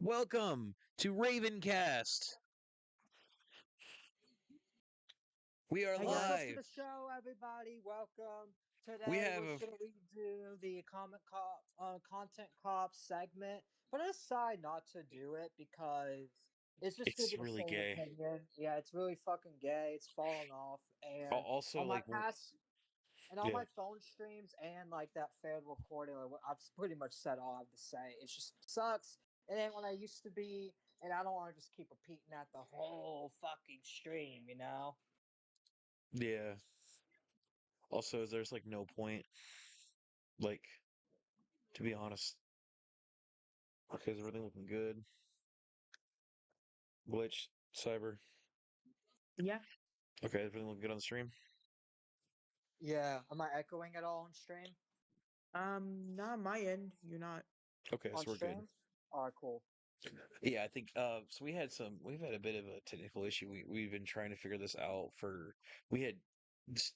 Welcome to Ravencast. We are Hi guys. Welcome to live. the show, everybody. Welcome. We Today have we're a just gonna redo the content cop segment, but I decided not to do it because it's just gonna it's be the really same gay. opinion. Yeah, it's really fucking gay. It's falling off, and Also, on my like, past and on yeah. my phone streams and like that failed recording, I've pretty much said all I have to say. It just sucks. It ain't what I used to be, and I don't want to just keep repeating that the whole fucking stream, you know. Yeah. Also, there's like no point, like, to be honest, because everything looking good. Glitch, cyber. Yeah. Okay, everything looking good on the stream. Yeah, am I echoing at all on stream? Not on my end. You're not. Okay, On so we're good. stream? Alright, cool. Yeah, I think. So we've had a bit of a technical issue. We've been trying to figure this out for. We had s-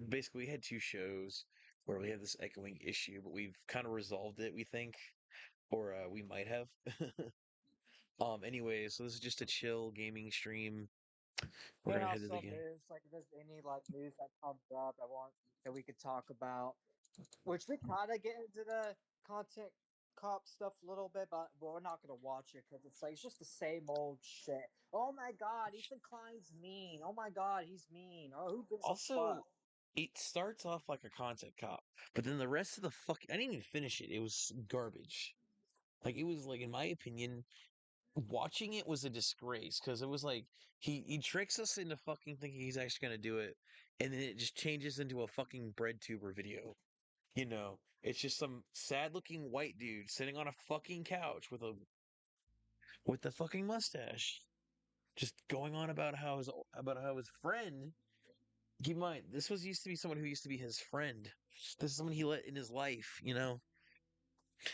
basically we had two shows where we had this echoing issue, but we've kind of resolved it. We think. Or we might have. Anyway, so this is just a chill gaming stream. We're And gonna head to the also game. news, like if there's any like news that comes up I want that we could talk about. Which we kinda get into the content cop stuff a little bit, but we're not gonna watch it because it's like it's just the same old shit. Oh my god, Ethan Klein's mean. Oh my god, he's mean. Oh, who gives a fuck? Also, it starts off like a content cop, but then the rest of the I didn't even finish it. It was garbage. Like it was like, in my opinion, watching it was a disgrace because it was like he tricks us into fucking thinking he's actually gonna do it, and then it just changes into a fucking bread tuber video. It's just some sad looking white dude sitting on a fucking couch with a fucking mustache, just going on about how his friend. Keep in mind, this was used to be someone who used to be his friend. This is someone he let in his life.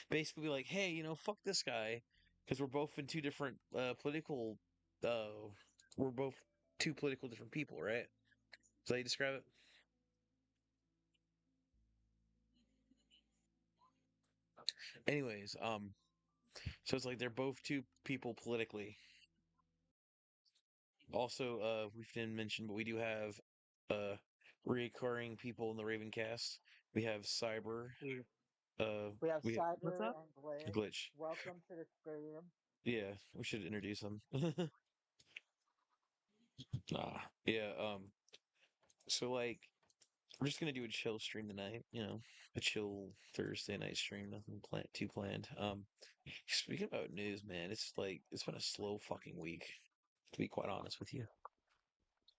Basically like, hey, fuck this guy, because we're both in two different political. Uh, we're both two political different people, right? Is that how you describe it? Anyways, so it's like they're both two people politically. Also, we didn't mention, but we do have uh recurring people in the Raven cast. We have Cyber, Weird. We have we What's Cyber up? and Glitch. Glitch. Welcome to the stream. Yeah, we should introduce them. Yeah, so like we're just gonna do a chill stream tonight, a chill Thursday night stream, nothing too planned. Speaking about news, man, it's like it's been a slow fucking week, to be quite honest with you.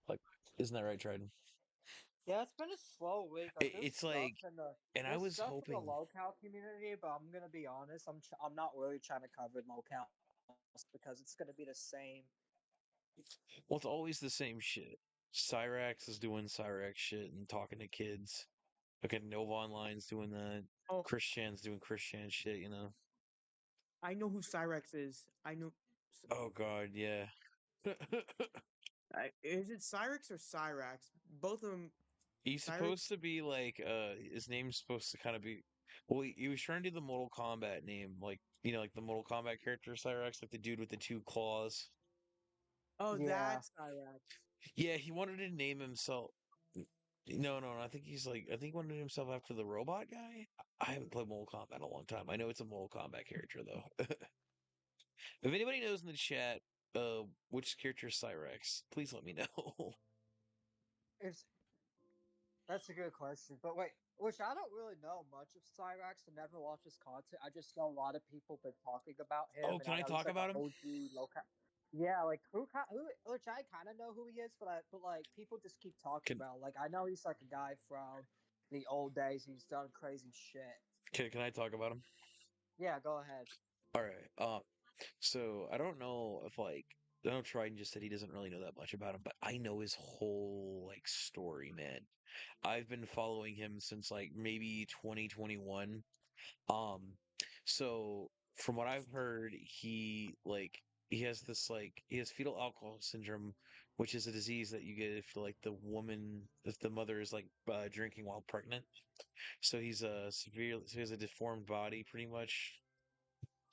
Like, isn't that right, Trident? Yeah, it's been a slow week. Like It's like, and I there's was stuff in the hoping. locale community, but I'm gonna be honest. I'm not really trying to cover locale because it's gonna be the same. Well, it's always the same shit. Cyrax is doing Cyrax shit and talking to kids. Okay, Nova Online's doing that. Oh, Christian's doing Christian shit. I know who Cyrex is. I know. Oh God, yeah. Is it Cyrex or Cyrax? Both of them. He's supposed Cyrex. to be like his name's supposed to kind of be, well, he was trying to do the Mortal Kombat name, like like the Mortal Kombat character Cyrax, like the dude with the two claws. Oh, Yeah, that's Cyrex. Yeah, he wanted to name himself. No, no, no. I think he wanted himself after the robot guy. I haven't played Mortal Kombat in a long time. I know it's a Mortal Kombat character though. If anybody knows in the chat, which character is Cyrex, please let me know. it's that's a good question. But wait, which I don't really know much of Cyrax. I never watched his content. I just know a lot of people been talking about him, Oh, and can I I know he's talk like an about him? OG local. Yeah, like who, which I kind of know who he is, but like people just keep talking Can about. Like I know he's like a guy from the old days. He's done crazy shit. can I talk about him? Yeah, go ahead. All right. So I don't know if like I know Trident just said he doesn't really know that much about him, but I know his whole like story, man. I've been following him since like maybe 2021. Um, so from what I've heard, he has this like he has fetal alcohol syndrome, which is a disease that you get if like if the mother is like drinking while pregnant. So he has a deformed body pretty much.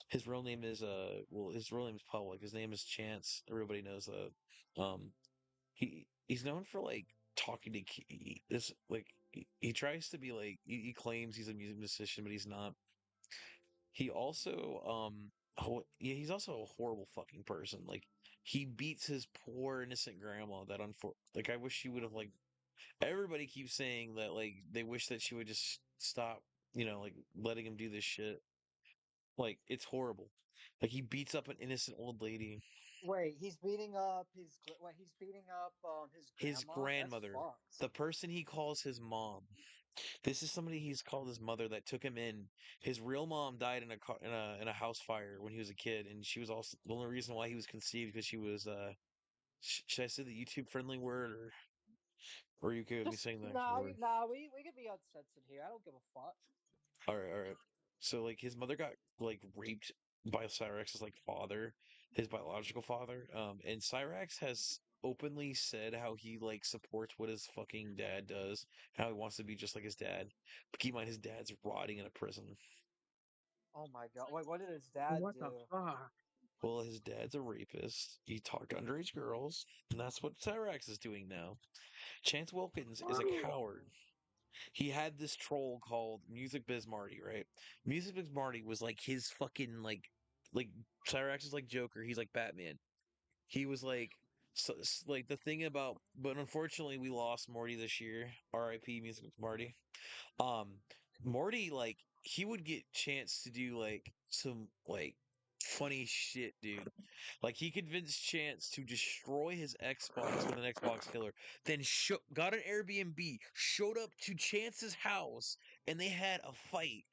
His real name is well, his real name is public. His name is Chance. Everybody knows that. He's known for like talking to this like he tries to be like he claims he's a music musician, but he's not. He also yeah, he's also a horrible fucking person. Like he beats his poor innocent grandma that like I wish she would have like everybody keeps saying that like they wish that she would just stop, like letting him do this shit. Like it's horrible. Like he beats up an innocent old lady, Wait, he's beating up he's beating up his his grandma. That's grandmother, fucked. the person he calls his mom. This is somebody he's called his mother that took him in. His real mom died in a house fire when he was a kid, and she was also the only reason why he was conceived because she was should I say the YouTube friendly word or are you okay with me Just saying the actual nah, word? we can be uncensored here. I don't give a fuck. All right. So like his mother got like raped by Cyrex's like father, his biological father. And Cyrax has openly said how he like supports what his fucking dad does, how he wants to be just like his dad. But keep in mind his dad's rotting in a prison. Oh my god. Wait, what did his dad What do? the fuck? Well, his dad's a rapist. He talked to underage girls, and that's what Cyrax is doing now. Chance Wilkins is a coward. He had this troll called Music Biz Marty, right? Music Biz Marty was like his fucking like Cyrax is like Joker. He's like Batman. He was like like the thing about, but unfortunately we lost Morty this year. R.I.P. Music Biz Marty. Um, Morty like he would get chance to do like some like funny shit, dude. Like he convinced Chance to destroy his Xbox with an Xbox killer, then got an Airbnb, showed up to Chance's house, and they had a fight.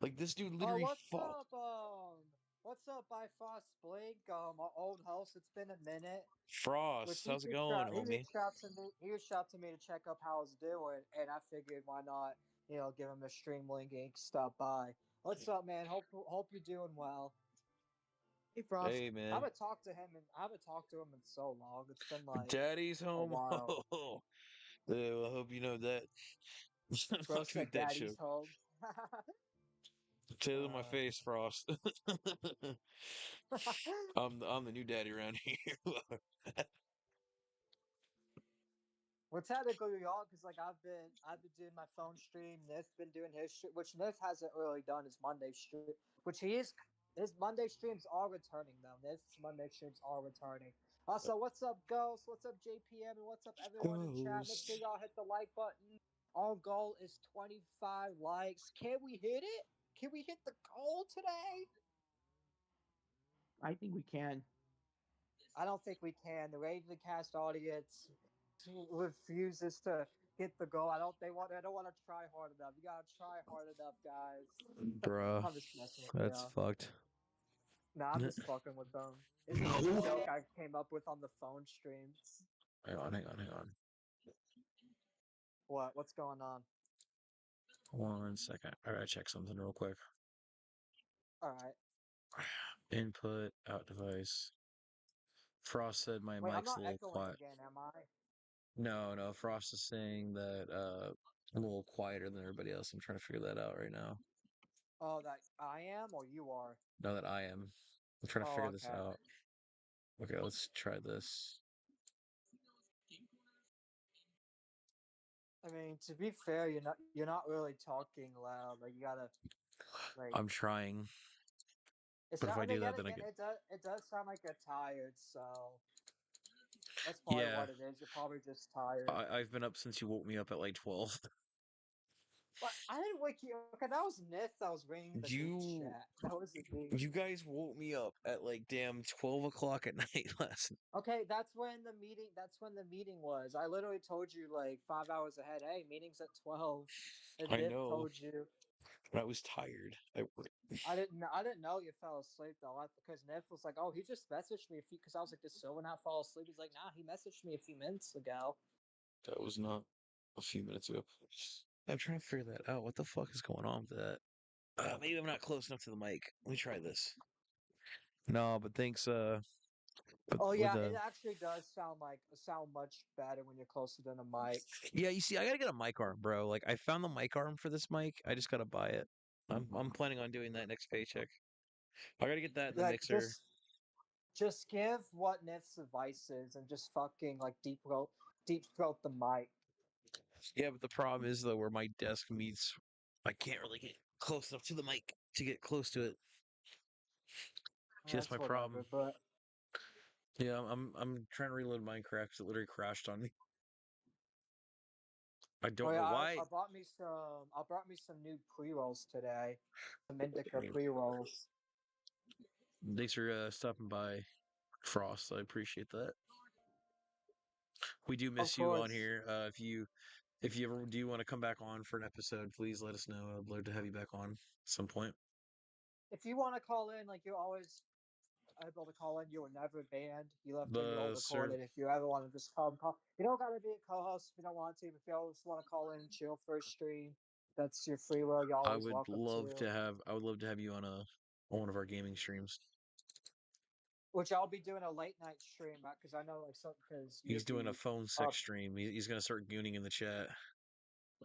Like this dude Oh, literally fought what's up, Bifrost Blink? Our old host. It's been a minute. Which Frost. How's it going, he homie? reached out to me. He reached out to me to check up how I was doing, and I figured why not, give him a stream link and stop by. What's up, man? Hope you're doing well. Hey, Frost. Hey man, I haven't talked to him in so long. It's been like Daddy's a home. while. I hope you know that. Bro Fuck with said that daddy's shit. home. Say it in my uh, face, Frost. I'm the new daddy around here. Well, technically we all, because like I've been doing my phone stream. Niff's been doing his stream, which Niff hasn't really done his Monday stream, which he is. His Monday streams are returning though. Niff's Monday streams are returning. Also, what's up, Ghost? What's up, JPM? And what's up, everyone in chat? Make sure Ghost. y'all hit the like button. Our goal is 25 likes. Can we hit it? Can we hit the goal today? I think we can. I don't think we can. The Raven Cast audience refuses to get the goal. I don't want to try hard enough. You gotta try hard enough, guys. Bruh, I'm just messing with you. that's fucked. Nah, I'm just fucking with them. This is just a joke I came up with on the phone streams. Hang on. What's going on? 1 second. I gotta check something real quick. Alright. Input, out device. Frost said my Wait, I'm mic's a not little echoing quiet. again, am I? No. Frost is saying that I'm a little quieter than everybody else. I'm trying to figure that out right now. Oh, that I am or you are? No, that I am. I'm trying to Oh, figure this okay. out. Okay, let's try this. I mean, to be fair, you're not really talking loud. Like you gotta like I'm trying, it's but if not, I I mean, do that, then I again, get. it does sound like you're tired, so that's probably Yeah, what it is. You're probably just tired. I've been up since you woke me up at like 12. But I didn't wake you. Okay, that was Nith that was ringing the group You chat. That wasn't me. you guys woke me up at like damn 12 o'clock at night last night. Okay, that's when the meeting. That's when the meeting was. I literally told you like 5 hours ahead. Hey, meeting's at 12, and I Nith know, told you. but I was tired. I didn't know you fell asleep though. Because Nith was like, "Oh, he just messaged me a few." Because I was like, "Did Silver not fall asleep?" He's like, "Nah, he messaged me a few minutes ago." That was not a few minutes ago. I'm trying to figure that out. What the fuck is going on with that? Maybe I'm not close enough to the mic. Let me try this. No, but thanks. But Oh with yeah, it actually does sound much better when you're closer than a mic. yeah, you see, I gotta get a mic arm, bro. Like I found the mic arm for this mic. I just gotta buy it. I'm planning on doing that next paycheck. I gotta get that in the Like mixer. just give what Nif's advice is and just fucking like deep throat the mic. Yeah, but the problem is though, where my desk meets, I can't really get close enough to the mic to get close to it. Just That's my problem. whatever. But Yeah, I'm trying to reload Minecraft 'cause it literally crashed on me. I oh don't know yeah, why. I brought me some new pre rolls today. Some indica pre rolls. Thanks for stopping by, Frost. I appreciate that. We do Of miss you on course. here. If you ever do want to come back on for an episode, please let us know. I'd love to have you back on at some point. If you want to call in, like you're always able to call in. You were never banned. You left on your old Sir, recorded. If you ever want to just call. You don't gotta be a co-host if you don't want to. If you always want to call in and chill for a stream, that's your free will. You're always welcome to. I would love to have you on one of our gaming streams. Which I'll be doing a late night stream because I know like something because He's you'd doing a be phone sex up. stream. He's gonna start gooning in the chat.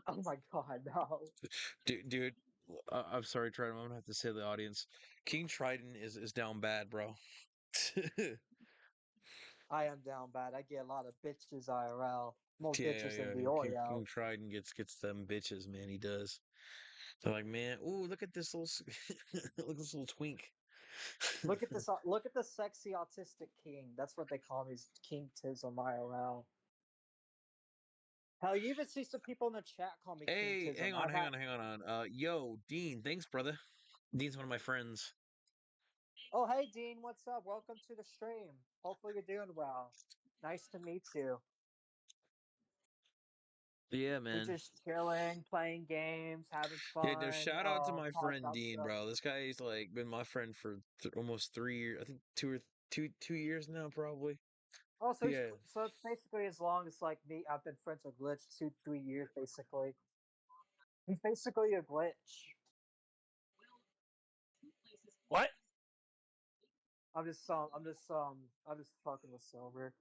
Oh my god, no! Dude, I'm sorry, Trident. I'm gonna have to say to the audience, King Trident is down bad, bro. I am down bad. I get a lot of bitches IRL. More bitches than Yeah. Diorio. King Trident gets them bitches, man. He does. They're like, man, ooh, look at this little, look at this little twink. Look at this. Look at the sexy autistic king. That's what they call me. King Tism IRL. Hell, you even see some people in the chat call me King Hey, Tism. I've had. hang on. Yo, Dean, thanks, brother. Dean's one of my friends. Oh, hey Dean, what's up? Welcome to the stream. Hopefully you're doing well. Nice to meet you. Yeah, We man. just chilling, playing games, having Yeah, no, fun. shout out to my Talk friend about Dean, stuff. bro. This guy's like been my friend for almost 3 years. I think 2 years now, probably. Oh, Yeah. so it's basically as long as like me. I've been friends with Glitch 2-3 years basically. He's basically a glitch. What? I'm just fucking with Silver.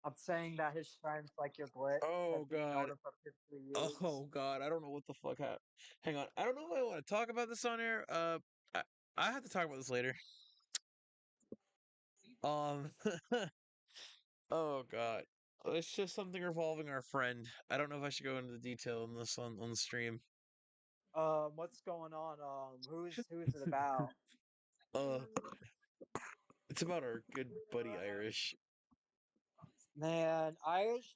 I'm saying that his friends like your glitch because Oh you've known God. him for 3 years. Oh God. I don't know what the fuck happened. Hang on. I don't know if I want to talk about this on air. I, I have to talk about this later. Um. Oh God. It's just something revolving our friend. I don't know if I should go into the detail on this on the stream. What's going on? Who is it about? Uh, it's about our good buddy Irish. Man, Irish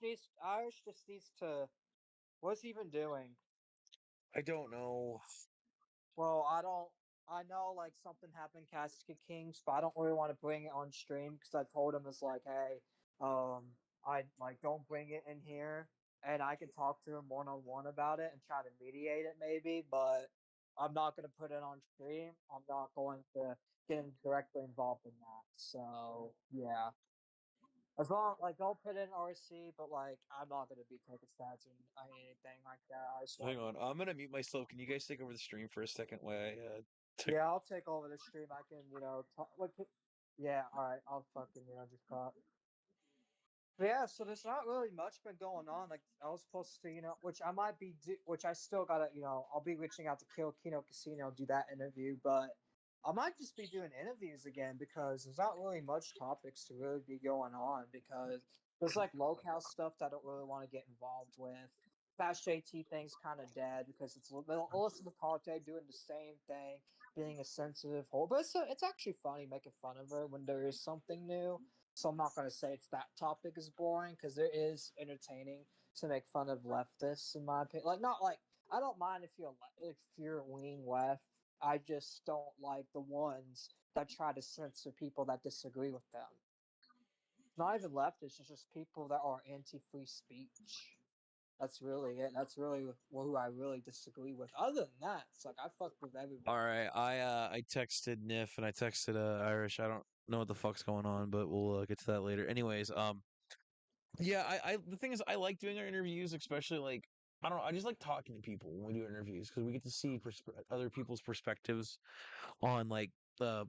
just needs to. What's he even doing? I don't know. Well, I don't. I know like something happened, Casket Kings, but I don't really want to bring it on stream because I told him it's like, hey, I like don't bring it in here, and I can talk to him one on one about it and try to mediate it maybe, but I'm not gonna put it on stream. I'm not going to get directly involved in that. So yeah, as long like don't put in RC, but like I'm not gonna be taking stats or anything like that. I just want Hang on. I'm gonna mute myself. Can you guys take over the stream for a second while I took yeah, I'll take over the stream. I can, talk, like, yeah, all right, I'll fucking, just talk. But yeah, so there's not really much been going on. Like I was supposed to, which I might be, which I still gotta, I'll be reaching out to Kill Kino Casino, do that interview, but I might just be doing interviews again because there's not really much topics to really be going on because there's like locale stuff that I don't really want to get involved with. Fast JT thing's kind of dead because it's Alyssa McCarthy doing the same thing, being a sensitive whore. But it's actually funny making fun of her when there is something new. So I'm not going to say it's that topic is boring because there is entertaining to make fun of leftists in my opinion. Like not like I don't mind if you're leaning left. I just don't like the ones that try to censor people that disagree with them. Not even leftists, it's just people that are anti-free speech. That's really it. That's really who I really disagree with. Other than that, it's like I fuck with everyone. All right, I texted Nif and I texted Irish. I don't know what the fuck's going on, but we'll get to that later. Anyways, yeah, I the thing is I like doing our interviews, especially like I don't know, I just like talking to people when we do interviews because we get to see other people's perspectives on like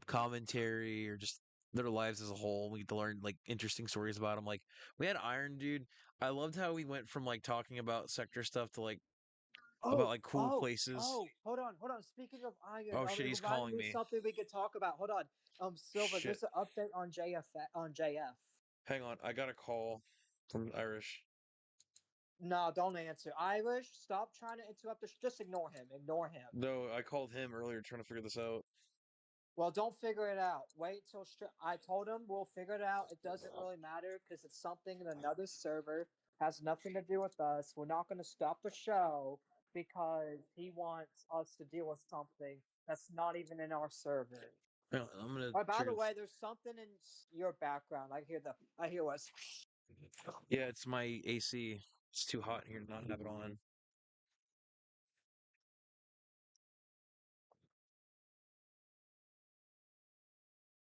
commentary or just their lives as a whole. We get to learn like interesting stories about them. Like we had Iron Dude. I loved how we went from like talking about sector stuff to like about like cool places. hold on. Speaking of Iron, Oh, shit, it he's reminded calling me of me. something we could talk about. Hold on. Silver, Shit. there's an update on JF. Hang on, I got a call from Irish. No, don't answer. Irish, stop trying to interrupt us. Just ignore him. Ignore him. No, I called him earlier trying to figure this out. Well, don't figure it out. Wait till I told him we'll figure it out. It doesn't really matter because it's something in another server. Has nothing to do with us. We're not going to stop the show because he wants us to deal with something that's not even in our server. Hang on, I'm gonna. Oh, by the trigger- way, there's something in your background. I hear what's. Yeah, it's my AC. It's too hot in here to not have it on.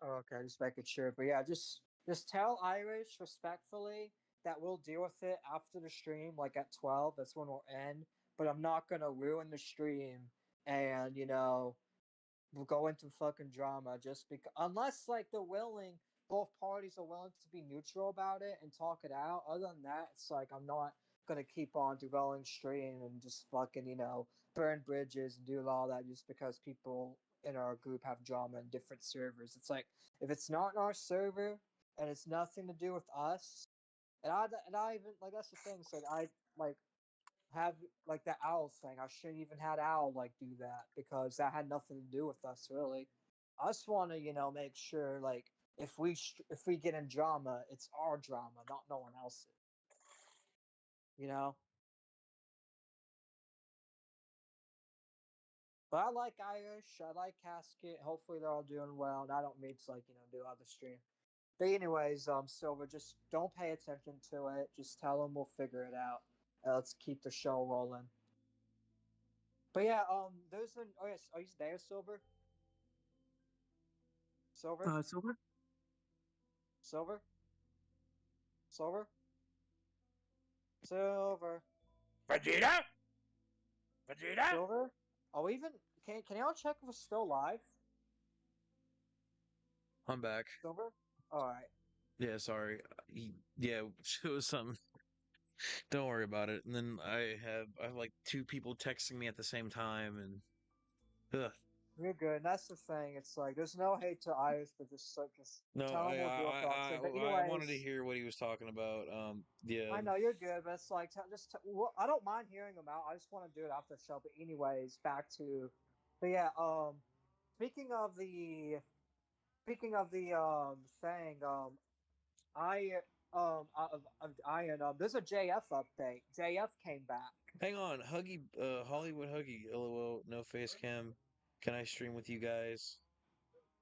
Okay, just making sure. But yeah, just tell Irish respectfully that we'll deal with it after the stream, like at 12. That's when we'll end. But I'm not gonna ruin the stream and we'll go into fucking drama just because unless like both parties are willing to be neutral about it and talk it out. Other than that, it's like I'm not gonna keep on derailing stream and just fucking, burn bridges and do all that just because people in our group have drama in different servers. It's like if it's not in our server and it's nothing to do with us, and I even like that's the thing. It's like I like have like the owl thing. I shouldn't even had owl like do that because that had nothing to do with us really. I just want to make sure like if we get in drama, it's our drama, not no one else's. You know. But I like Irish. I like Casket. Hopefully they're all doing well, and I don't mean to like do other stream. But anyways, Silver, just don't pay attention to it. Just tell them we'll figure it out. Let's keep the show rolling. But yeah, there's an. Oh yes, are you there, Silver? Silver, Silver? Silver, Silver, Silver, Vegeta? Vegeta? Silver. Oh, even can y'all check if it's still live? I'm back. Silver. All right. Yeah, sorry. Yeah, it was something. Don't worry about it. And then I have like two people texting me at the same time, and You're good. That's the thing. It's like there's no hate to Iris, but just no, tell him we'll do it for I, our But I wanted to anyways, hear what he was talking about. Yeah. I know you're good, but it's like well, I don't mind hearing them out. I just want to do it after the show. But anyways, back to, but yeah. Speaking of the, thing. Iron. There's a JF update. JF came back. Hang on, Huggy, Hollywood Huggy. LOL, no face cam. Can I stream with you guys?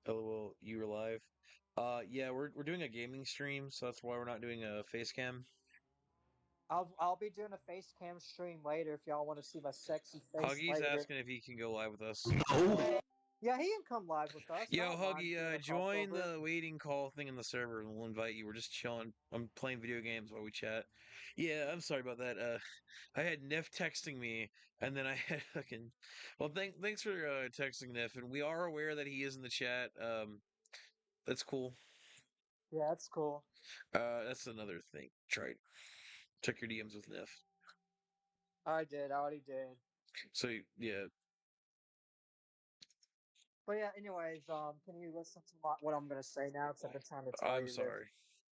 LOL, you are live. Yeah, we're doing a gaming stream, so that's why we're not doing a face cam. I'll be doing a face cam stream later if y'all want to see my sexy face. Huggy's later. asking if he can go live with us. Yeah, he can come live with us. Yo, Huggy, join the waiting call thing in the server, and we'll invite you. We're just chilling. I'm playing video games while we chat. Yeah, I'm sorry about that. I had Nif texting me, and then I had fucking. Well, thanks for texting Nif, and we are aware that he is in the chat. That's cool. Yeah, that's cool. That's another thing. Check your DMs with Nif. I already did. So yeah. But yeah, anyways, can you listen to what I'm gonna say now? Because I've been trying to tell you. I'm sorry.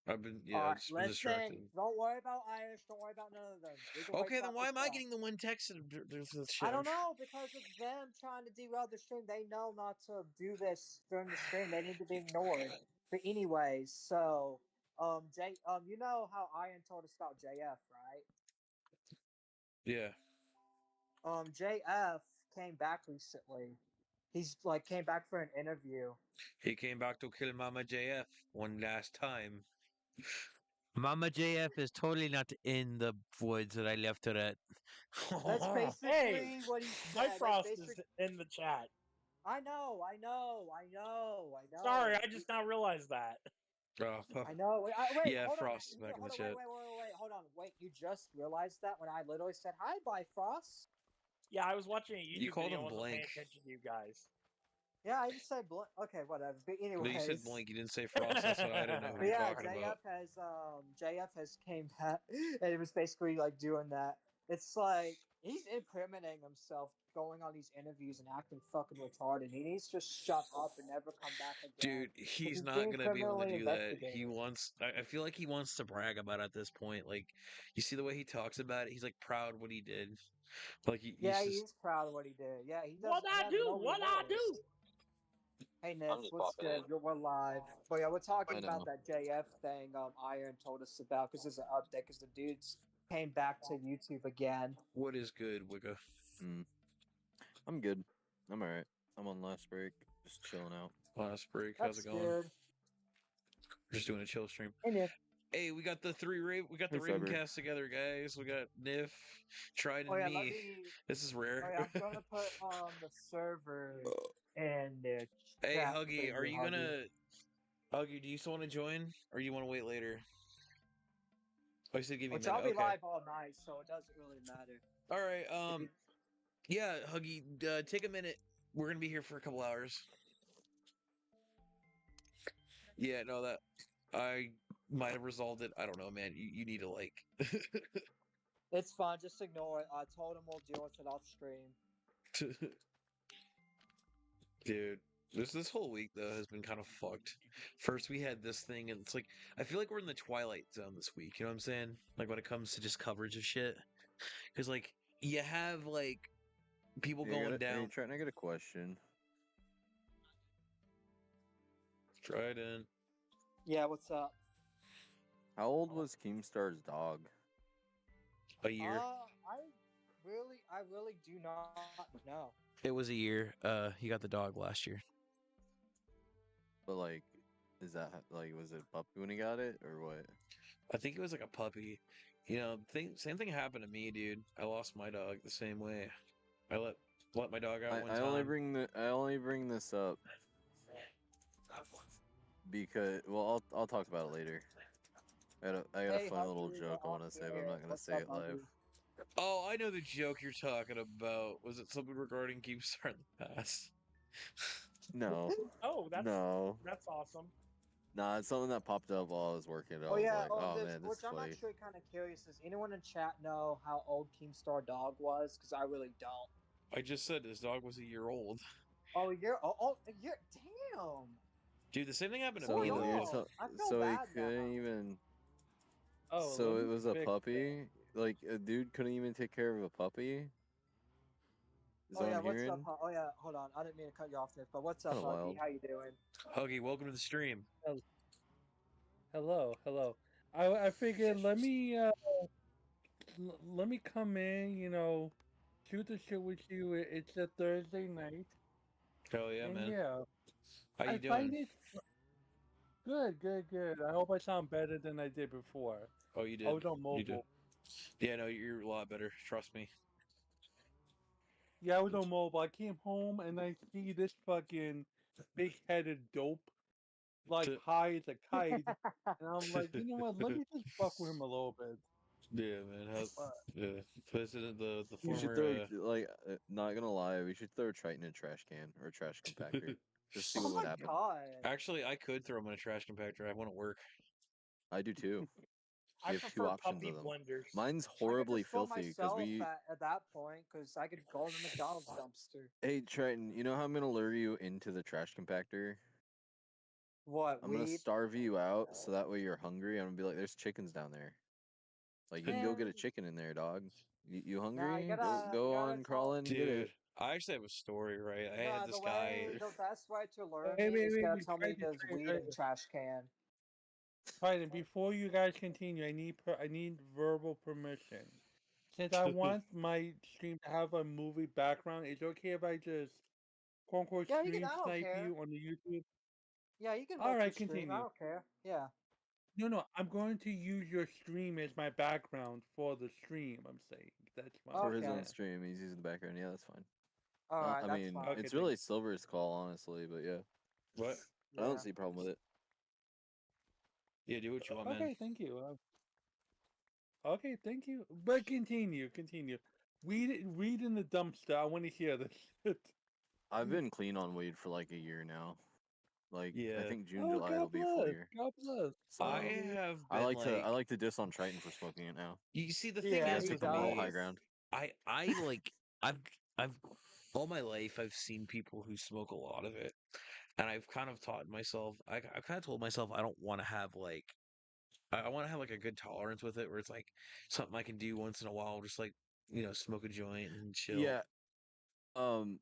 I've been just been listen. distracted. Don't worry about Irish. Don't worry about none of them. Okay, then why am I getting the one text? I don't know because it's them trying to derail the stream. They know not to do this during the stream. They need to be ignored. But anyways, so you know how Iron told us about JF, right? Yeah. JF came back recently. He's came back for an interview. He came back to kill Mama JF one last time. Mama JF is totally not in the woods that I left her at. That's basically what he said. Bifrost is in the chat. I know. Sorry, I just now realized that. I know. Wait, yeah, hold Frost on. is back in the chat. Wait, hold on. Wait, you just realized that when I literally said hi, Bifrost? Yeah, I was watching a YouTube You called video. him I wasn't Blank. paying attention to you guys. Yeah, I just said blank. Okay, whatever. But anyways. No, you said Blank. You didn't say Frost. That's why I didn't know who you were talking about. JF has came back, and it was basically like doing that. It's like he's incriminating himself, going on these interviews and acting fucking retarded. He needs to shut up and never come back again. Dude, he's he's not being gonna be able to criminally do that. He investigated. wants. I feel like he wants to brag about it at this point. Like, you see the way he talks about it. He's like proud what he did. Like he's Yeah, he just. is proud of what he did. Yeah, he does. What He I has do? no What I remorse. do? Hey I'm Niff, just what's popping good? in. We're live. But yeah, we're talking I about know. that JF thing. Iron told us about because there's an update because the dudes came back to YouTube again. What is good, Wicca? I'm good. I'm alright. I'm on last break, just chilling out. Last break. How's That's it going? good. We're just doing a chill stream. Hey Niff. Hey, we got the we got the Hey, Raven Cyber. cast together, guys. We got Niff, Trident, Oh yeah, me. let me. This is Oh rare. yeah, I'm gonna put the server in the Hey, chat Huggy, for are you, you gonna? Huggy, do you still want to join, or you want to wait later? Oh, you said give me a Which minute. I'll be Okay. live all night, so it doesn't really matter. All right. If you- Yeah, Huggy, take a minute. We're gonna be here for a couple hours. Yeah, no, that I might have resolved it. I don't know, man. You need to like. It's fine. Just ignore it. I told him we'll deal with it off stream. Dude, this whole week though has been kind of fucked. First we had this thing, and it's like I feel like we're in the twilight zone this week. You know what I'm saying? Like when it comes to just coverage of shit, because like you have like people Hey, going Hey, down. Trent, I got a question. Trident. Yeah, what's up? How old was Keemstar's dog? A year. I really do not know. It was a year. He got the dog last year. But like, is that like, was it puppy when he got it, or what? I think it was like a puppy. You know, same thing happened to me, dude. I lost my dog the same way. I let my dog out one I time. only bring this up because I'll talk about it later. I got a Hey, funny little Huggy, joke I we're want all to say, but I'm here. not gonna What's say up, it live. Huggy? Oh, I know the joke you're talking about. Was it something regarding Keemstar in the past? No, Oh, that's no, awesome. nah. It's something that popped up while I was working. I Oh was yeah, like, oh man, this which is I'm funny. actually kind of curious. Does anyone in chat know how old Keemstar Dog was? Because I really don't. I just said his dog was a year old. Oh, you're damn. Dude, the same thing happened to So me Hold though. on. so I feel so he bad couldn't now. even. Oh, So let it me was a fix puppy. Like a dude couldn't even take care of a puppy. Is Oh what yeah, I'm what's hearing. up? Oh yeah, hold on. I didn't mean to cut you off there, but what's up, Kinda Huggy? wild. How you doing? Huggy, welcome to the stream. Hello. I figured let me let me come in, shoot the shit with you. It's a Thursday night, Hell yeah, and man. yeah, How you I doing? find it good. I hope I sound better than I did before. Oh, you did. I was on You did. mobile. Yeah, no, you're a lot better. Trust me. Yeah, I was on mobile. I came home and I see this fucking big-headed dope, like high as a kite, and I'm like, you know what? Let me just fuck with him a little bit. Yeah, man. How's But yeah? President, the We should former. throw like, not gonna lie, we should throw Triton in a trash can or a trash compactor. Just see Oh what would my happen. god. Actually, I could throw him in a trash compactor. I wouldn't work. I do too. I We have two prefer options puppy of them. blenders. Mine's I could horribly just fill filthy because myself we. at that point because I could go in the McDonald's dumpster. Hey Triton, you know how I'm gonna lure you into the trash compactor? What I'm gonna weed? starve you out so that way you're hungry. I'm gonna be like, "There's chickens down there. Like you can go get a Man. chicken in there, dog. You Nah, hungry? you gotta On, crawl in, get Dude, it." I actually have a story, right? I No, had this guy. the best way to lure Wait, me is wait, gonna wait, tell me Triton, there's Triton, weed Triton. in trash can. Right, before you guys continue, I need verbal permission. Since I want my stream to have a movie background, is it okay if I just quote unquote Yeah, stream I don't snipe care. you on the YouTube? Yeah, you can All host your right, stream. I continue. don't care. Yeah. No, I'm going to use your stream as my background for the stream. I'm saying that's my For his own Okay. stream, he's using the background. Yeah, that's fine. All right, I that's mean, fine. Okay, it's thank really Silver's call, honestly, but yeah, What? I Yeah. don't see a problem with it. Yeah, do what you want, man. Okay, thank you. Okay, thank you. But continue. Read in the dumpster. I want to hear this shit. I've been clean on weed for like a year now. Like I Yeah. think June, Oh, July it'll God be a full bless. year. God bless. So I have I been like like, to diss on Triton for smoking it now. you see, the Yeah, thing Yeah, is he take with the moral high does. me, ground. I like I've all my life I've seen people who smoke a lot of it, and I've kind of taught myself. I've kind of told myself I don't want to have like I want to have like a good tolerance with it, where it's like something I can do once in a while, just like smoke a joint and chill. Yeah, um,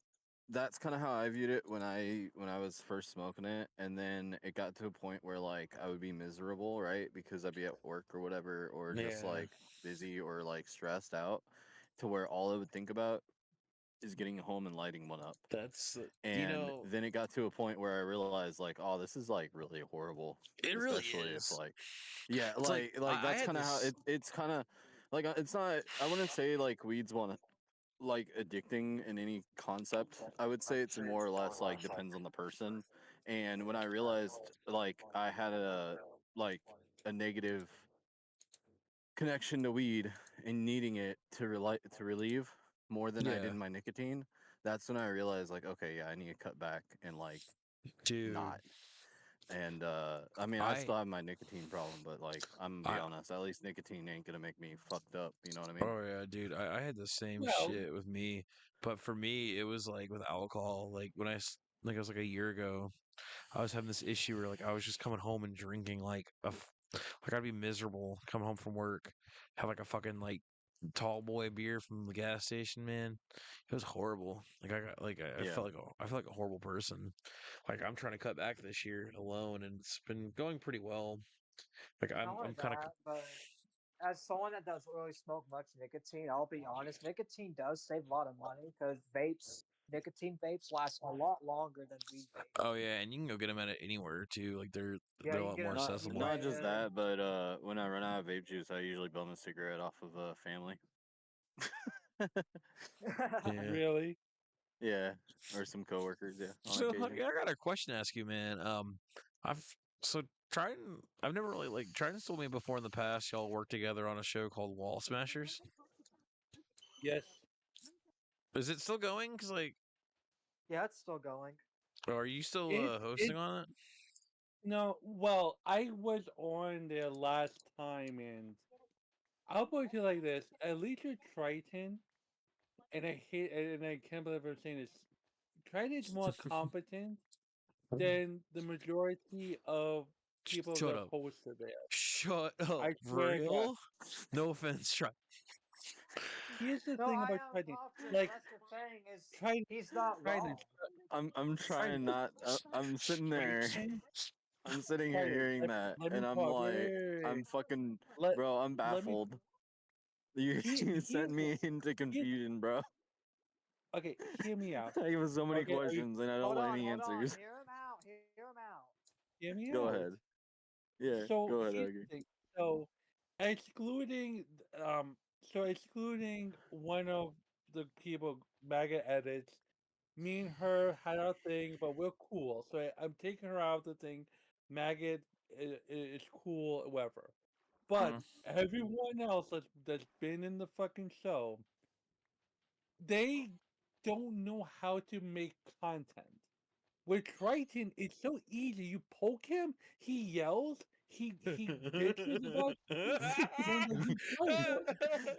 that's kind of how I viewed it when I was first smoking it, and then it got to a point where like I would be miserable, right? Because I'd be at work or whatever, or just Yeah. like busy or like stressed out, to where all I would think about is getting home and lighting one up. That's And then it got to a point where I realized like, oh, this is like really horrible, it really especially if is. like, yeah, It's like, like I that's had kind of how this. it's kind of like it's not. I wouldn't say like weed's one like addicting in any concept. I would say it's more or less like depends on the person. And when I realized like I had like a negative connection to weed and needing it to relieve more than I Yeah, did my nicotine, that's when I realized like, okay, yeah, I need to cut back and like dude. not. And I mean, I I still have my nicotine problem, but like I'm gonna be I honest, at least nicotine ain't gonna make me fucked up. You know what I mean? oh yeah, dude. I had the same Well, shit with me, but for me it was like with alcohol. Like when like it was like a year ago, I was having this issue where like I was just coming home and drinking like I'd be miserable coming home from work, have like a fucking like tall boy beer from the gas station, man. It was horrible. Like I got like I Yeah. felt like I feel like a horrible person. Like I'm trying to cut back this year alone, and it's been going pretty well. Like Not only I'm kind of that, but as someone that doesn't really smoke much nicotine, I'll be honest, nicotine does save a lot of money because nicotine vapes last a lot longer than weed vapes. oh yeah, and you can go get them at it anywhere too. Like Yeah, they're a you lot get more them accessible. Not just anywhere. that, but when I run out of vape juice, I usually bum a cigarette off of a family. Yeah. really? Yeah, or some coworkers. Yeah, on So occasion. I got a question to ask you, man. I've so Triton. I've never really like Triton's told me before in the past. Y'all worked together on a show called Wall Smashers. Yes. Is it still going? Cause like, Yeah, it's still going. are you still It hosting on it? no. Well, I was on there last time, and I'll put it like this: at least you're Triton, and I can't believe I'm saying this. Triton's more competent than the majority of people Shut that up. hosted there. Shut up. I For swear to God. real? No offense, Triton. Here's the No, thing I about am Triton. confident. Like That's the thing is Triton, he's not Triton, wrong. I'm Triton, trying not. I'm sitting there. Triton, I'm sitting here Triton. hearing that, Let me and I'm talk. Wait, like, wait, wait, wait. I'm fucking, Let bro. I'm let me. baffled. You you sent Here's me into here's confusion, bro. okay. Hear me out. I have so many Okay, are you questions, and I don't Hold like on, any hold on. answers. Hear him out. Hear him out. hear me Go out? ahead. Yeah, So go ahead, here's Augie. the thing. So excluding um excluding one of the people MAGA edits, me and her had our thing, but we're cool. So I'm taking her out of the thing. MAGA is cool, whatever. But Mhm. everyone else that's been in the fucking show, they don't know how to make content. With Triton, it's so easy. You poke him, he yells, he bitches about you, and then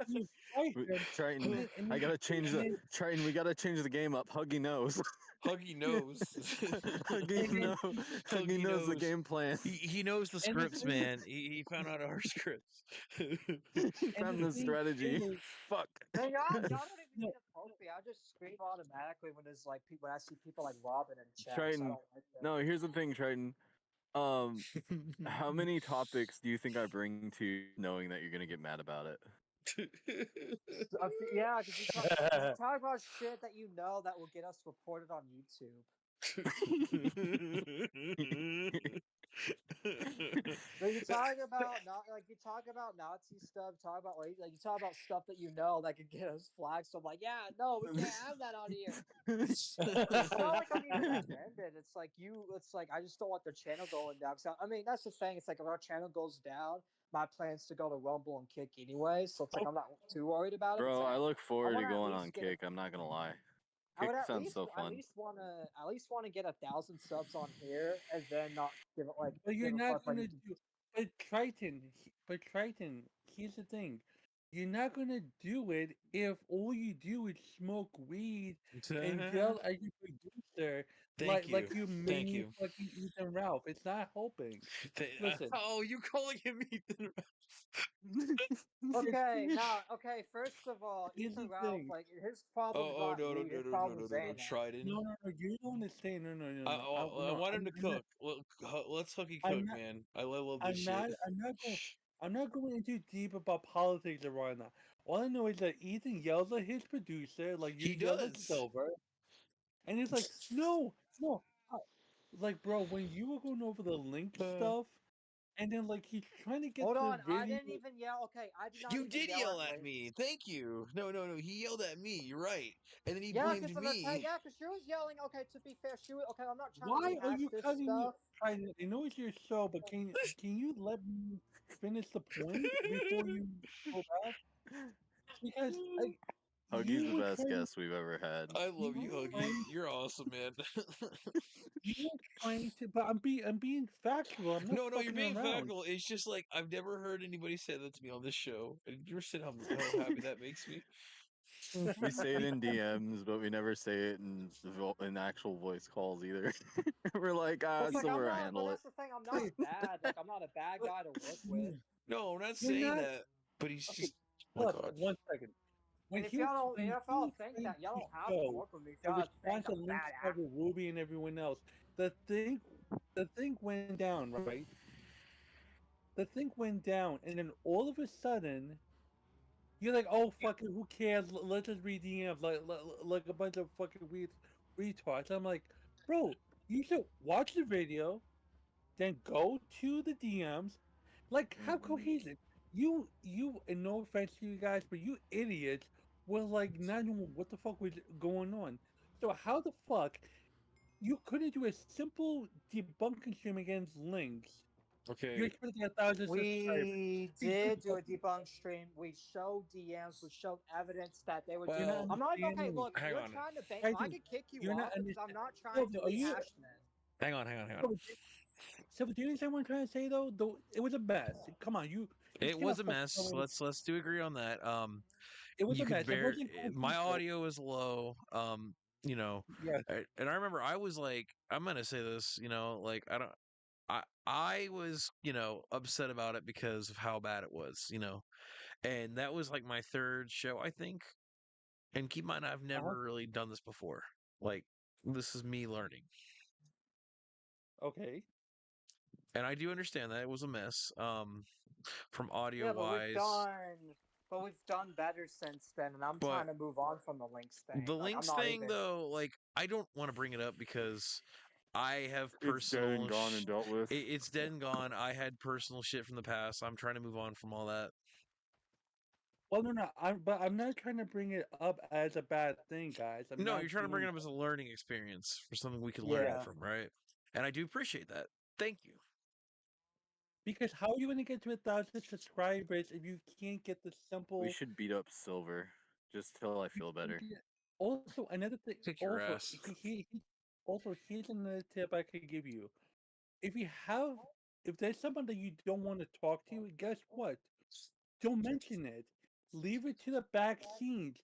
you fight him, Triton, and I then, gotta change and the then, Triton. We gotta change the game up. Huggy knows. Huggy knows. Huggy and then, know. Huggy Huggy knows the knows. game plan. He knows the and the scripts, thing, man. He found out our scripts. He and found the the thing strategy. is, Fuck. Man, y'all no, don't even no, need to poke me. I just scream automatically when there's like people. When I see people like Robin in chat, so I Triton. don't like that. No, here's the thing, Triton. Um, how many topics do you think I bring to knowing that you're gonna get mad about it? Yeah, because you talk about shit that you know that will get us reported on YouTube. Like you talk about not like you talk about Nazi stuff, talk about like you talk about stuff that you know that could get us flagged. So I'm like, yeah, no, we can't have that on here. It's not like I'm even offended. It's like it's like I just don't want their channel going down. So I mean, that's the thing. It's like if our channel goes down, my plan's to go to Rumble and Kick anyway. So it's like I'm not too worried about it. It's Bro, like I look forward to wanna at going least on get a Kick. I'm not gonna lie. I Kick would sounds so at fun. least wanna get 1,000 subs on here and then not give it like but you're give a not fuck like gonna do. But Triton, here's the thing. you're not gonna do it if all you do is smoke weed and yell at your producer Thank you. like you Thank mini you. fucking Ethan Ralph. It's not helping. Listen. Oh, you calling him Ethan? Okay, now, okay. First of all, Here's Ethan the Ralph, thing. like his problem's Oh, not no, no, weed. no, His no, no, no, problem's no, no. Xanax. Trident. No, you don't understand. No. I No, want him to I'm not. cook. Let's hooky I'm cook, not. man. I love this shit. I'm not going into deep about politics right now. All I know is that Ethan yells at his producer, like you He yelled at does. Silver, and he's like, no. uh," Like, bro, when you were going over the link Uh, stuff, and then like he's trying to get Hold the on, I video. didn't even yell. Okay, I did not you even did yell yell at at Link. me. Thank you. No, no, no. He yelled at me. You're right. And then he Yeah, blamed because me. she was yelling. Okay, to be fair, she was okay. I'm not trying to Why are rehash you this cutting me? stuff. I know it's your show, but can you let me finish the point before you go back? Because like Huggy's you the were best trying. guest we've ever had. I You love you, were Huggy. trying. You're awesome, man. You were trying to, but I'm being factual. I'm not No, no, you're fucking being around. factual. It's just like I've never heard anybody say that to me on this show. And you're saying how happy that makes me. We say it in DMs, but we never say it in actual voice calls either. We're like, It's like I'm Silver, I not. But handle it. that's the thing. I'm not bad. Like I'm not a bad guy to work with. No, I'm not You're saying not that. But he's okay. just. Oh my Look, god. 1 second. And if y'all don't, if y'all think that, y'all don't have to Show work with me. If in y'all think response to I'm Link's bad talk at. with Ruby and everyone else, the thing went down, right? The thing went down, and then all of a sudden, you're like, "Oh fuck it, who cares? Let's just read DMs like a bunch of fucking weird retards." I'm like, bro, you should watch the video, then go to the DMs, like have cohesion. And no offense to you guys, but you idiots were like not knowing what the fuck was going on. So how the fuck you couldn't do a simple debunking stream against links? You're Okay. expecting 1,000 subscribers. We did do a debunk stream. We showed DMs. We showed evidence that they were. You're not Well, I'm not okay. understanding. Look, hang you're on. trying to bait. I Titan, could kick you you're not off because I'm understanding. not trying Silver, to are you? rehash this. Hang on, hang on, hang on. Silver, do you understand what I'm trying to say though? Though it was a mess. Come on, you It cannot was a fucking mess. tell me Let's do agree on that. it was You a could mess. It bear wasn't my cohesive. audio is low. You know, Yes. and I remember I was like, I'm gonna say this. You know, like I don't. I was, upset about it because of how bad it was, and that was like my third show, I think. And keep in mind, I've Uh-huh. never really done this before. Like, this is me learning. Okay. And I do understand that it was a mess, from audio Yeah, but wise. we've done better since then, and I'm But trying to move on from the links thing. the Like I'm links not thing, even. though, like, I don't want to bring it up because I have It's dead and personal. gone and dealt with. It's dead and gone. I had personal shit from the past. I'm trying to move on from all that. Well, no. But I'm not trying to bring it up as a bad thing, guys. I'm No, not you're trying to bring doing it up as a learning experience for something we could learn Yeah. from, right? And I do appreciate that. Thank you. because how are you going to get to 1,000 subscribers if you can't get the simple? We should beat up Silver just till I feel better. Also, another thing. Kick your Also, ass. here's another tip I could give you. If there's someone that you don't want to talk to, guess what? Don't mention it. Leave it to the back scenes.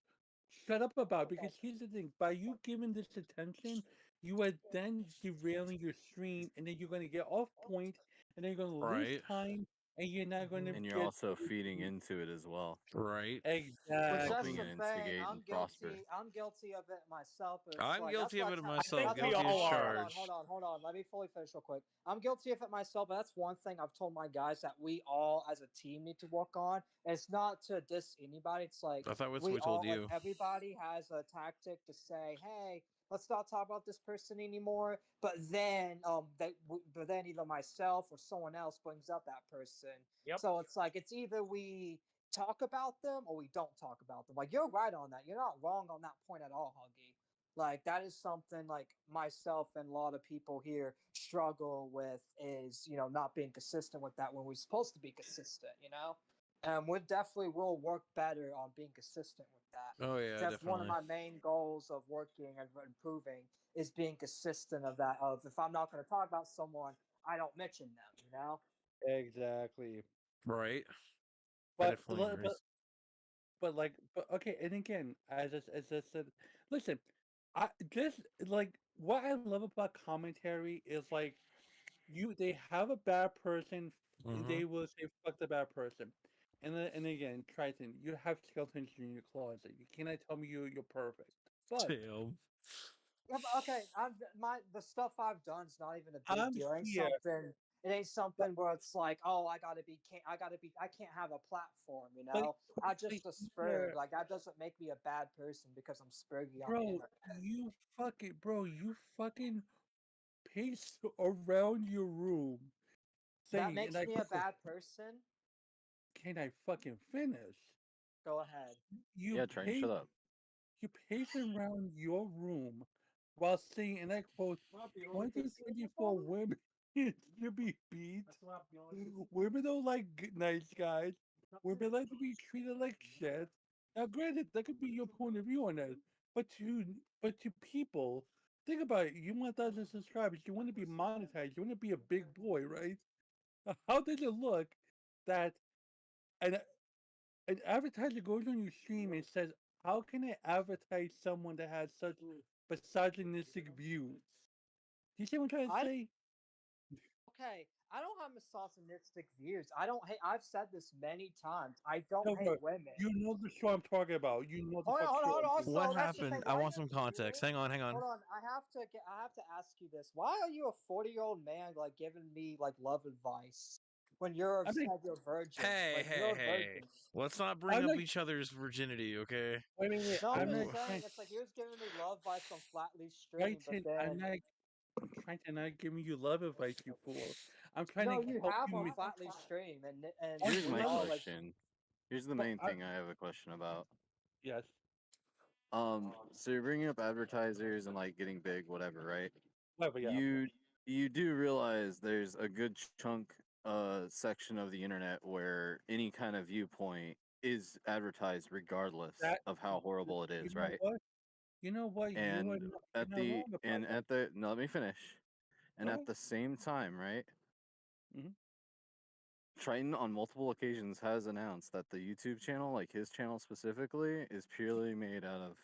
Shut up about it, because here's the thing: by you giving this attention, you are then derailing your stream, and then you're going to get off point, and then you're going to lose Right. time, and you're not going to And you're get also feeding into it as well. Right. Which exactly. that's Helping the and thing. instigate I'm and prosper. guilty. I'm guilty of it myself. But it's I'm like, guilty that's of what it I tell- myself. think we Guilty as all are. charged. Hold on. Let me fully finish real quick. I'm guilty of it myself, but that's one thing I've told my guys that we all, as a team, need to work on. And it's not to diss anybody. It's like I thought that's what we we told all, like you. everybody has a tactic to say, "Hey, let's not talk about this person anymore." But then, but then either myself or someone else brings up that person. Yep. So it's like it's either we talk about them or we don't talk about them. Like you're right on that. You're not wrong on that point at all, Huggy. Like that is something like myself and a lot of people here struggle with is, not being consistent with that when we're supposed to be consistent. And we definitely will work better on being consistent with that. Oh yeah, That's one of definitely. my main goals of working and improving is being consistent of that. Of if I'm not going to talk about someone, I don't mention them. Exactly. Right. I But definitely agree. but okay, and again, as I said, listen, I just like what I love about commentary is like they have a bad person, Mm-hmm. they will say fuck the bad person, and again, Triton, you have skeletons in your closet. You cannot tell me you're perfect, but Damn. Yeah, but okay, the stuff I've done's not even a big I'm deal. here. It ain't something where it's like, oh, I can't have a platform, you But know. I but just a here, spurg. Like that doesn't make me a bad person because I'm spurgy on the bro, internet. you fucking pace around your room That saying, and makes I me a quote, bad person. can I fucking finish? Go ahead. You Yeah, Triton, pace shut up. you pace around your room while saying, and I quote, 2024 women should be beat. Women don't like nice guys. Women like to be treated like shit. Now, granted, that could be your point of view on that, but to people, think about it. You want thousands of subscribers. You want to be monetized. You want to be a big boy, right? How does it look that an an advertiser goes on your stream and says, "How can I advertise someone that has such misogynistic views?" Do you see what I'm trying to I say? okay. I don't have misogynistic views. I don't hate. I've said this many times. I don't No, hate bro, women. you know the show I'm talking about. You know the Hold on, fuck hold on, show hold I'm on. talking Also, What that's the thing. happened? I Why want are some you? context. Hang on, hang on. Hold on. I have to ask you this. Why are you a 40-year-old man like giving me like love advice when you're I mean, said you're a virgin? Hey, Like hey, you're a hey. virgin. Let's not bring I'm up not. each other's virginity, okay? Wait. No, I'm I'm not just Ooh. saying trying. it's like he was giving me love advice on Flatleaf stream, but Writing. I'm then not trying to not giving you love advice, you fool. I'm trying no, to you help have you. on Flatleaf stream, and Here's we my all like. question. Here's the But main thing I have a question about. yes. So you're bringing up advertisers and like getting big, whatever, right? Whatever. Yeah. You do realize there's a good chunk section of the internet where any kind of viewpoint is advertised regardless That. of how horrible it You is, know right? what? You know what? And You're not wrong about that. at the no, let me finish. And Go at ahead. the same time, right? Hmm. Triton on multiple occasions has announced that the YouTube channel, like his channel specifically, is purely made out of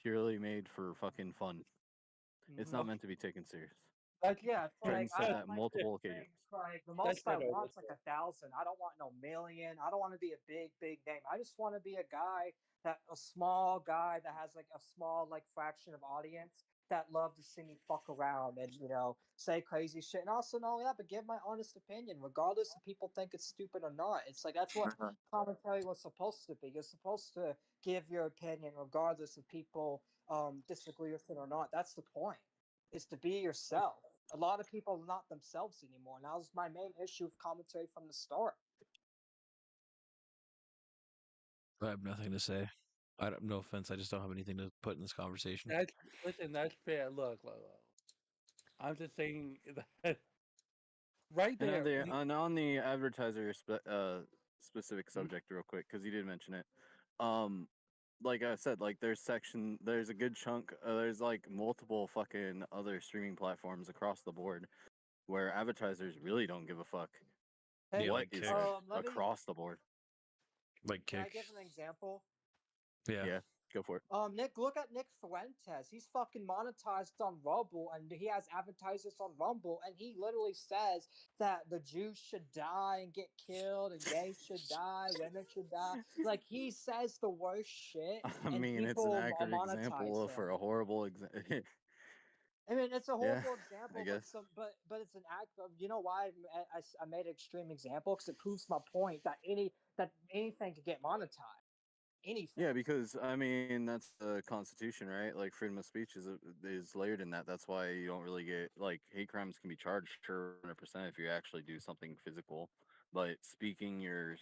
purely made for fucking fun. It's not Mhm. meant to be taken serious. That's Yeah, it's Triton like I said that's don't that like multiple occasions. like the that's most I fair though. want That's is like fair. 1,000. I don't want no million. I don't want to be a big name. I just want to be a small guy that has like a small like fraction of audience that love to see me fuck around and say crazy shit. And also not only that, but give my honest opinion, regardless if people think it's stupid or not. It's like that's what commentary was supposed to be. You're supposed to give your opinion regardless if people disagree with it or not. That's the point. Is to be yourself. A lot of people are not themselves anymore. And that was my main issue with commentary from the start. I have nothing to say. I don't, no offense. I just don't have anything to put in this conversation. That's listen. That's fair. Look. I'm just saying that right And there. on the advertiser specific Mhm. subject, real quick, because you did mention it. Um, like I said, like there's a good chunk. There's like multiple fucking other streaming platforms across the board where advertisers really don't give a fuck Hey, Yeah, what like is Kick. said let me. across the board. Like Can I Kick. give an example? Yeah. Yeah, go for it. Nick, look at Nick Fuentes. He's fucking monetized on Rumble, and he has advertisers on Rumble, and he literally says that the Jews should die and get killed, and gays should die, women should die. Like he says the worst shit, I and mean, it's an people accurate monetize example him. for a horrible example. I mean, it's a Yeah, horrible I example, guess. but it's an act of you know why I made an extreme example because it proves my point that anything could get monetized, anything. Yeah, because I mean that's the Constitution, right? Like freedom of speech is layered in that. That's why you don't really get like hate crimes can be charged for 100% if you actually do something physical, but speaking your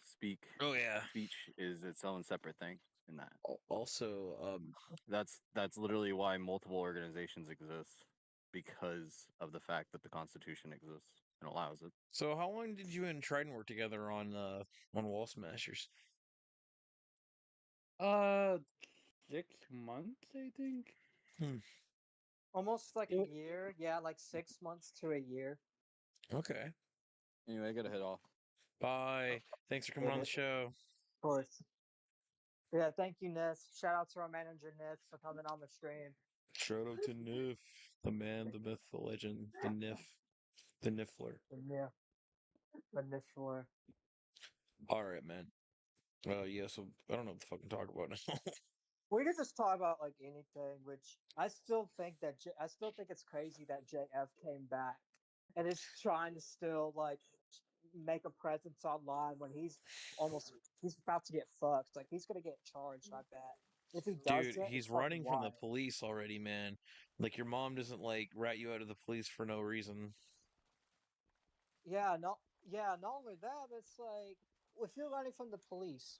Oh yeah. speech is its own separate thing in that. Also, That's literally why multiple organizations exist because of the fact that the Constitution exists and allows it. so how long did you and Trident work together on Wall Smashers? Uh, 6 months, I think. Hmm. Almost like a It- year, yeah, like 6 months to a year. Okay. Anyway, I gotta head off. Bye. Thanks for coming on the show. Of course. Yeah, thank you, Nith. Shout out to our manager, Nith, for coming on the stream. Shout out to Nif, the man, the myth, the legend, the Nif, the Niffler. Yeah, the Niffler. All right, man. Yeah. So I don't know what the fuck I'm talking about now. We could just talk about like anything, which I still think that I still think it's crazy that JF came back and is trying to still like make a presence online when he's about to get fucked. Like he's gonna get charged, I bet. If he Dude, doesn't, he's it's like running from why? the police already, man. Like your mom doesn't like rat you out of the police for no reason. Not only that, but it's like if you're running from the police,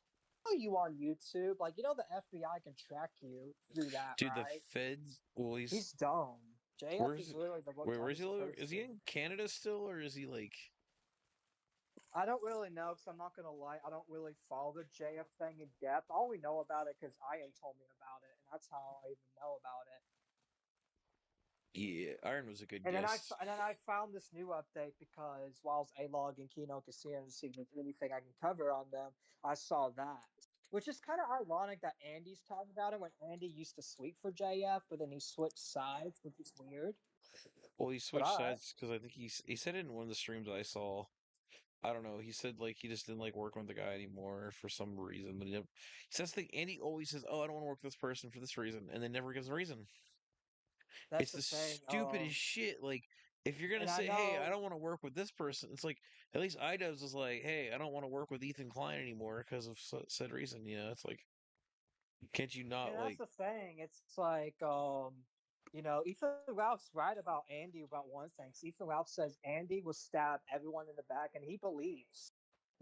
you on YouTube, like the FBI can track you through that, Dude, the right? feds. Well, He's dumb. JF where's is literally the wait, where's he dumbest live? Is he person. in Canada still, or is he like? I don't really know because I'm not gonna lie. I don't really follow the JF thing in depth. I only know about it because Ian told me about it, and that's how I even know about it. Yeah, Iron was a good And then guess. I found this new update because while I was A-log in Kino Casino to see if there's anything I can cover on them, I saw that. Which is kind of ironic that Andy's talking about it when Andy used to sweep for JF, but then he switched sides, which is weird. Well, he But switched alright. sides because I think he said it in one of the streams I saw. I don't know. He said like he just didn't like working with the guy anymore for some reason. But he says the Andy always says, "Oh, I don't want to work with this person for this reason," and then never gives a reason. That's It's the the thing. stupidest shit. Like if you're gonna And I say, "Hey, I know don't want to work with this person," it's like at least IDubbbz was like, "Hey, I don't want to work with Ethan Klein anymore because of said reason." You know, it's like can't you And not that's like, the thing. It's like, Ethan Ralph's right about Andy about one thing. So Ethan Ralph says Andy will stab everyone in the back, and he believes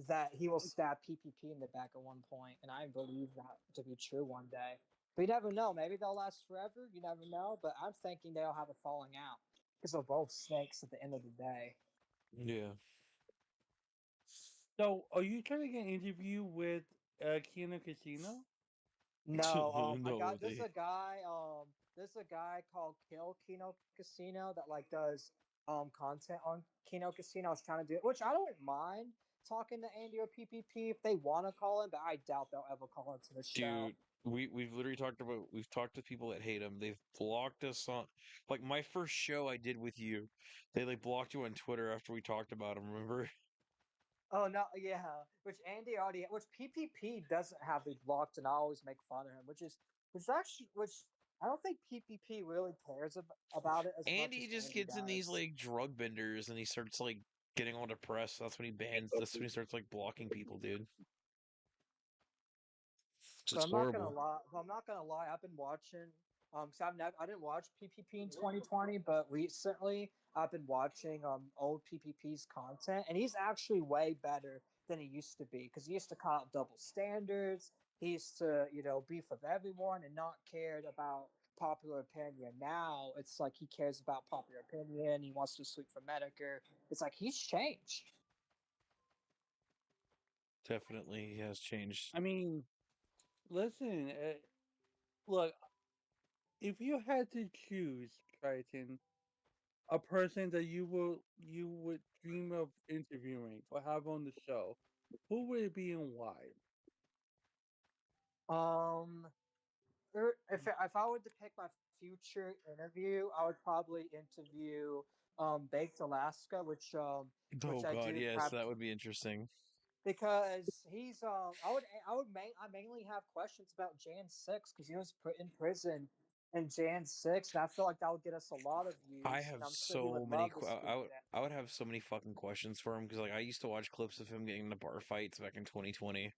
that he will stab PPP in the back at one point, and I believe that to be true one day. But you never know. Maybe they'll last forever. You never know. But I'm thinking they'll have a falling out because they're both snakes at the end of the day. yeah? So, are you trying to get an interview with Kino Casino? No, No, they there's a guy called Kill Kino Casino that like does content on Kino Casino. I was trying to do it, which I don't mind talking to Andy or PPP if they want to call him, but I doubt they'll ever call into the show. dude. We've talked to people that hate him. They've blocked us on like my first show I did with you. They like blocked you on Twitter after we talked about him. Remember? Oh no, yeah, which PPP doesn't have me blocked, and I always make fun of him, which I don't think PPP really cares about it as much as Andy just Andy gets in these does. like drug benders and he starts like getting all depressed. That's when he bans. That's when he starts like blocking people, dude. But It's horrible. I'm not gonna lie. I've been watching. So I didn't watch PPP in 2020, but recently I've been watching old PPP's content, and he's actually way better than he used to be because he used to call out double standards. He used to beef with everyone and not cared about popular opinion. Now it's like he cares about popular opinion. He wants to sweep for Medicare. It's like he's changed. Definitely, he has changed. I mean, listen, look, if you had to choose, Triton, a person that you would dream of interviewing or have on the show, who would it be and why? Um, if I were to pick my future interview, I would probably interview Baked Alaska, Oh which I God, do yes, have that would be interesting. because he's I mainly have questions about Jan 6 because he was put in prison in Jan 6, and I feel like that would get us a lot of I views, have and I'm sure he so would many. love to speak it. I would have so many fucking questions for him because like I used to watch clips of him getting into bar fights back in 2020.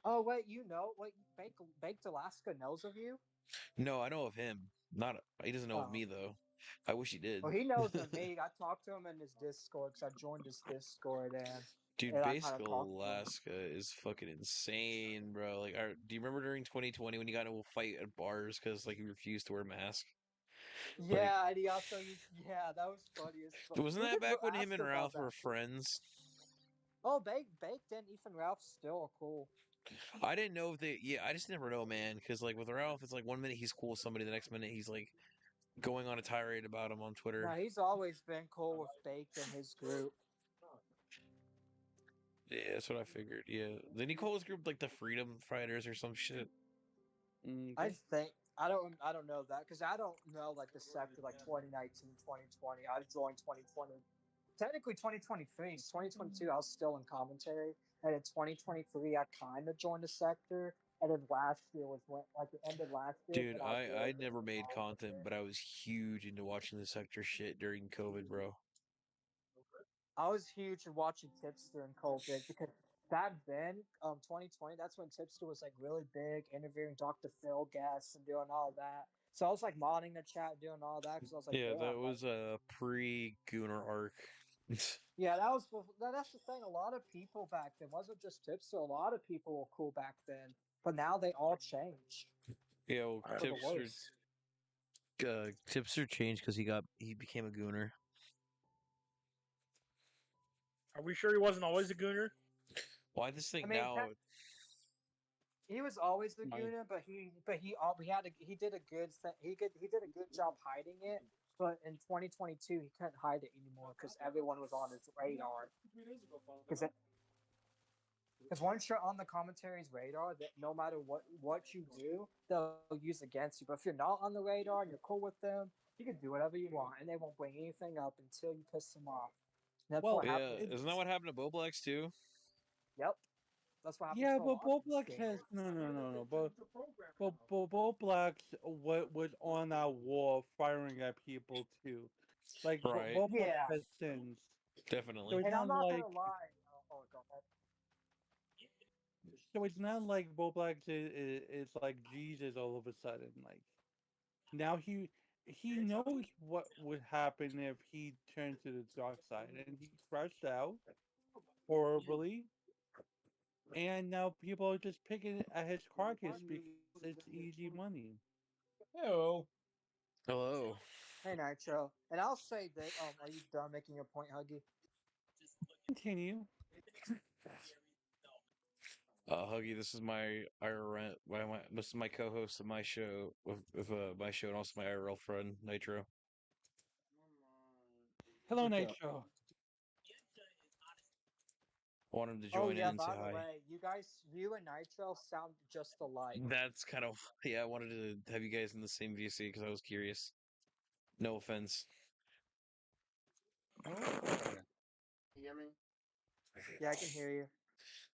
Oh wait, Baked Alaska knows of you? No, I know of him. Not he doesn't know of Oh. me though. I wish he did. Well, he knows of me. I talked to him in his Discord because I joined his Discord, Dude, and I kind Basic of talked to him. Alaska is fucking insane, bro. Like, do you remember during 2020 when you got into a fight at bars because like you refused to wear a mask? Like, Yeah, and he also used. Yeah, that was funny as fuck. wasn't We that could back when him ask and him about Ralph that were too. friends? Oh, Baked and Ethan Ralph still are cool. I didn't know if they. Yeah, I just never know, man. Because like with Ralph, it's like one minute he's cool with somebody, the next minute he's like going on a tirade about him on Twitter. No, he's always been cool with Baked and his group. Yeah, that's what I figured. Yeah. Then he called his group like the Freedom Fighters or some shit. I think I don't know that because I don't know like the sector like 2019, 2020. I joined 2020. Technically 2023, 2022 I was still in commentary, and in 2023 I kind of joined the sector, and then last year was when like the end of last year Dude, when I was I really never getting made involved with content, it. but I was huge into watching the sector shit during COVID, bro. I was huge in watching Tipster and COVID because back then, 2020, that's when Tipster was like really big, interviewing Dr. Phil guests and doing all that. So I was like modding the chat, doing all that because I was like, Yeah, that damn, like, was a pre-Gunnar arc. yeah, that was that's the thing. A lot of people back then wasn't just Tipster. A lot of people were cool back then, but now they all changed Yeah, well, for the worse. Tipster changed because he became a Gunnar. Are we sure he wasn't always a gooner? Why this I thing mean, now? he was always a Mine. Guna, but he did a good he did a good job hiding it. But in 2022, he couldn't hide it anymore because everyone was on his radar. Because once you're on the commentary's radar, that no matter what you do, they'll use against you. But if you're not on the radar and you're cool with them, you can do whatever you want, and they won't bring anything up until you piss them off. And that's Well, what Yeah, happened. isn't that what happened to Boblex too? Yep, that's what happened yeah, to a but lot of these Boblox has gamers. no. But Boblox was on that wall firing at people too. Like Right. Boblox Yeah, has sins. Definitely. So it's and I'm not not like gonna lie. Go ahead. Boblox is like Jesus all of a sudden. Like now he knows what would happen if he turned to the dark side, and he crashed out horribly. And now people are just picking at his carcass because it's easy money. Hello. Hello. Hey, Nitro. And I'll say that. Are you done making your point, Huggy? Continue. Huggy, this is my IRL. This is my co-host of my show with my show and also my IRL friend Nitro. Hello, What's up? Nitro. Want him to Oh join in yeah. and say By the hi. way, you and Nitro sound just alike. That's kind of yeah. I wanted to have you guys in the same VC because I was curious. No offense. You hear me? Yeah, I can hear you.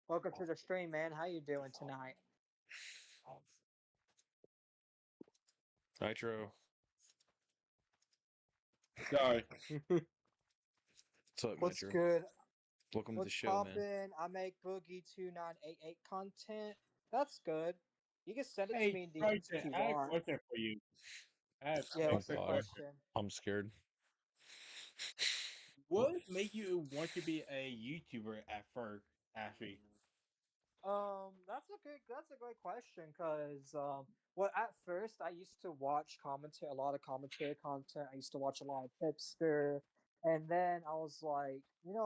Welcome to the stream, man. How you doing tonight? Nitro, Sorry. what's up, What's Nitro? good? Welcome to the What's show, man. poppin'? I make Boogie 2988 content. That's good. You can send it to Hey, me in DMs Bryson, if you I have a want. question for you. Yeah, Oh what's the God, question? I'm scared. What made you want to be a YouTuber at first, Ashley? That's a great question because well, at first I used to watch commentary, a lot of commentary content. I used to watch a lot of Tipster, and then I was like, when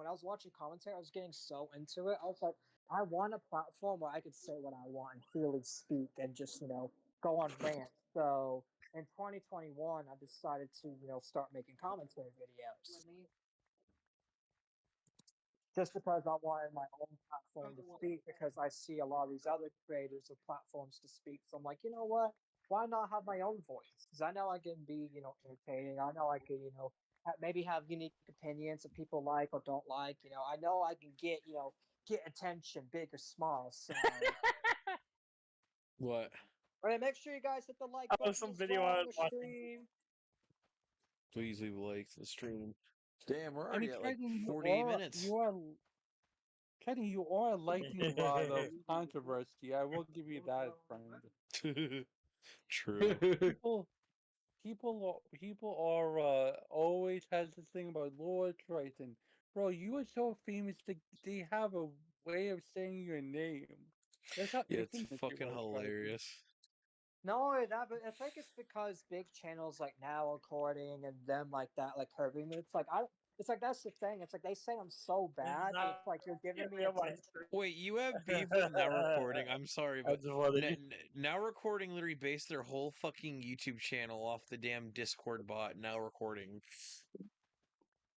I was watching commentary, I was getting so into it. I was like, I want a platform where I could say what I want and freely speak and just go on rant. So in 2021, I decided to start making commentary videos just because I wanted my own platform to speak because I see a lot of these other creators of platforms to speak. So I'm like, you know what? Why not have my own voice? Because I know I can be, entertaining. I know I can, maybe have unique opinions that people like or don't like. I know I can get attention, big or small. So, What? all right, make sure you guys hit the like Oh, button some as video well I on was the watching. stream. Please leave a like to the stream. Damn, we're I already mean, at like Kenny, 48 minutes. Kenny, you are a lightning rod of controversy. I will give you that, friend. True. People are always has this thing about Lord Triton. Bro, you are so famous that they have a way of saying your name. That's how Yeah, it's infamous you fucking are, Triton. hilarious. Not only that, but I think it's because big channels like Now Recording and them like that, like Kirby Me. It's like that's the thing. It's like they say I'm so bad. It's like you're giving me attention. Wait, you have beef with Now Recording? I'm sorry, I but just wanted you. Now Recording literally based their whole fucking YouTube channel off the damn Discord bot. Now Recording.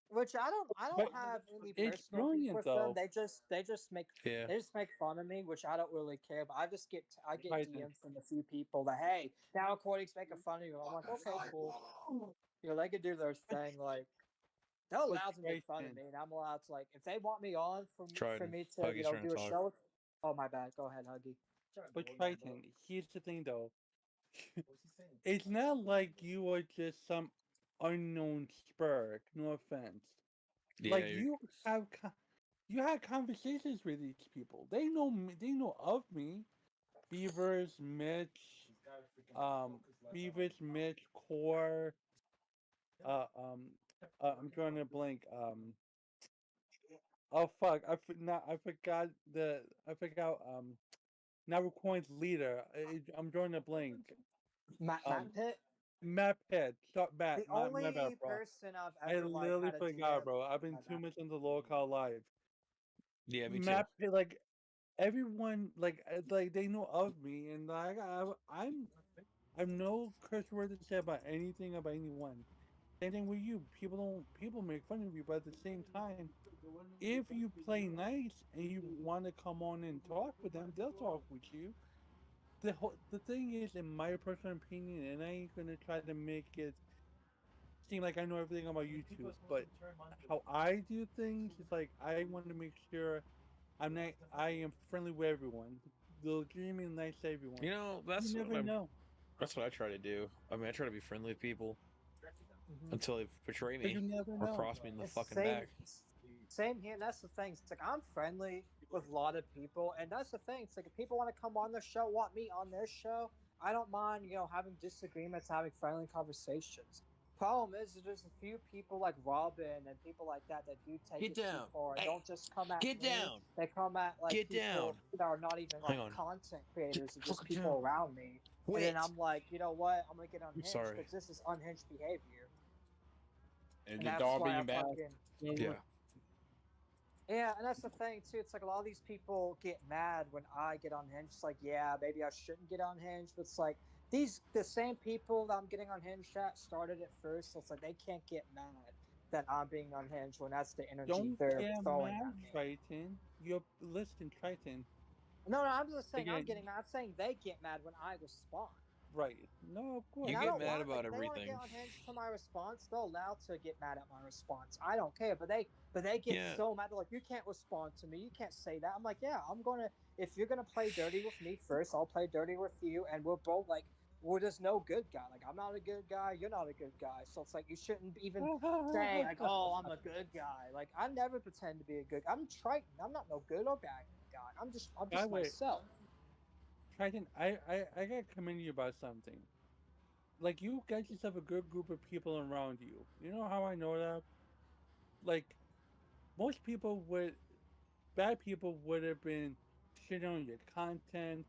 Which I don't But have any it's personal beef brilliant with them. though. They just make Yeah. fun of me, which I don't really care. But I get Titan. DMs from a few people that, hey, now Recording's making fun of you. I'm like, okay, cool. You know, they can do their thing. Like they're But allowed to make fun of Triton. me, and I'm allowed to, like, if they want me on for Triton. me to, Huggy's you know, trying to do a talk. show. Oh my bad. Go ahead, Huggy. But Triton, here's the thing though. It's not like you are just some unknown spurg. No offense. Yeah, Like you're- you had conversations with these people. They know me, they know of me. Beavers, Mitch, Core. I'm drawing a blank. Oh fuck! I forgot the. I forgot. Now Coin's leader. I'm drawing a blank. Matt Pitt. Matt Pitt. Stop Matt. The My only bad, bro. person I've I ever like literally had a forgot, DM. bro. I've been My too bad. much into Locale Live. yeah, me too. Matt Pitt, like everyone, like they know of me, and like I'm no curse word to say about anything about anyone. Same thing with you. People make fun of you, but at the same time, if you play nice and you want to come on and talk with them, they'll talk with you. The thing is, in my personal opinion, and I ain't gonna try to make it seem like I know everything about YouTube, but how I do things is like I want to make sure I am friendly with everyone, legitimately nice to everyone. You know, that's You what never know. that's what I try to do. I mean, I try to be friendly with people until they betray But me you never or know. cross me in the It's fucking same, back. same here. And that's the thing. It's like I'm friendly with a lot of people, and that's the thing. It's like if people want to come on the show, want me on their show, I don't mind. You know, having disagreements, having friendly conversations. Problem is, there's a few people like Robin and people like that do take Get it too down. far and Hey, don't just come at get me. down. They come at like Get people down. that are not even Hang like on. content creators, the or just fuck people down. around me. And Wait. then I'm like, you know what? I'm gonna get unhinged sorry. because this is unhinged behavior. And And the that's dog why I being bad. fucking Yeah. yeah, and that's the thing too. It's like a lot of these people get mad when I get unhinged. It's like, yeah, maybe I shouldn't get unhinged, but it's like the same people that I'm getting unhinged at started it first. So it's like they can't get mad that I'm being unhinged when that's the energy Don't they're get throwing mad, at me. Triton. Listen, Triton. No, I'm just saying I'm Again, getting mad. I'm saying they get mad when I respond. right? No, of course. You And I get don't mad want, like, about if they want to everything. get unhinged to my response, they're allowed to get mad at my response. I don't care, but they get Yeah. so mad. They're like, you can't respond to me. You can't say that. I'm like, yeah, I'm gonna. If you're gonna play dirty with me first, I'll play dirty with you, and we're both like, we're just no good guy. Like I'm not a good guy. You're not a good guy. So it's like you shouldn't even say like, oh, I'm a good guy. Like I never pretend to be a good. I'm Triton. I'm not no good or bad guy. I'm just Wait. myself. Triton, I gotta commend you about something. Like you got yourself a good group of people around you. You know how I know that? Like most people bad people would have been shitting on your content,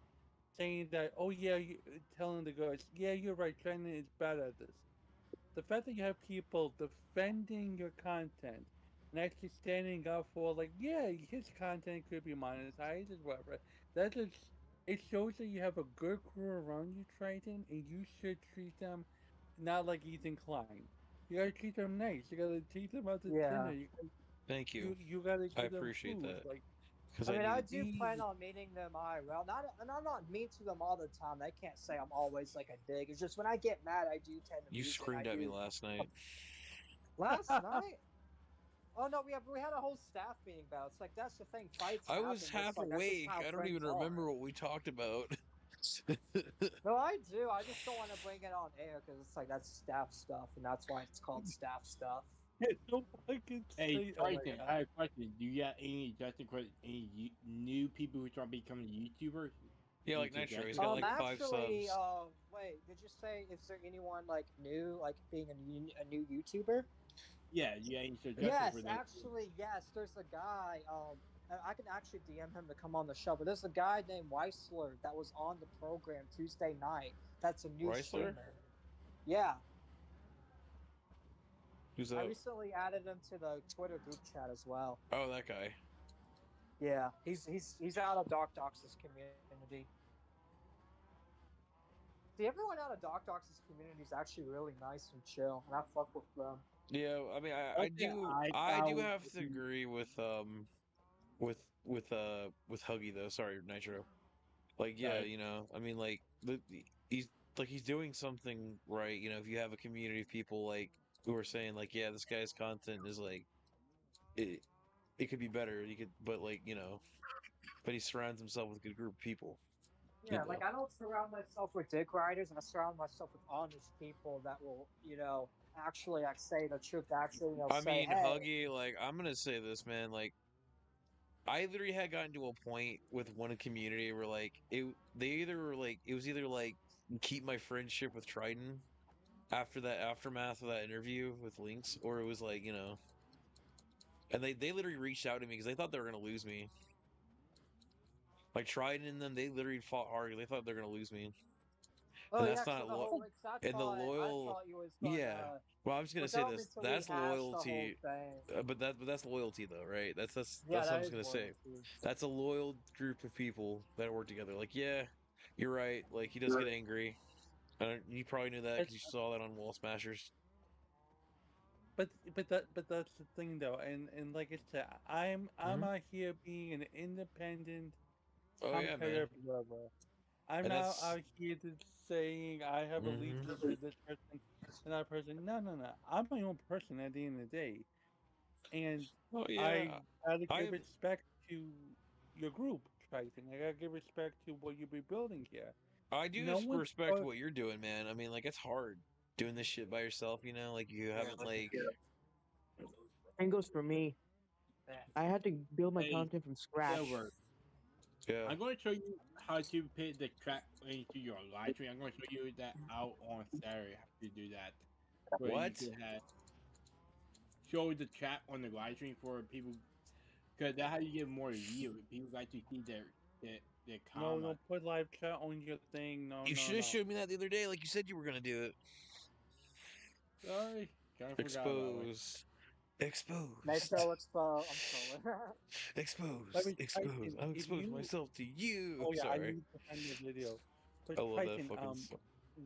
saying that, oh yeah, telling the girls, yeah, you're right, Triton is bad at this. The fact that you have people defending your content and actually standing up for, like, yeah, his content could be monetized as whatever. That just it shows that you have a good crew around you, Triton, and you should treat them not like Ethan Klein. You gotta treat them nice. You gotta treat them out to Yeah. dinner. Thank you. You gotta I give them appreciate food. that. Like, Because I mean, I need do plan on meeting them IRL. And I'm not mean to them all the time. They can't say I'm always like a dig. It's just when I get mad, I do tend to You lose it. screamed at me last night. Last night? Oh no, we had a whole staff meeting about it. It's like that's the thing. Fights. I happen. was It's half like, that's just awake. how I don't friends even are. remember what we talked about. No, I do. I just don't want to bring it on air because it's like that's staff stuff, and that's why it's called staff stuff. don't fucking Hey, say, oh my Triton, God. I have a question. Do you got any new people who trying to become YouTubers? Yeah, like Any Nitro. He's got like 5 Actually, subs. wait, did you say is there anyone like new, like being a new YouTuber? Yeah, you got any suggestions Yes, for that? actually, yes. There's a guy. I can actually DM him to come on the show. But there's a guy named Weissler that was on the program Tuesday night. That's a new Weissler? streamer. Yeah, Who's I that? recently added him to the Twitter group chat as well. Oh, that guy. Yeah, he's out of Dark Dox's community. See, everyone out of Doc Dox's community is actually really nice and chill, and I fuck with them. Yeah, I mean, Okay, I do would have to agree with Huggy though. Sorry, Nitro. Like, yeah, sorry. I mean, like he's he's doing something right. If you have a community of people like who are saying like, yeah, this guy's content is like it, it could be better. You could, but like, but he surrounds himself with a good group of people. Yeah, like I don't surround myself with dick riders, and I surround myself with honest people that will, actually like say the truth. Actually, I say, mean, hey, Huggy, like, I'm gonna say this, man. Like, I literally had gotten to a point with one community where like they either were like it was either like keep my friendship with Triton after that aftermath of that interview with Lynx, or it was like and they literally reached out to me because they thought they were gonna lose me. Like Triton and them, they literally fought hard. They thought they're gonna lose me, oh and yeah, that's so not the whole links. I and the I loyal. thought you was Yeah. gonna. Well, I'm just gonna But say don't this. mean to That's rehash the whole loyalty. thing. But that's loyalty though, right? Yeah, That's what I that was is gonna say. loyalty. That's a loyal group of people that work together. Like, yeah, you're right. Like, he does get angry. You probably knew that But because you saw that on Wall Smashers. but that's the thing though, and like I said, I'm Mhm. out here being an independent Oh yeah, man. competitive lover. I'm And not that's. out here to saying I have allegiance Hmm. to this person and that person. No, no, no. I'm my own person at the end of the day, and Oh I yeah. gotta I give respect to your group. Triton. I gotta give respect to what you be building here. I do No one's respect what you're doing, man. I mean, like, it's hard doing this shit by yourself. Like you haven't like. Same goes for me. I had to build my Hey, content from scratch. Silver, Yeah. I'm going to show you how to put the track into your live stream. I'm going to show you that out on Saturday. How to do that, where you What? could have show the chat on the live stream for people, because that's how you get more views. People like to see their no, comment. no. Put live chat on your thing. No, You no, should have no. showed me that the other day, like you said you were gonna do it. Sorry, kind of forgot about it. Expose. Exposed. Nitro Expo. I'm trolling. Let Exposed. me Exposed. Triton. I'll If expose you myself to you. Oh yeah, I Sorry. need to find the video. But I love that Triton, fucking.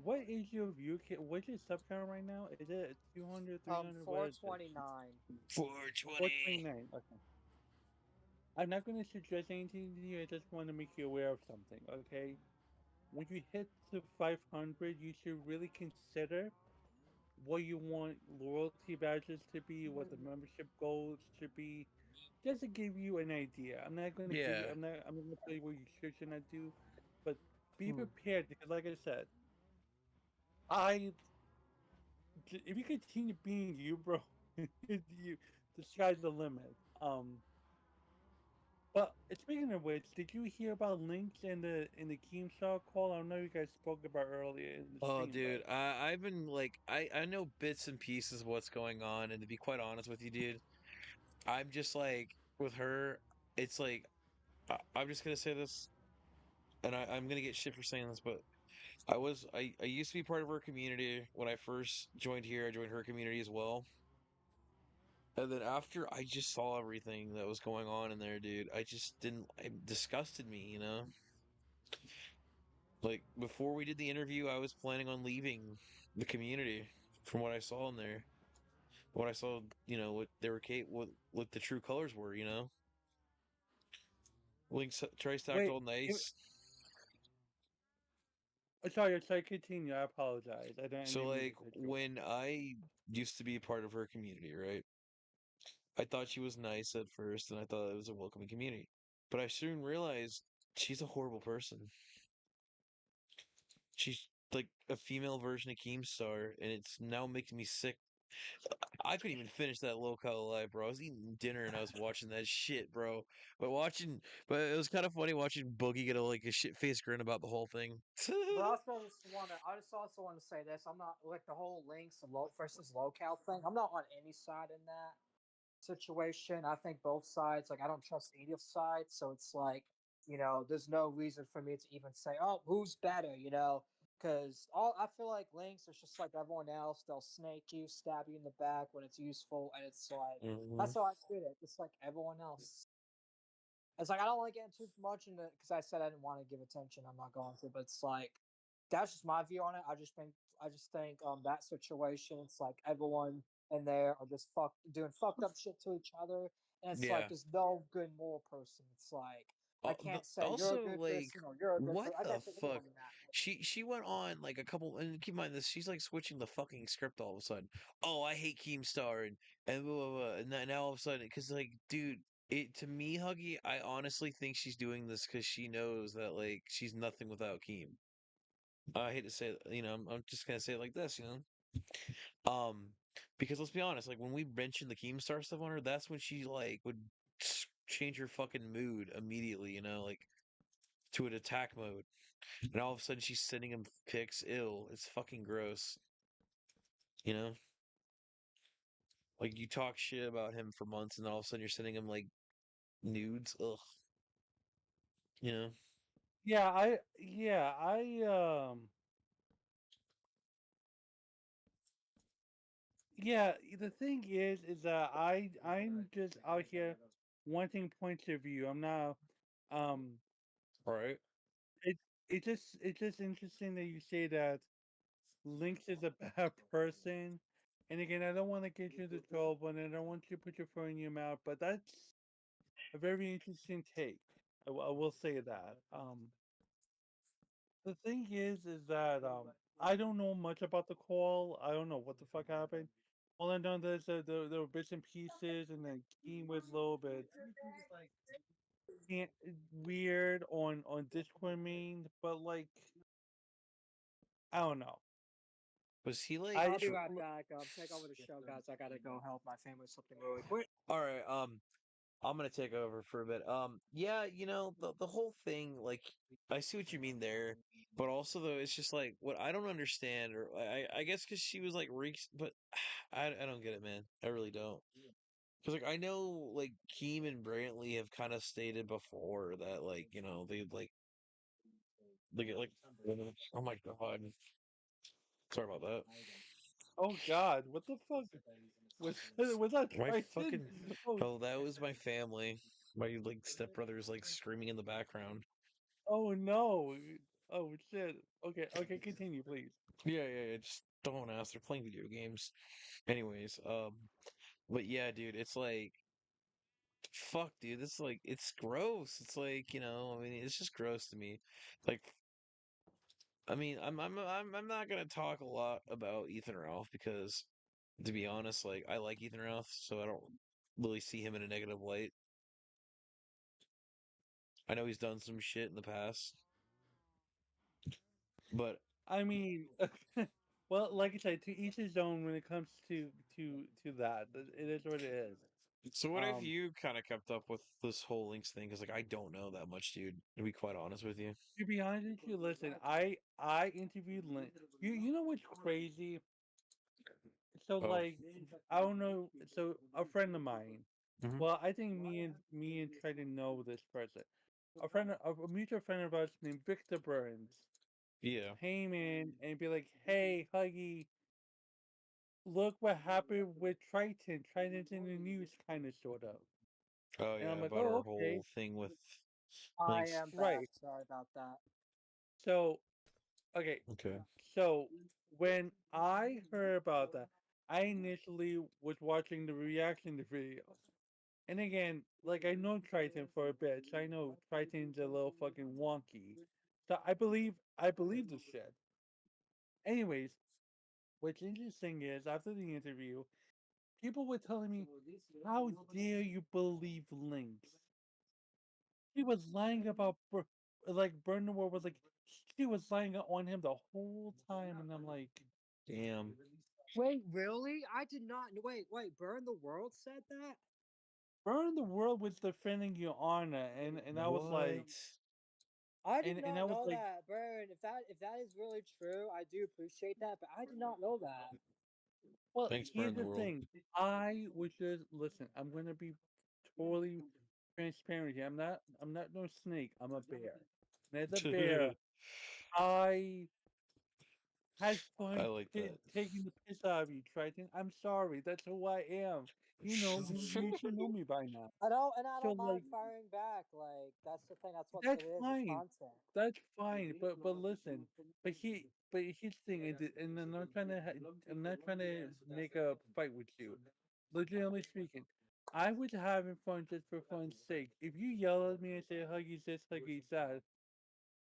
what is your view? What's your sub count right now? Is it 200, 300? What is it? 429. 420. 429. Okay. I'm not going to suggest anything to you. I just want to make you aware of something. Okay. When you hit to 500, you should really consider what you want loyalty badges to be, what the membership goals should be, just to give you an idea. I'm not going to give you. Yeah. I'm not going to tell you what you should not do, but be Hmm. prepared because, like I said, if you continue being you, bro, you the sky's the limit. But speaking of which, did you hear about links in the Keemstar call? I know you guys spoke about earlier in the Oh, stream, dude, but I've been like, I know bits and pieces of what's going on, and to be quite honest with you, dude, I'm just like with her. It's like I'm just gonna say this, and I'm gonna get shit for saying this, but I used to be part of her community when I first joined here. I joined her community as well. And then after I just saw everything that was going on in there, dude, I just didn't, it disgusted me. Like before we did the interview, I was planning on leaving the community from what I saw in there. What I saw, what they were what the true colors were. Link's tries to act wait, all nice. sorry, continue. I apologize. I So didn't mean to like cut you off. when I used to be a part of her community, right? I thought she was nice at first, and I thought it was a welcoming community. But I soon realized she's a horrible person. She's like a female version of Keemstar, and it's now making me sick. I couldn't even finish that locale live, bro. I was eating dinner and I was watching that shit, bro. But it was kind of funny watching Boogie get a shit face grin about the whole thing. But I just also want to say this. I'm not like the whole links and versus locale thing. I'm not on any side in that situation. I think both sides, like I don't trust either side. So it's like, there's no reason for me to even say, oh, who's better, because all I feel like links is just like everyone else. They'll snake you, stab you in the back when it's useful, and it's like Mhm. that's how I treat it. Just like everyone else. It's like I don't like getting too much into it because I said I didn't want to give attention. I'm not going to, but it's like that's just my view on it. I just think that situation. It's like everyone and they are just doing fucked up shit to each other. And it's like Yeah. there's no good moral person. It's like I can't say you're a Also, good like, person or you're a good what person. I the can't say anyone fuck? in that. She went on like a couple, and keep in mind this. She's like switching the fucking script all of a sudden. Oh, I hate Keemstar and blah, blah, blah. And now all of a sudden, because like, dude, it to me, Huggy, I honestly think she's doing this because she knows that like she's nothing without Keem. I hate to say it, I'm just gonna say it like this, because let's be honest, like when we mentioned the Keemstar stuff on her, that's when she like would change her fucking mood immediately, like to an attack mode. And all of a sudden she's sending him pics. Ill. It's fucking gross. You know? Like you talk shit about him for months and then all of a sudden you're sending him like nudes. Ugh. You know? Yeah, the thing is that I'm just out here wanting points of view. I'm not um Right? it it's just interesting that you say that Lynx is a bad person. And again, I don't want to get you into trouble and I don't want you to put your phone in your mouth, but that's a very interesting take. I will say that. The thing is that I don't know much about the call. I don't know what the fuck happened. All I know is that there were bits and pieces, and then Keen was a little bit weird on Discord main, but like I don't know. Was he like I I'll be right back. Take over the show, guys. I gotta go help my family with something really quick. Alright, I'm gonna take over for a bit. Yeah, the whole thing, like I see what you mean there, but also though it's just like what I don't understand, or I guess because she was like reeks, but I don't get it, man. I really don't. Because like I know like Keem and Brantley have kind of stated before that like they like oh my god, sorry about that. Oh God, what the fuck was that My Triton? fucking Oh oh, that was my family. My like stepbrothers like screaming in the background. oh no. Oh shit. Okay, continue, please. Yeah. Just don't ask. They're playing video games. Anyways, but yeah, dude, it's like fuck, dude. This is like it's gross. It's like I mean, it's just gross to me. Like, I mean, I'm not gonna talk a lot about Ethan Ralph because, to be honest, like I like Ethan Ralph, so I don't really see him in a negative light. I know he's done some shit in the past, but I mean, well, like I said, to each his own when it comes to that. It is what it is. so what have Um, you kind of kept up with this whole Links thing? Because like I don't know that much, dude. To be quite honest with you. to be honest with you, listen, I interviewed Lynn. You know what's crazy? So Oh. like I don't know. So a friend of mine. Hmm. Well, I think me and try to know this person. A mutual friend of ours named Victor Burns Yeah. came in and be like, "Hey, Huggy, look what happened with Triton. Triton's in the news, kind of, sort of." Oh And I'm yeah, like, about our "Oh, okay, whole thing with I Links. am back. right." Sorry about that. So, okay, Okay. so when I heard about that, I initially was watching the reaction to videos. And again, like I know Triton for a bit, so I know Triton's a little fucking wonky. So I believe this shit. Anyways, what's interesting is after the interview, people were telling me, "How dare you believe Lynx? She was lying about like Burn the World was like she was lying on him the whole time," and I'm like, Damn. Wait, really? I did not. Wait. Burn the World said that? "Burn the World was defending your honor," and I was like, What? I did and I not was know like, that, Burn. If that is really true, I do appreciate that, but I did not know that. well, Thanks, here's Burn the the World. thing. I was just listen. I'm gonna be totally transparent here. I'm not no snake. I'm a bear. And as a bear, I has I fun like that. taking the piss out of you, Triton. I'm sorry. That's who I am. You know me. You should know me by now. I don't So mind like, firing back. Like that's the thing. That's what that's it is. It's fine. content. That's fine. But listen. But here's the thing, and I'm not trying to I'm not trying to make a fight with you. Legitimately speaking, I was having fun just for fun's sake. If you yell at me and say Huggy's this, Huggy's that,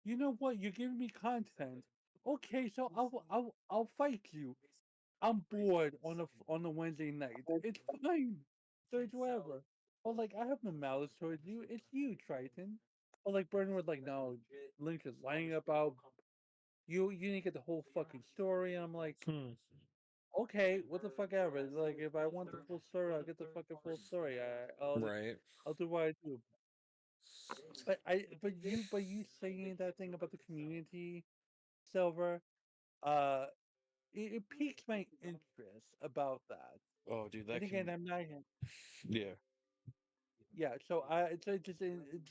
you know what? You're giving me content. Okay, so I'll fight you. I'm bored on a Wednesday night. It's fine. So it's whatever. But like, I have no malice towards you. It's you, Triton. But like, Burn was like, no, Link is lying about you. You didn't get the whole fucking story. And I'm like, Hmm. okay, what the fuck ever. Like, if I want the full story, I'll get the fucking full story. Right. I'll do what I do. But you saying that thing about the community, Silver, uh, it piques my interest about that. Oh, dude, And that again, can. I'm not. Yeah, Yeah, so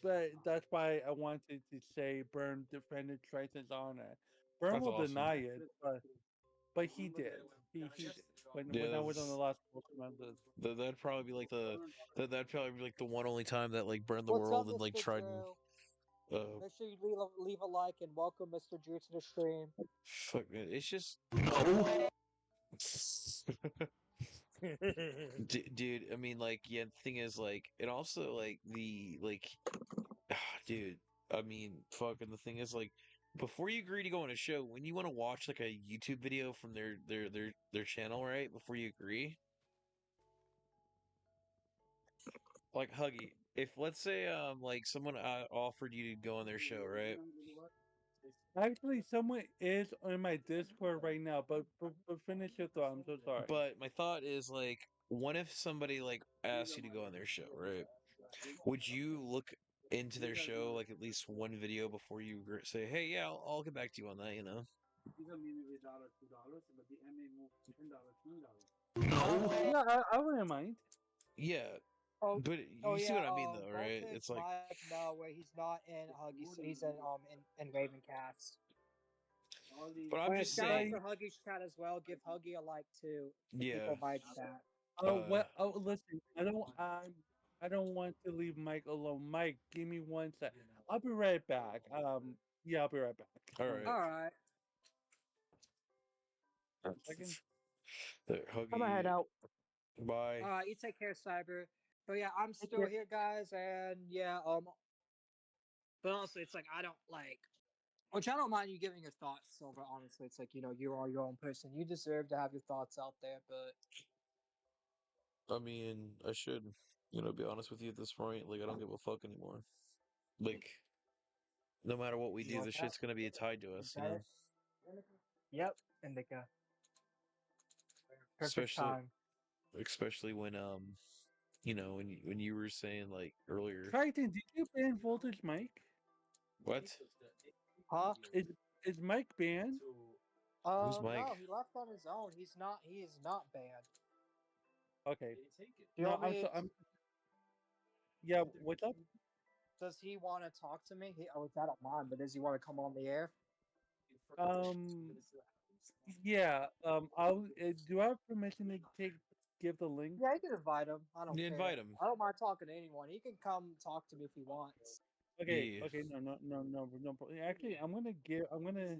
but that's why I wanted to say Burn defended Triton's honor. Burn that's will awesome. deny it, but he did. He did. When I was on the last Pokemon, That'd probably be like that'd probably be like the one only time that like burned the What's up, world and like Mr. tried and Drew? Make sure you leave a like and welcome Mr. Drew to the stream. fuck man, it's just dude. I mean, like, yeah. The thing is, like, and also like the like, dude. I mean, fucking. The thing is, like, before you agree to go on a show, when you want to watch like a YouTube video from their channel, right? Before you agree, like Huggy, if let's say like someone offered you to go on their show, right? actually, someone is on my Discord right now. But finish your thought. I'm so sorry. But my thought is like, what if somebody like asked you to go on their show, right? Would you look into their show like at least one video before you say, "Hey, yeah, I'll get back to you on that," you know? Yeah, I wouldn't mind. Yeah, Oh, but oh you see yeah. what I mean, though, right? Voltic It's like, Mike, no, where he's not in Huggy's. He's in Raven Cats. but Oh I'm yeah, just shout out saying, for Huggy's chat as well. Give Huggy a like too for yeah. people by chat. Oh well. Oh, listen. I don't want to leave Mike alone. Mike, give me 1 sec. I'll be right back. Yeah, I'll be right back. All One right. All right. second. I'm gonna head Huggy, out. bye. All right. You take care, Cyber. But yeah, I'm Take still care. here, guys, and yeah. But also, it's like I don't like. Which I don't mind you giving your thoughts, Silver. Honestly, it's like you are your own person. You deserve to have your thoughts out there. But I mean, I should, be honest with you at this point. Like, I don't give a fuck anymore. Like, no matter what we you do, want the that? shit's gonna be tied to You us, got it. Yep, Indica. Perfect especially time. especially when when you were saying like earlier. Triton, did you ban Voltage Mike? What? Huh? Is Mike banned? Who's Mike? No, he left on his own. He's not. He is not banned. Okay. Do you No, want me? Yeah. What's up? Does he want to talk to me? Which I don't mind, but does he want to come on the air? Yeah. Do I have permission to give the link? Yeah, you can invite him. I don't You care. invite him. I don't mind talking to anyone. He can come talk to me if he wants. Okay. Yeah. Okay. No. Actually, I'm gonna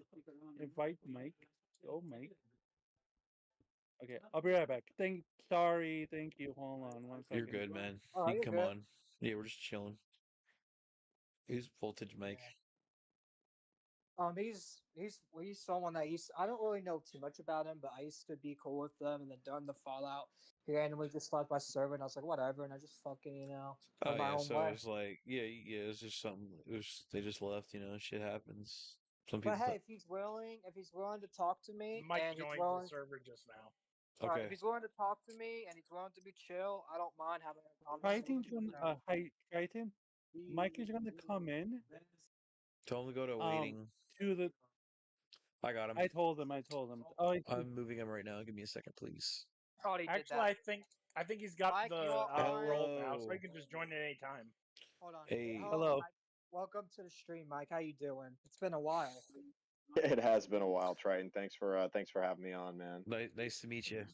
invite Mike. Oh, Mike. Okay, I'll be right back. Sorry. Thank you. Hold on 1 You're second. good, man. Oh, You you're can come good. on. Yeah, we're just chilling. Who's Voltage Mike? He's someone that I don't really know too much about him, but I used to be cool with them, and then during the Fallout, he randomly just left my server, and I was like, whatever, and I just fucking Oh went my yeah, own so way. it's like yeah, it's just something. They just left, shit happens. Some But people. hey, if he's willing to talk to me, Mike and he's joined willing, the server just now. Okay. if he's willing to talk to me and he's willing to be chill, I don't mind having a Triton's conversation. gonna hi Triton. Mike is gonna come in. Tell him to go to Um waiting. to the I got him. I told him. Oh, I'm moving him right now. Give me a second, please. Already did Actually, that. I think he's got Mike, the you are role now, so Hello. he can just join at any time. Hold on. Hey. Hello. Mike. Welcome to the stream, Mike. How you doing? It's been a while. It has been a while, Triton. Thanks for having me on, man. Nice to meet you.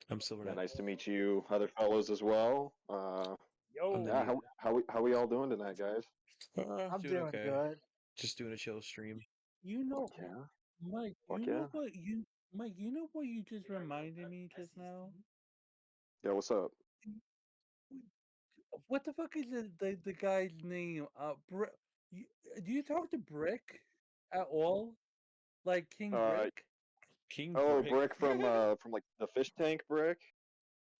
I'm Silver Yeah, Knight. nice to meet you, other fellows as well. Yo, Yeah, how we all doing tonight, guys? I'm Doing doing okay. good. Just doing a chill stream. You know, Yeah, Mike. fuck You yeah. know what you, Mike. You know what you just reminded me just now. Yeah, what's up? What the fuck is the guy's name? You, do you talk to Brick at all? Like King Uh, Brick? King oh, Brick. Brick from like the fish tank, Brick.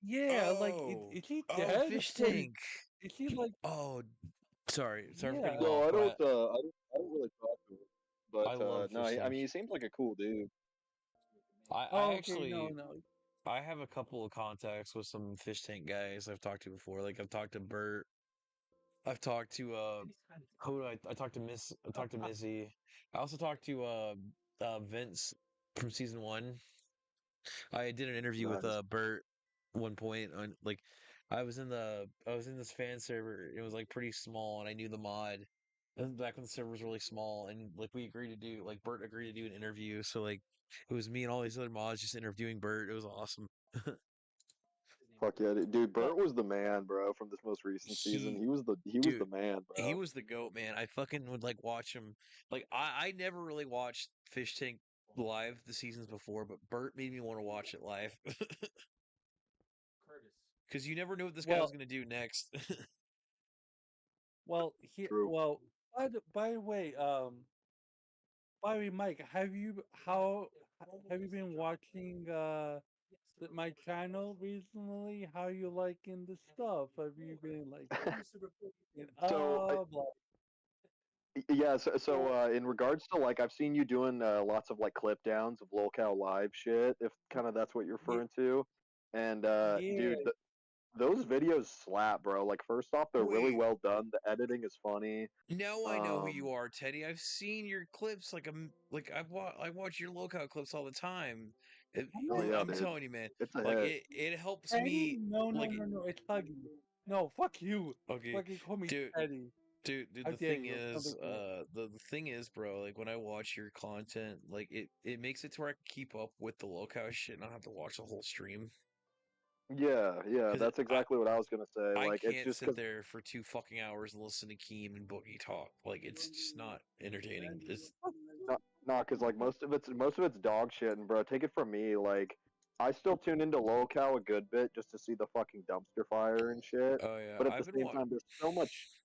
Yeah, like Oh, is he oh, dead? Fish Or Tank. is he like? Oh, sorry for Yeah. cutting you No, off, I but don't really talk to him, I love but no, Fish I Tank. mean he seems like a cool dude. I Oh, okay, actually no. I have a couple of contacts with some Fish Tank guys I've talked to before. Like I've talked to Bert. I've talked to who do I talked to I talked to Missy. I also talked to Vince from season 1. I did an interview with Nice. Bert one point on like I was in this fan server. It was like pretty small and I knew the mod. And back when the server was really small and like we agreed to do like Bert agreed to do an interview. So like it was me and all these other mods just interviewing Bert. It was awesome. Fuck yeah, dude. Well, Bert was the man, bro. From this most recent season, He he was the dude, man, he bro. was the goat, man. I fucking would like watch him. Like I never really watched Fish Tank live the seasons before, but Bert made me want to watch it live. Because you never knew what this guy was well, gonna do next. True. well. By the way, by the way, Mike, have you been watching my channel recently? How you liking the stuff? Have you been like looking So up? Like, yeah, in regards to like I've seen you doing lots of like clip downs of locale live shit, if kind of that's what you're yeah, referring to. And yeah. dude, those videos slap, bro. Like first off, they're really Wait, well done. The editing is funny. now I know who you Um, are, Teddy. I've seen your clips. Like I watch your lookout clips all the time. I'm oh not yeah, I'm dude, telling you, man. it's a Like hit. it helps Teddy. me. No, no, Like no, no. It's Huggy. No, fuck you. okay, Fucking call me dude. Teddy. Dude, How the dare thing you? No is, big deal. the thing is, bro, like when I watch your content, like it makes it to where I can keep up with the locale shit and not have to watch the whole stream. Yeah, yeah, Because that's exactly what I was gonna say. I Like it's can't just sit because there for 2 fucking hours and listen to Keem and Boogie talk. Like it's just not entertaining. It's not because like most of it's dog shit, and bro, take it from me, like I still tune into locale a good bit just to see the fucking dumpster fire and shit. oh yeah, But at the I've been same watching. time,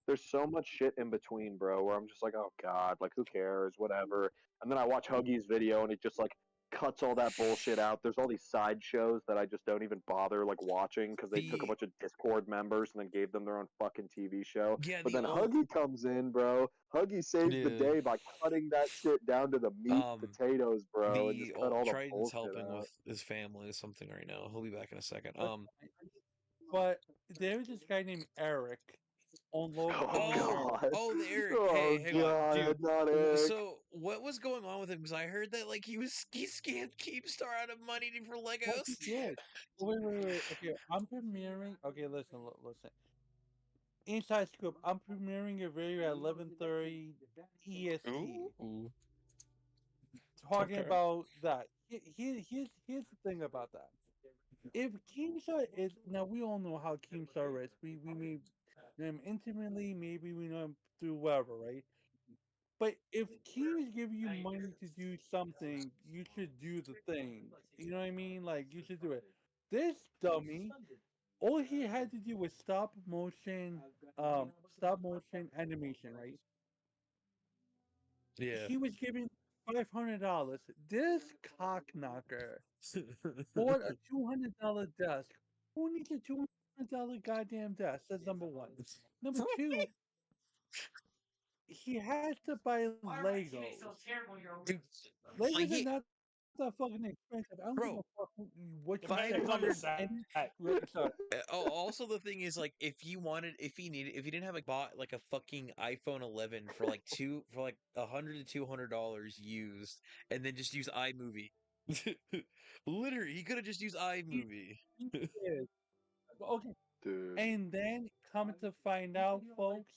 there's so much shit in between, bro, where I'm just like, oh god, like who cares, whatever. And then I watch Huggy's video, and it just like cuts all that bullshit out. There's all these side shows that I just don't even bother like watching because they took a The bunch of Discord members and then gave them their own fucking TV show. yeah, But the then old Huggy comes in, bro. Huggy saves the the day by cutting that shit down to the meat and um potatoes, bro, and just the cut old all the Triton's bullshit helping out. with his family or something right now. He'll be back in a second. But there was this guy named Eric on Oh Locale. god. Oh, the Eric. Oh Hey, hang on, dude. god, not Eric. So, what was going on with him? Because I heard that like he scammed Keemstar out of money for What Legos. he did? Wait. Okay, I'm premiering. Okay, listen. Inside scoop. I'm premiering a video at 11:30 EST. Ooh, Talking okay. about that. Here's the thing about that. If Keemstar is now, we all know how Keemstar is. We may know him intimately. Maybe we know him through whatever, right? But if Keem is giving you money to do something, you should do the thing. You know what I mean? Like you should do it. This dummy, all he had to do was stop motion animation, right? Yeah. He was giving $500. This cock knocker bought a $200 desk. Who needs a $200 goddamn desk? That's number one. Number two, he has to buy Legos. Dude, Legos are he, not that fucking expensive. I don't give bro, a fuck what you the say. Meg's on the 500. set. Sorry. Oh, also the thing is like if he didn't have like bought like a fucking iPhone 11 for like $100 to $200 used, and then just use iMovie. Literally, he could have just used He iMovie. did. Okay. Dude. And then come to find out, folks,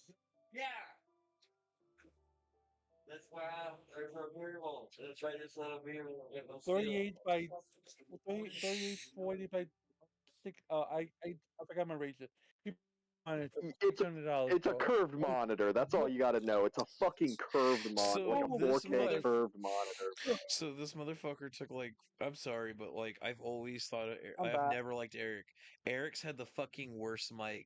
38 by 38 40 by 6. I forgot my razor. He on it for It's a $600, it's a bro. curved monitor. That's all you got to know. It's a fucking curved monitor, So like a Oh, this 4K mother, curved monitor. so this motherfucker took like, I'm sorry, but like I've always thought I'm I've back. never liked Eric. Eric's had the fucking worst mic.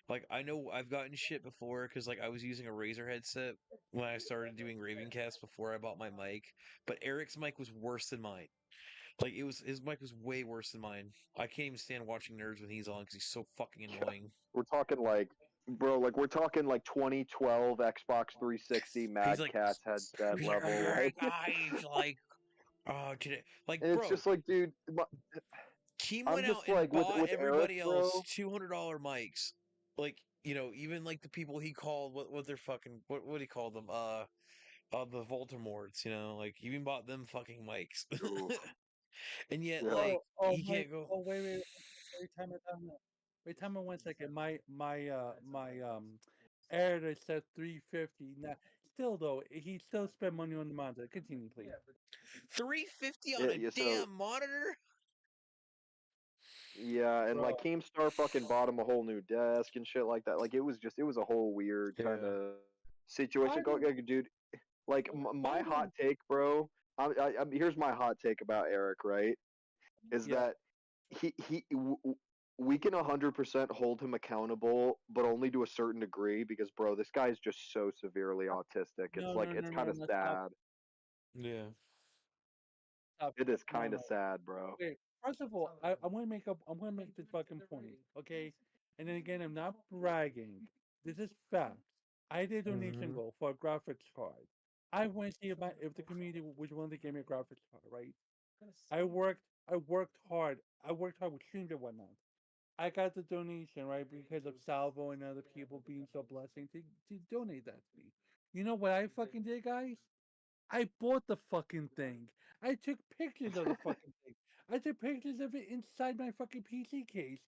Like I know I've gotten shit before because like I was using a Razer headset when I started doing Ravencast before I bought my mic, but Eric's mic was worse than mine. Like it was his mic was way worse than mine. I can't even stand watching Nerds when he's on because he's so fucking annoying. We're talking like, bro, like we're talking like 2012 Xbox 360 He's Mad like, Catz headset he's like, level, hey like, guys, like, today, like, and it's bro, just like, dude, Keem I'm went out just and like bought with Eric, everybody else bro. $200 mics. Like, even like the people he called what they're fucking what he called them the Voldemorts. Like he even bought them fucking mics. Oof, And yet yeah. like he My, can't go. oh, wait, time out 1 second. My editor said 350. Now, still though, he still spent money on the monitor. Continue, please. 350 on Yeah, a yeah, so damn monitor? yeah, and like Bro, Keemstar fucking bought him a whole new desk and shit like that. Like it was a whole weird kind Yeah. of why situation. Go, did like, dude. Like why my hot did take, bro. Here's my hot take about Eric. Right, is yeah? that we can 100% hold him accountable, but only to a certain degree because, bro, this guy's just so severely autistic. It's No, like no, it's no, kind no, of no, stop, sad. Yeah. stop, It is no, kind of no. sad, bro. Okay, first of all, I'm gonna make this fucking point, okay? And then again, I'm not bragging. This is facts. I did a donation Hmm. goal for a graphics card. I went to see if the community was willing to give me a graphics card, right? I worked hard. I worked hard with streams and whatnot. I got the donation, right, because of Salvo and other people being so blessing to donate that to me. You know what I fucking did, guys? I bought the fucking thing. I took pictures of the fucking thing. I took pictures of it inside my fucking PC case.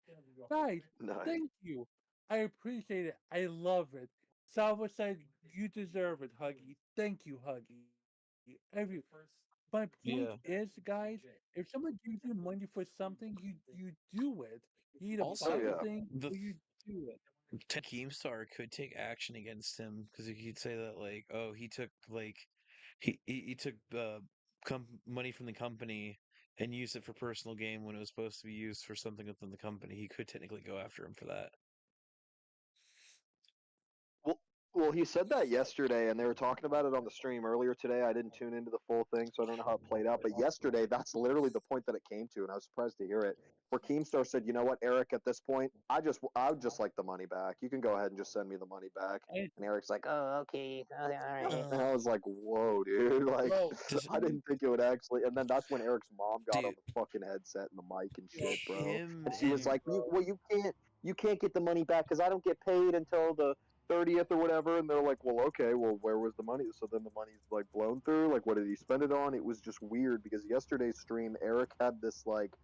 Guys, Nice. thank you. I appreciate it. I love it. Salva said, "You deserve it, Huggy." Thank you, Huggy. Every My point Yeah. is, guys, if someone gives you money for something, you do it. You either Oh buy the Also, yeah. thing the or you do it. Ted Keemstar could take action against him because he could say that like, oh, he took like he took money from the company and used it for personal gain when it was supposed to be used for something within the company. He could technically go after him for that. Well, well, he said that yesterday, and they were talking about it on the stream earlier today. I didn't tune into the full thing, so I don't know how it played out. But yesterday, that's literally the point that it came to, and I was surprised to hear it. Where Keemstar said, "You know what, Eric? At this point, I would just like the money back. You can go ahead and just send me the money back." And, And Eric's like, "Oh, okay, all right." And Uh, I was like, "Whoa, dude! Like, bro, does I didn't think it would actually." And then that's when Eric's mom got on dude the fucking headset and the mic and bro, shit, bro. him And she was and like, bro. Well, you can't get the money back because I don't get paid until the 30th or whatever." And they're like, "Well, okay, well, where was the money?" So then the money's like blown through. Like, what did he spend it on? It was just weird because yesterday's stream, Eric had this like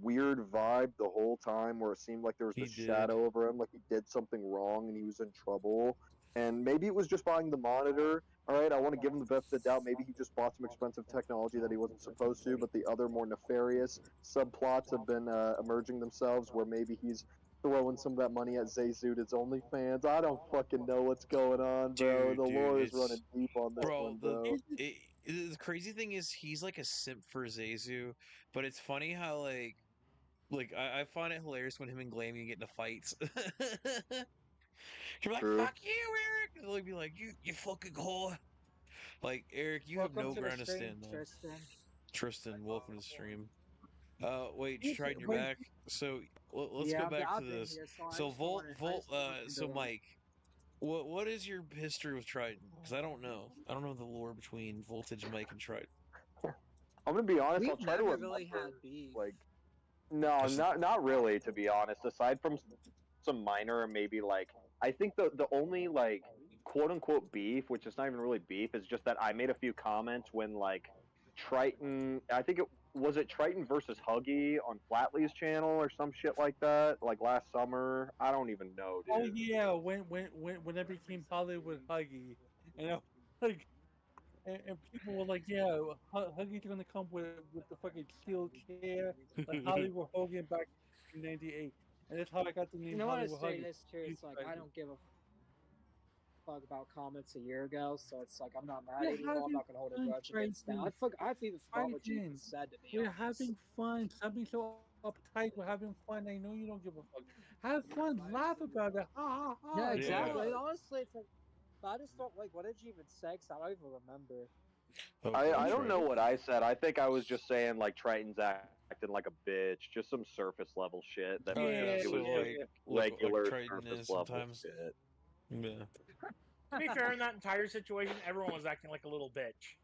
weird vibe the whole time where it seemed like there was he this did. shadow over him, like he did something wrong and he was in trouble. And maybe it was just buying the monitor. All right, I want to give him the benefit of the doubt. Maybe he just bought some expensive technology that he wasn't supposed to, but the other more nefarious subplots have been emerging themselves where maybe he's throwing some of that money at Zayzud's OnlyFans. I don't fucking know what's going on, bro. The Dude, lore is it's running deep on this bro. one, bro. The crazy thing is he's like a simp for Zazu, but it's funny how like I find it hilarious when him and Glammy get into fights. You're like, True. fuck you, Eric. And they'll be like, you fucking whore. Like, Eric, you have Welcome no to the ground to stream, stand on. Tristan. Tristan, welcome to the stream. Wait, Triton, you're Wait, back. So let's go Yeah, back to I've been this. here, so I So just don't want to. I just don't want to So interrupt. Mike, what is your history with Triton? Because I don't know. I don't know the lore between Voltage, Mike, and Triton. I'm gonna be honest. I'll We've try to never remember. really had beef. Like, no, Just not really. To be honest, aside from some minor, maybe like I think the only like quote unquote beef, which is not even really beef, is just that I made a few comments when like Triton. I think it was it Triton versus Huggy on Flatley's channel or some shit like that, like last summer. I don't even know, oh dude. yeah, when I became Hollywood Huggy, and I like and people were like, "Yeah, Huggy's gonna come with the fucking steel chair like Hollywood Hogan back in '98," and that's how I got the You name know what I Hollywood say Huggy. this too? It's like I don't give a fuck about comments a year ago, so it's like I'm not mad We're anymore. I'm having not gonna hold a fun, grudge against that. Triton. I even forgot what you even Triton. said, to be We're honest. having fun. Stop being so uptight. We're having fun. I know you don't give a fuck. Have fun. Laugh about it. Ha ha ha. Yeah, Yeah. exactly. And honestly, it's like, but I just don't like. What did you even say? 'Cause I don't even remember. Oh, I gosh, don't know right. what I said. I think I was just saying like Triton's acting like a bitch, just some surface level shit that Oh was yeah, just so like like regular Triton surface is level sometimes. shit. Yeah. To be fair, in that entire situation, everyone was acting like a little bitch.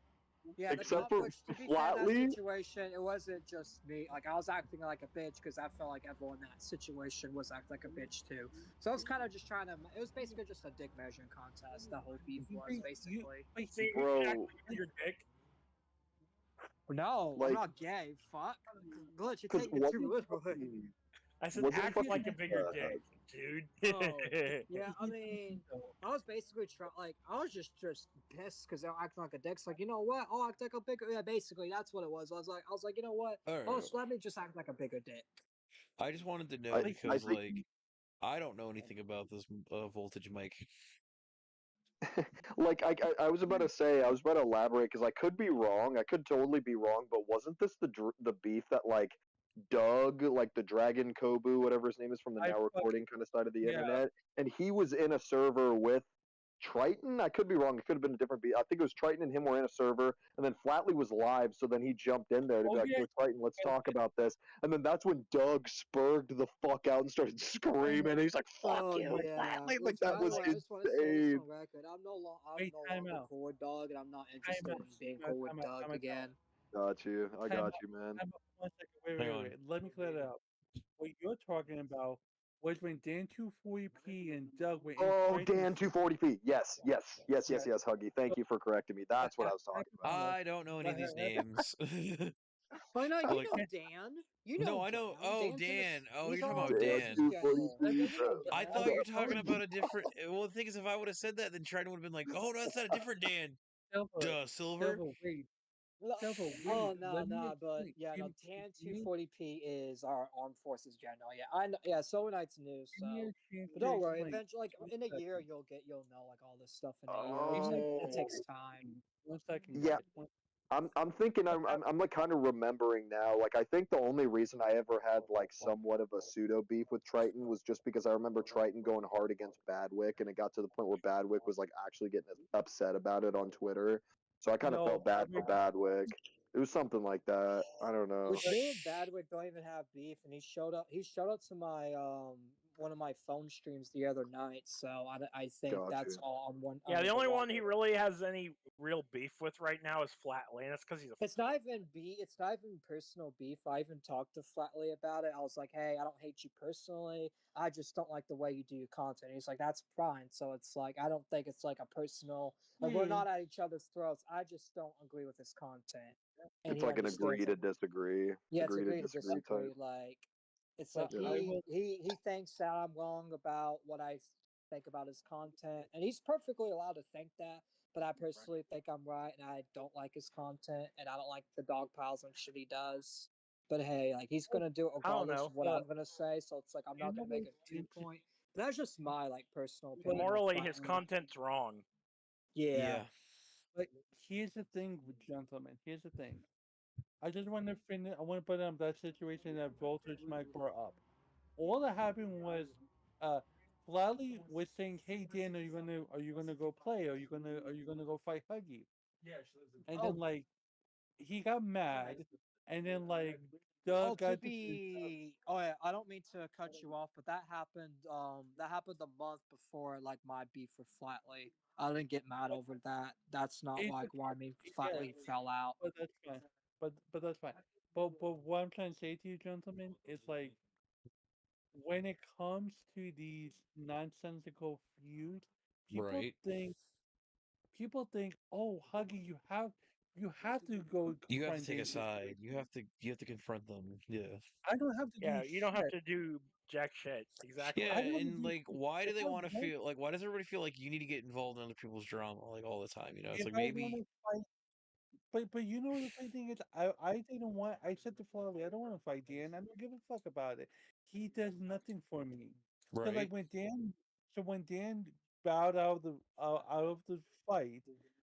Yeah, the Except cop. for Which, to be fair, in that Flatley. situation, it wasn't just me. Like I was acting like a bitch because I felt like everyone in that situation was acting like a bitch too. So I was kind of just trying to. It was basically just a dick measuring contest. The whole beef was basically. See, Bro. you act like your dick. No, Like- I'm not gay. Fuck, Glitch, you're Because taking it what too literally. I said Wasn't act fucking- like a bigger dick, dude. Oh, yeah, I mean, I was basically trying. Like, I was just pissed because they were acting like a dick. Like, you know what? I'll act like a bigger. Yeah, basically, that's what it was. I was like, you know what? Oh, Alright. so let me just act like a bigger dick. I just wanted to know I because think- like I don't know anything about this voltage mic. like I was about to say, I was about to elaborate because I could be wrong. I could totally be wrong, but wasn't this the beef that like Doug, like the Dragon Kobu, whatever his name is from the I now fucking- recording kind of side of the yeah. internet, and he was in a server with Triton? I could be wrong. It could have been a different beat. I think it was Triton and him were in a server, and then Flatley was live, so then he jumped in there to be Oh, like, yeah. "Yo, Triton, let's talk about this." And then that's when Doug spurred the fuck out and started screaming. And he's like, "Fuck Oh you, yeah. Flatley!" Like Which, that by was the way, I just want to say this insane. on record. I'm no Wait, time longer out. cool with Doug, and I'm not interested out. in being Time cool with out, Doug time out. again. Got you. I Time got out. you, man. Time out. 1 second. Hang on. Wait. Let me clear that up. What you're talking about was when Dan 240p and Doug were in Oh, Triton's- Dan 240p. Yes, Huggy. Thank you for correcting me. That's what I was talking about. I don't know any of these names. Well, no, you Like- know Dan. You know No, I know. Dan. Oh, Dan's in Dan. this- Oh, he's you're talking on about the Dan. Voices channel. 240p, You know bro. I Dan. thought you were talking about a different. Well, the thing is, if I would have said that, then Triton would have been like, "Oh, no, that's not a different Dan." Silver. Duh, Silver. Wait. Lo- Silver, Oh wait, no, let me no, but explain. yeah, no. Give me- Dan give me- 240p is our armed forces general. Yeah, I know. Yeah, Silver Knight's new. give me So, a chance but to don't worry. explain. Eventually, like 1 in a year, second. you'll know like all this stuff in a year. It takes time. 1 second. Yeah. guys. I'm thinking I'm like kind of remembering now. Like I think the only reason I ever had like somewhat of a pseudo beef with Triton was just because I remember Triton going hard against Badwick, and it got to the point where Badwick was like actually getting upset about it on Twitter. So I kind of No, felt bad for Badwick. It was something like that. I don't know. Which me and Badwick don't even have beef, and he showed up. He showed up to my one of my phone streams the other night. So I think that's Gotcha. all on one. Yeah, the on only one one he note. really has any real beef with right now is Flatley, and that's because he's a. It's not even It's not even personal beef. I even talked to Flatley about it. I was like, "Hey, I don't hate you personally. I just don't like the way you do your content." He's like, "That's fine." So it's like I don't think it's like a personal. Like we're not at each other's throats. I just don't agree with his content. And It's he like an understands agree it. to disagree. Yeah, it's agree agree to to disagree disagree. type. Like it's But like I will- he thinks that I'm wrong about what I think about his content, and he's perfectly allowed to think that. But I personally think I'm right, and I don't like his content, and I don't like the dog piles and shit he does. But hey, like he's gonna do it I don't regardless know. of what I'm gonna say, so it's like I'm You not know gonna make what's a 2 interesting? point. But that's just my like personal But opinion. of Morally, his Flatley. content's wrong. Yeah. But here's the thing, gentlemen. Here's the thing. I just want to finish. I want to put on that situation that Voltage Mike brought up. All that happened was, Flatley was saying, "Hey Dan, are you gonna go play? Are you gonna go fight Huggy?" And then like, he got mad, and then like, Doug Oh, to got be. Oh yeah, I don't mean to cut you off, but that happened. That happened the month before like my beef with Flatley. I didn't get mad over that. That's not It's like why me and Flatley fell out. But that's fine. But that's fine. But what I'm trying to say to you, gentlemen, is like, when it comes to these nonsensical feuds, people Right. think, oh, Huggy, you have to go You have to confront take a Dan side. 240. You have to confront them. Yeah. I don't have to Yeah, do you don't have shit. to do jack shit. Exactly. Yeah, I don't have to and do like, shit. why do If they I want to want feel like? Why does everybody feel like you need to get involved in other people's drama like all the time? You know, it's if like I want maybe to fight But you know the funny thing is, I didn't want. I said to Flavi, I don't want to fight Dan. I don't give a fuck about it. He does nothing for me. So Right. like when Dan bowed out of the fight,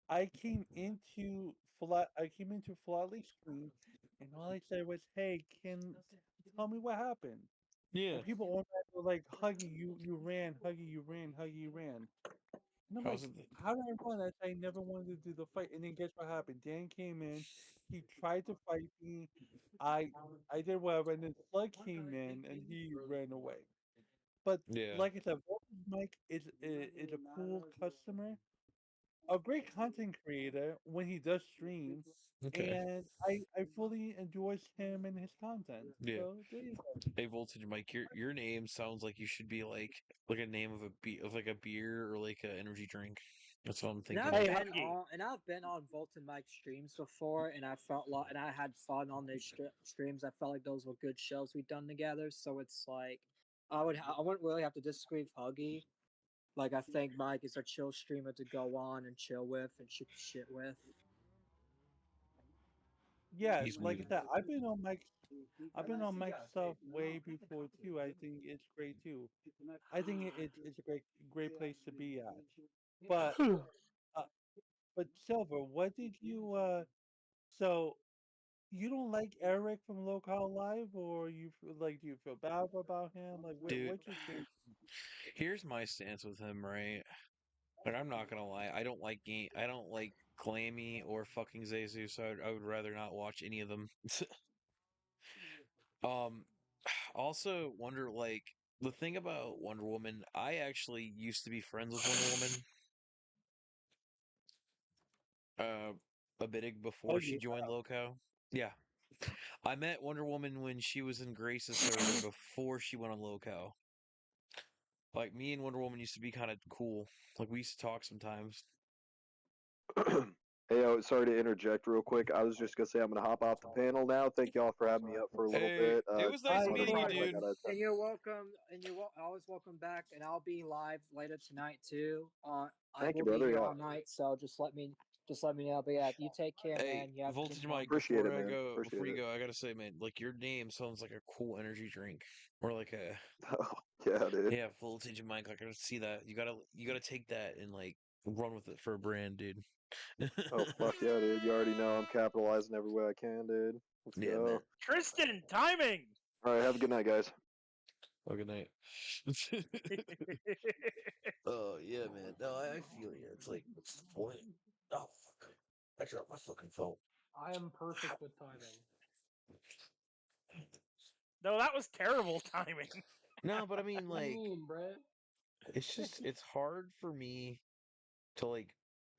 I came into Flavi's screen, and all I said was, "Hey, can tell me what happened?" Yeah. And people all that were like, "Huggy, you ran, Huggy, you ran, Huggy, you ran." And I'm like, How's it? how did I run? I never wanted to do the fight. And then guess what happened? Dan came in. He tried to fight me. I I did whatever. And then Slug came in and he ran away. But Yeah. like I said, Voltage Mike is a cool customer, a great content creator when he does stream. Okay. And I fully endorse him and his content. Yeah. So there you go. Hey, Voltage Mike, your name sounds like you should be like a name of like a beer or like an energy drink. That's what I'm And thinking. I've Hey, been Huggy. on, and I've been on Volton Mike streams before, and I felt like, and I had fun on those streams. I felt like those were good shows we'd done together. So it's like, I wouldn't really have to disagree with Huggy. Like, I think Mike is a chill streamer to go on and chill with and shoot the shit with. Yeah, He's like I muted. said, I've been on Mike's stuff way before too. I think it's great too. I think it's a great place to be at. But uh, but Silver, what did you so you don't like Eric from Local Live, or like do you feel bad about him? Like Dude, what's your stance? here's my stance with him, right? Like I'm not gonna lie, I don't like Glammy or fucking Zazu, so I would rather not watch any of them. Um, also wonder like the thing about Wonder Woman, I actually used to be friends with Wonder Woman, uh, a bit Oh before she yeah. joined Loco. Yeah, I met Wonder Woman when she was in Grace's server before she went on Loco. Like me and Wonder Woman used to be kind of cool. Like we used to talk sometimes. Hey, sorry to interject real quick. I was just gonna say I'm gonna hop off the panel now. Thank y'all for having me up for a little Hey, bit. it was nice Hi, meeting you, Otherwise, I dude. gotta. and you're welcome, and you're always welcome back. And I'll be live later tonight too. I Thank you, will be brother. here Yeah, all night, so just let me know. But yeah, you take care, Hey, man. You have a good Voltage one. Mike, appreciate it, man. Appreciate it. I gotta say, man, like your name sounds like a cool energy drink, or like a Yeah, dude. yeah, Voltage Mike. Like I can see that. You gotta take that and like run with it for a brand, dude. Oh fuck yeah, dude. You already know I'm capitalizing every way I can, dude. Let's Yeah, man. go. Tristan, timing. All right, have a good night, guys. Oh, good night. Oh yeah, man. No, I feel you. It's like, what's the point? Oh fuck! I dropped my fucking phone. I am perfect with timing. No, that was terrible timing. No, but I mean, What do you like, mean, Brett? it's hard for me to like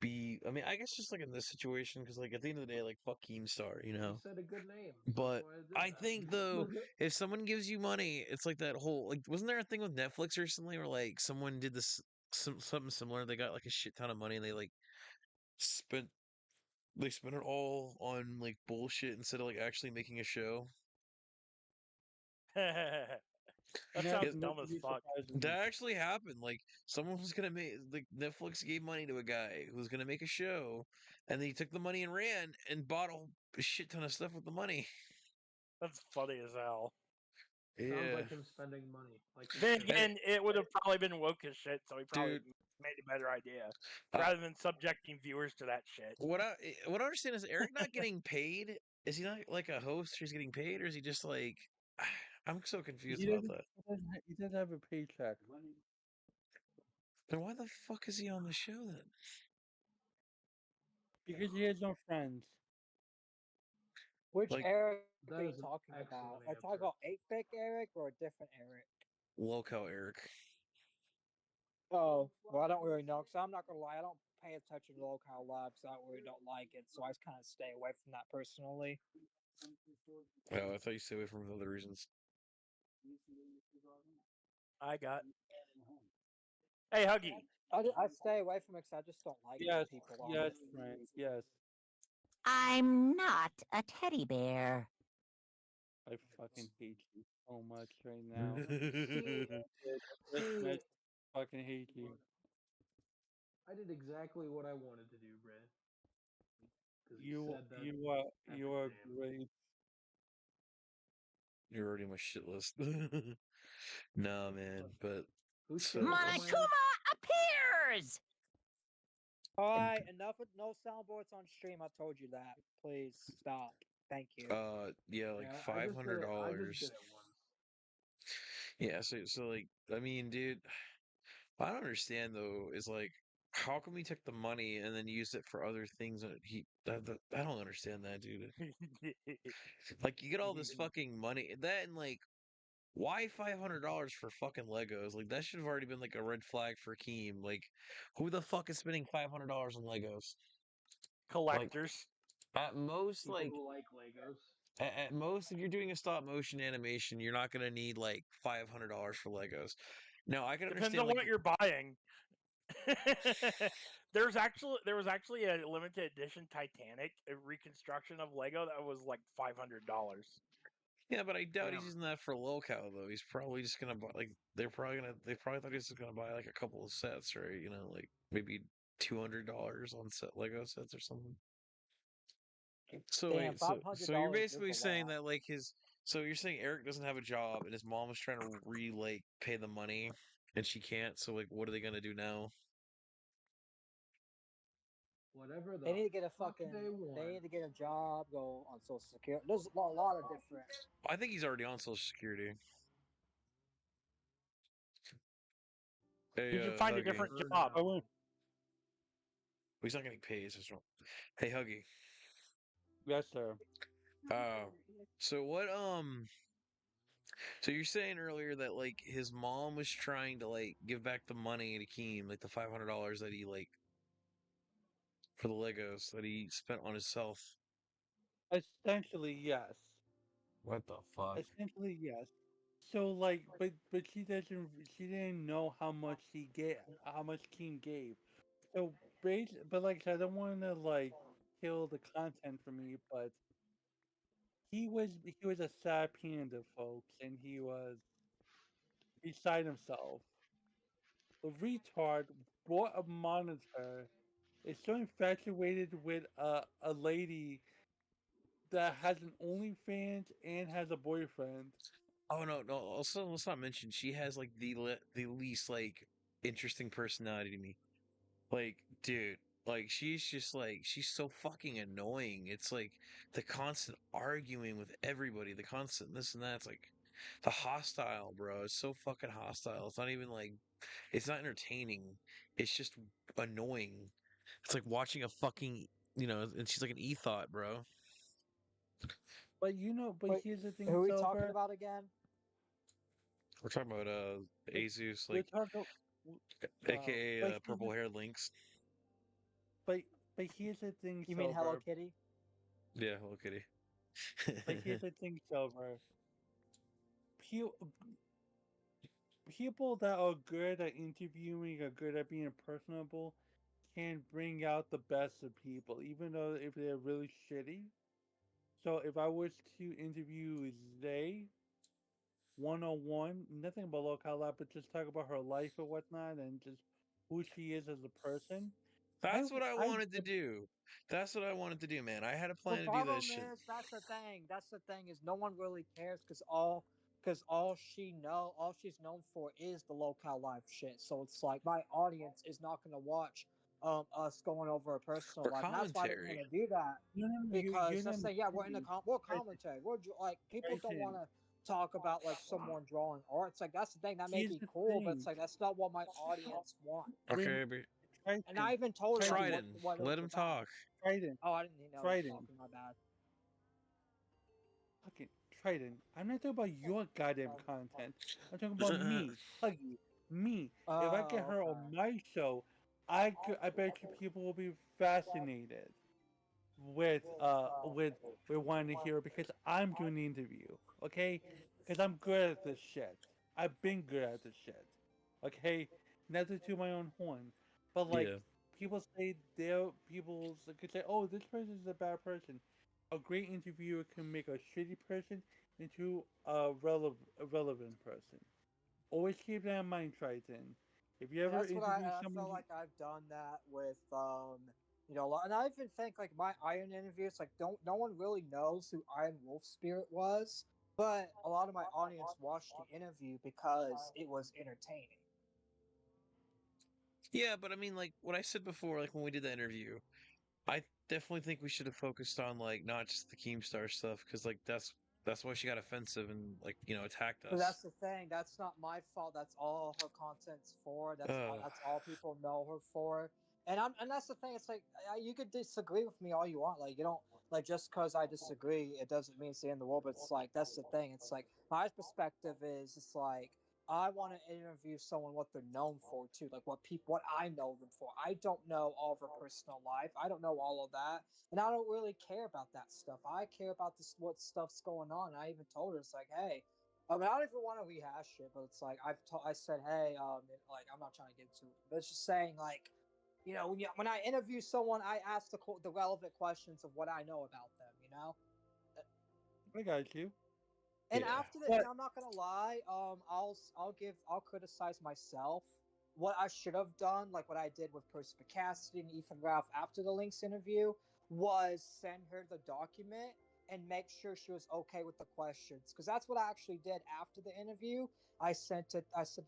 be. I mean, I guess just like in this situation, because like at the end of the day, like fuck Keemstar, you You know. said a good name. But That's why I did I that. think though, if someone gives you money, it's like that whole like wasn't there a thing with Netflix recently where like someone did this something similar? They got like a shit ton of money and they like spent spent it all on like bullshit instead of like actually making a show. That Never, sounds It, dumb never as be fuck. surprised me. that actually happened. Like someone was gonna make like Netflix gave money to a guy who was gonna make a show, and then he took the money and ran and bought a shit ton of stuff with the money. That's funny as hell. Sounds Yeah, like him spending money. Like he Then should. again, it would have probably been woke as shit, so he probably dude. made a better idea Uh, rather than subjecting viewers to that shit. what I understand is Eric not getting paid. Is he not like a host? Who's getting paid, or is he just like? I'm so confused about that. He doesn't have a paycheck. Then why the fuck is he on the show then? Because he has no friends. Which Like Eric That are you is an talking excellent about? Are you talking answer. about 8-Bit Eric or a different Eric? Loco Eric. Oh, well, I don't really know, because I'm not going to lie, I don't pay attention to local live, because I really don't like it, so I just kind of stay away from that personally. Oh, I thought you stayed away from other reasons. I got. Hey, Huggy. I stay away from it because I just don't like Yes, people on yes, it. Frank, yes. I'm not a teddy bear. I fucking hate you so much right now. I fucking hate you. I did exactly what I wanted to do, Brett. 'cause he You said that you are at the you are damn- great. You're already on my shit list. Nah, man, but Who's so King Monokuma appears! Alright, enough with no soundboards on stream. I told you that. Please stop. Thank you. yeah, like Yeah, I $500. just did it once. Yeah, so like, I mean, dude, I don't understand though. Is like, how come he took the money and then used it for other things? That I don't understand that, dude. Like, you get all this fucking money, that and like, why $500 for fucking Legos? Like, that should have already been like a red flag for Keem. Like, who the fuck is spending $500 on Legos? Like, Collectors. at most, People like, who like Legos. at most, if you're doing a stop motion animation, you're not gonna need like $500 for Legos. Now, I can Depends understand on like what you're buying. there was actually a limited edition Titanic reconstruction of Lego that was like $500. yeah, but I doubt he's Damn. using that for locale though. He's probably just gonna buy like they probably thought he was just gonna buy like a couple of sets, right? You know, like maybe $200 on set Lego sets or something. So Damn, wait, so you're $500 is basically a saying lot. that like so you're saying Eric doesn't have a job and his mom is trying to like pay the money and she can't. So like, what are they gonna do now? Whatever the They need to get a fuck fucking. they want. They need to get a job, go on Social Security. There's a lot of different. I think he's already on Social Security. Hey, He should find a Huggy. different Or job. no. Oh, He's not getting paid. So it's wrong. Hey, Huggy. yes, sir. So what? So you're saying earlier that like his mom was trying to like give back the money to Keem, like the $500 that he like for the Legos that he spent on himself. Essentially, yes. What the fuck? Essentially, yes. So like, but she didn't know how much how much Keem gave. So but like I said, I don't want to like kill the content for me, but he was a sad panda, folks, and he was beside himself. The retard bought a monitor. Is so infatuated with a lady that has an OnlyFans and has a boyfriend. Oh no! Also, let's not mention she has like the least like interesting personality to me. Like, dude, like she's so fucking annoying. It's like the constant arguing with everybody, the constant this and that. It's like the hostile, bro. It's so fucking hostile. It's not even like it's not entertaining. It's just annoying. It's like watching a fucking and she's like an e-thought, bro. But but Wait, here's the thing, who are we talking Silver. about again? We're talking about Asus, We're like talking, aka but purple haired Lynx. but but here's the thing, You Silver. mean Hello Kitty? Yeah, Hello Kitty. But here's the thing, Silver. People that are good at interviewing, are good at being personable, can bring out the best of people, even though if they're really shitty. So if I was to interview Zay 101, nothing about locale, but just talk about her life or whatnot, and just who she is as a person. That's what I I wanted to do. That's what I wanted to do, man. I had a The plan to do that problem shit. is that's the thing. That's the thing is no one really cares because all she's known for is the locale life shit. So it's like my audience is not gonna watch us going over a personal Or life. And that's why I didn't commentary. want to do that No, because you're let's not say yeah we're in the we're Right. commentary. We're like people don't Right. want to talk about like someone drawing art. It's like that's the thing that may Here's be the cool, but thing. it's like that's not what my audience want. Okay, but And I even told her like, Trident, what it let was him about. talk. Trident. Oh, I didn't know. Trident. Talking, my bad. Fucking Trident. I'm not talking about your goddamn content. I'm talking about me, Huggy, me. If I get her on my show, I bet you people will be fascinated with wanting to hear it because I'm doing the interview. Okay, because I'm good at this shit. I've been good at this shit. Okay, not to toot my own horn, but like Yeah. people could say, "Oh, this person is a bad person." A great interviewer can make a shitty person into a relevant person. Always keep that in mind, Triton. If you ever That's what interview I someone, feel like I've done that with You know, and I even think like my Iron interviews, like no one really knows who Iron Wolf Spirit was, but a lot of my audience watched the interview because it was entertaining. Yeah, but I mean, like what I said before, like when we did the interview, I definitely think we should have focused on like not just the Keemstar stuff, because like that's why she got offensive and like attacked But us. that's the thing. That's not my fault. That's all her content's for. That's all people know her for. And that's the thing. It's like you could disagree with me all you want. Like you don't like just because I disagree, it doesn't mean it's the end of the world. But it's like that's the thing. It's like my perspective is it's like I want to interview someone what they're known for too, like what I know them for. I don't know all of her personal life. I don't know all of that, and I don't really care about that stuff. I care about this what stuff's going on. And I even told her it's like, hey, I mean, I don't even want to rehash it, but it's like I said, hey, like I'm not trying to get into it, but it's just saying, like, when I interview someone, I ask the relevant questions of what I know about them, you know. I got you. And Yeah. after that, and I'm not gonna lie, I'll criticize myself. What I should have done, like what I did with Perspicacity and Ethan Ralph after the Lynx interview, was send her the document and make sure she was okay with the questions. Because that's what I actually did after the interview. I sent the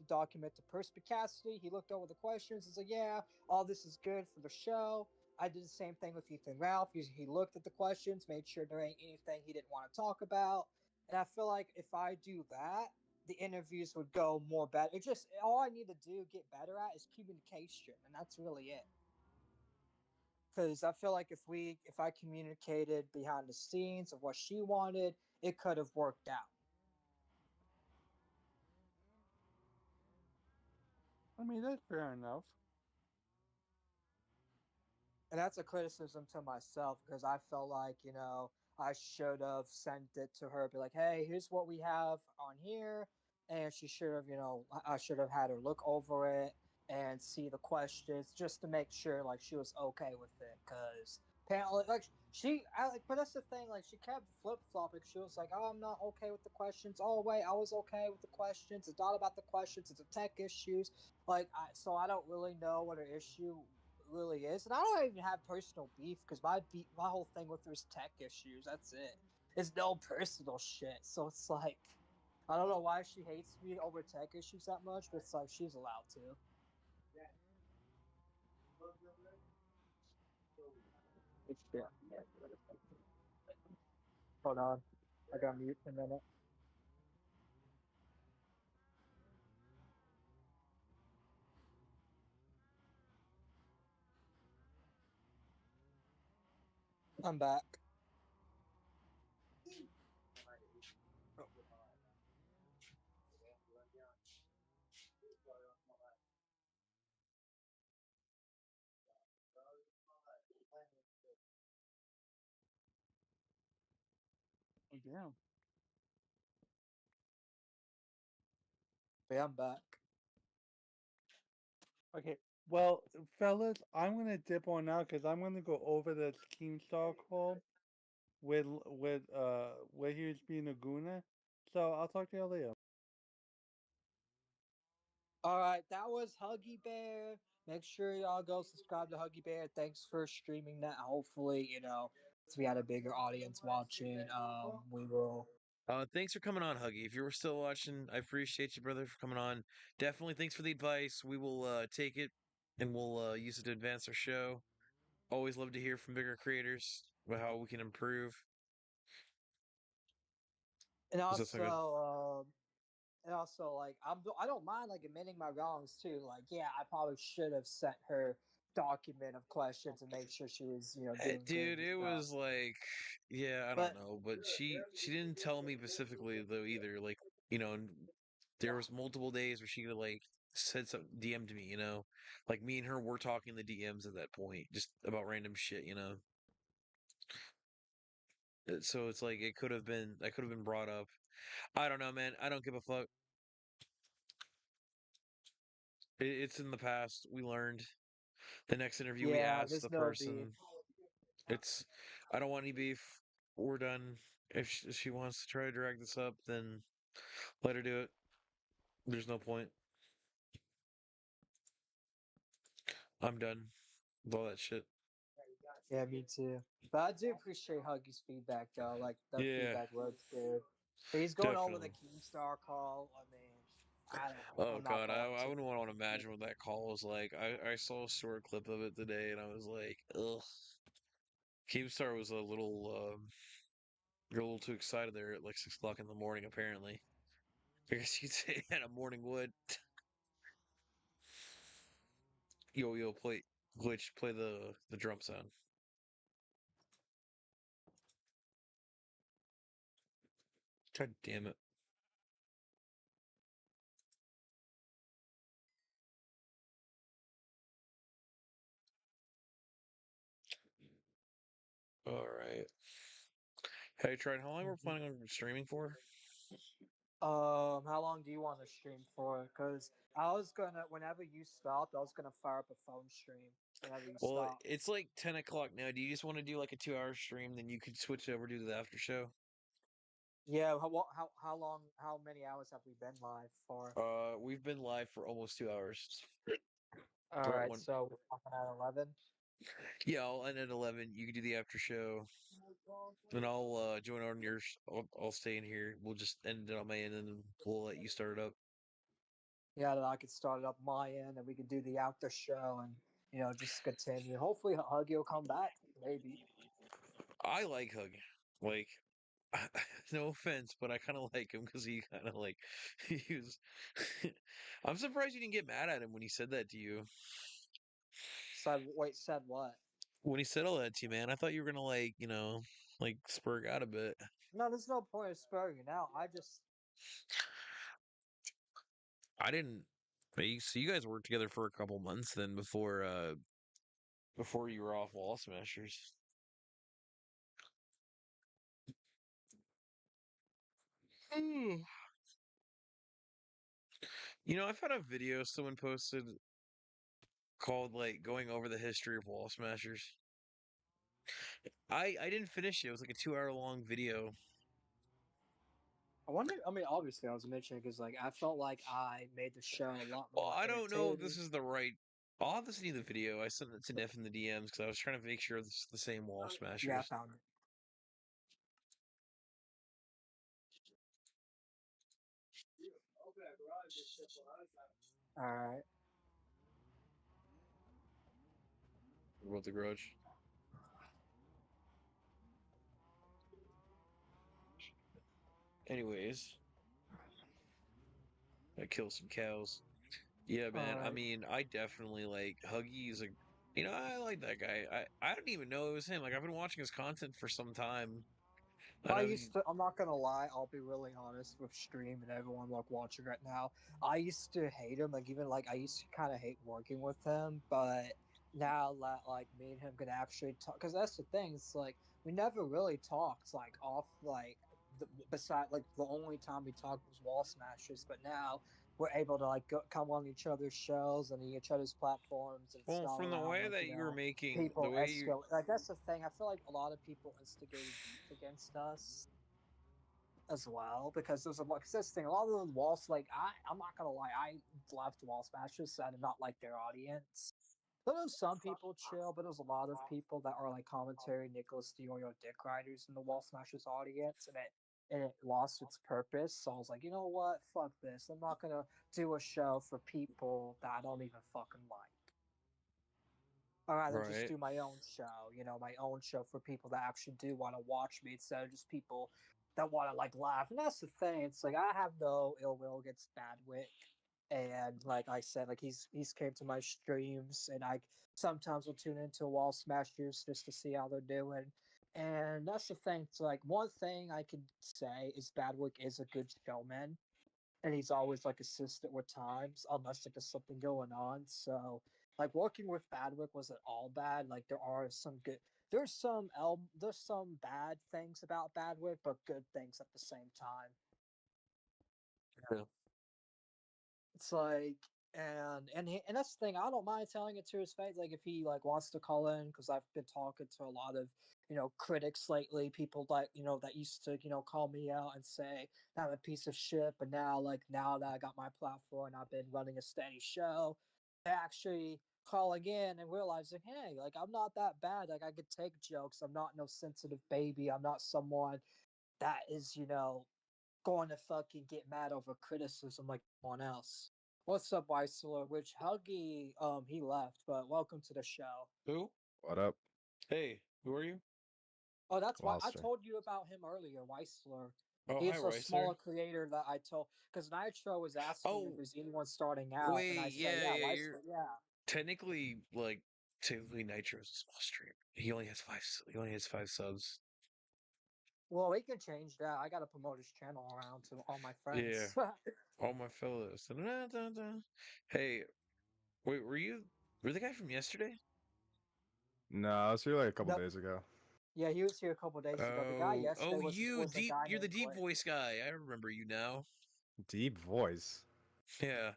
document to Perspicacity. He looked over the questions. He's like, yeah, all this is good for the show. I did the same thing with Ethan Ralph. He looked at the questions, made sure there ain't anything he didn't want to talk about. And I feel like if I do that, the interviews would go more better. It just all I need to do get better at is communication, and that's really it. Because I feel like if I communicated behind the scenes of what she wanted, it could have worked out. I mean, that's fair enough. And that's a criticism to myself because I felt like I should have sent it to her, be like, hey, here's what we have on here, and she should have I should have had her look over it and see the questions just to make sure like she was okay with it because apparently like but that's the thing, like she kept flip-flopping. She was like, oh, I'm not okay with the questions. Oh wait, I was okay with the questions. It's not about the questions, it's the tech issues. So I don't really know what her issue really is, and I don't even have personal beef because my whole thing with her is tech issues. That's it. It's no personal shit. So it's like I don't know why she hates me over tech issues that much, but it's like she's allowed to. Yeah. Hold on, I got mute for a minute. I'm back. Oh, damn. Yeah, I'm back. Okay. Well, fellas, I'm gonna dip on out because I'm gonna go over the Keemstar call with where he was being a gooner. So I'll talk to you later. All right, that was Huggy Bear. Make sure y'all go subscribe to Huggy Bear. Thanks for streaming that. Hopefully, if we had a bigger audience watching, we will. Thanks for coming on, Huggy. If you were still watching, I appreciate you, brother, for coming on. Definitely thanks for the advice. We will take it and we'll use it to advance our show. Always love to hear from bigger creators about how we can improve. And Does that sound good? like I don't mind like admitting my wrongs too. Like, yeah, I probably should have sent her document of questions and make sure she was doing good Dude, and it stuff. was like, yeah, I don't But know, but she didn't tell me specifically though either. Like, you know, there was multiple days where she could like said some DM'd me, like me and her were talking in the DMs at that point, just about random shit. So it's like it could have been that could have been brought up. I don't know, man. I don't give a fuck. It's in the past. We learned. The next interview, we yeah, asked there's the no beef. person. It's. I don't want any beef. We're done. If she wants to try to drag this up, then let her do it. There's no point. I'm done with all that shit. Yeah, me too. But I do appreciate Huggy's feedback, though. Like, the Yeah, feedback was good. But he's going on with a definitely. Keemstar call. I mean, I don't. Oh I'm not God, going I to. wouldn't want to imagine what that call was like. I saw a short clip of it today, and I was like, ugh. Keemstar was a little too excited there at like 6 o'clock in the morning. Apparently, I guess you'd say he had a morning wood. Yo, play glitch, play the drum sound. God damn it! All right. Hey, Tried, how long we're Mhm. planning on streaming for? How long do you want to stream for? Because I was gonna, whenever you stopped, I was gonna fire up a phone stream whenever you Well, stopped. it's like 10 o'clock now. Do you just want to do like a 2 hour stream? Then you could switch over to the after show. Yeah, how long, how many hours have we been live for? We've been live for almost 2 hours. All We're at right, one. so we're talking at 11. Yeah, I'll end at 11. You can do the after show. Then I'll join on yours. I'll stay in here. We'll just end it on my end, and then we'll let you start it up. Yeah, that I could start it up my end, and we could do the after show, and just continue. Hopefully, Huggy will come back. Maybe. I like Hug. Like, no offense, but I kind of like him because he kind of like he was. I'm surprised you didn't get mad at him when he said that to you. Said what? When he said all that to you, man, I thought you were gonna like, like spurg out a bit. No, there's no point of sparing you now. I just I didn't. So you guys worked together for a couple months then before you were off Wall Smashers. Hmm. I found a video someone posted called like going over the history of Wall Smashers. I didn't finish it. It was like a 2 hour long video. I wonder. I mean, obviously, I was mentioning because like I felt like I made the show a lot Well, more I don't know if entertaining. this is the right. I'll have to see the video. I sent it to Neff in the DMs because I was trying to make sure this is the same Wall Yeah, I Smashers. found it. All right. About the Grudge. Anyways, I killed some cows. Yeah, All man. I right. mean, I definitely like Huggy's a. I like that guy. I don't even know it was him. Like I've been watching his content for some time. I I know. used to. I'm not gonna lie. I'll be really honest with stream and everyone like watching right now. I used to hate him. Like even like I used to kind of hate working with him, but now that like me and him could actually talk, because that's the thing. It's like we never really talked like off like beside like the only time we talked was Wall Smashers, but now we're able to like come on each other's shows and each other's platforms, and it's Well, not from the around way like that you were making the people way you. escalate. Like that's the thing. I feel like a lot of people instigated beef against us as well because there's a lot. Because this thing, a lot of the walls, like I'm not gonna lie, I left Wall Smashers. So I did not like their audience. But there's some people chill, but there's a lot of people that are like commentary, Nicholas DiOrio, Dick Riders in the Wall Smashers audience, and it lost its purpose. So I was like, you know what, fuck this. I'm not gonna do a show for people that I don't even fucking like. I'd rather just Right. do my own show, my own show for people that actually do want to watch me instead of just people that want to like laugh. And that's the thing. It's like I have no ill will against Badwick. And like I said, like he's came to my streams and I sometimes will tune into Wall Smashers just to see how they're doing. And that's the thing. It's like one thing I could say is Badwick is a good showman and he's always like assistant with times unless like there's something going on. So like working with Badwick wasn't all bad. Like there are some good there's some bad things about Badwick, but good things at the same time. Yeah. It's like and that's the thing. I don't mind telling it to his face. Like if he like wants to call in, because I've been talking to a lot of critics lately. People that that used to call me out and say I'm a piece of shit. But now that I got my platform, I've been running a steady show. They actually calling in and realizing, hey, like I'm not that bad. Like I could take jokes. I'm not no sensitive baby. I'm not someone that is, going to fucking get mad over criticism like someone else. What's up, Weissler? Which Huggy, he left, but welcome to the show. Who? What up? Hey, who are you? Oh, that's why I Wildster. told you about him earlier, Weissler. Oh, He's hi, a Ricer. smaller creator that I told because Nitro was asking Oh, if there's anyone starting out, and I wait, said, yeah, yeah, yeah, Weissler, you're yeah. technically Nitro's a small stream. He only has five subs. Well, we can change that. I gotta promote his channel around to all my Yeah, friends. all my fellows. Da-da-da-da. Hey, wait, were the guy from yesterday? No, I was here like a couple Nope. days ago. Yeah, he was here a couple days ago. The guy yesterday was a guy you're the named deep Blake. voice guy. I remember you now. Deep voice. Yeah.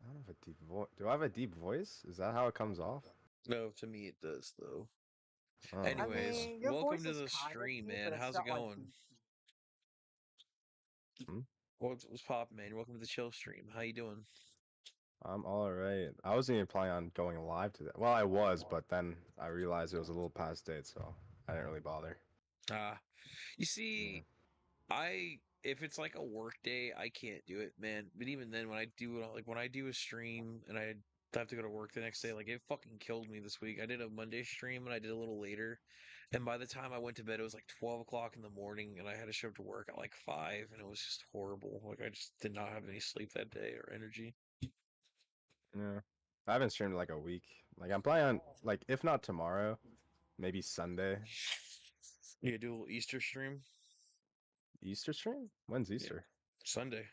I don't have a deep voice. Do I have a deep voice? Is that how it comes off? No, to me it does though. Oh, Anyways, I mean, your welcome voice to is the kind stream, of deep, man. but it's How's it not like going? deep. Hmm? What's poppin', man? Welcome to the chill stream. How you doing? I'm all right. I wasn't even planning on going live today. Well, I was, but then I realized it was a little past date, so I didn't really bother. You see, if it's like a work day, I can't do it, man. But even then, when I do a stream and I have to go to work the next day, like it fucking killed me this week. I did a Monday stream and I did a little later, and by the time I went to bed, it was like 12 o'clock in the morning, and I had to show up to work at like 5, and it was just horrible. Like I just did not have any sleep that day or energy. Yeah. I haven't streamed in like a week. Like I'm planning on like if not tomorrow, maybe Sunday. You do a little Easter stream? Easter stream? When's Yeah. Easter? Sunday.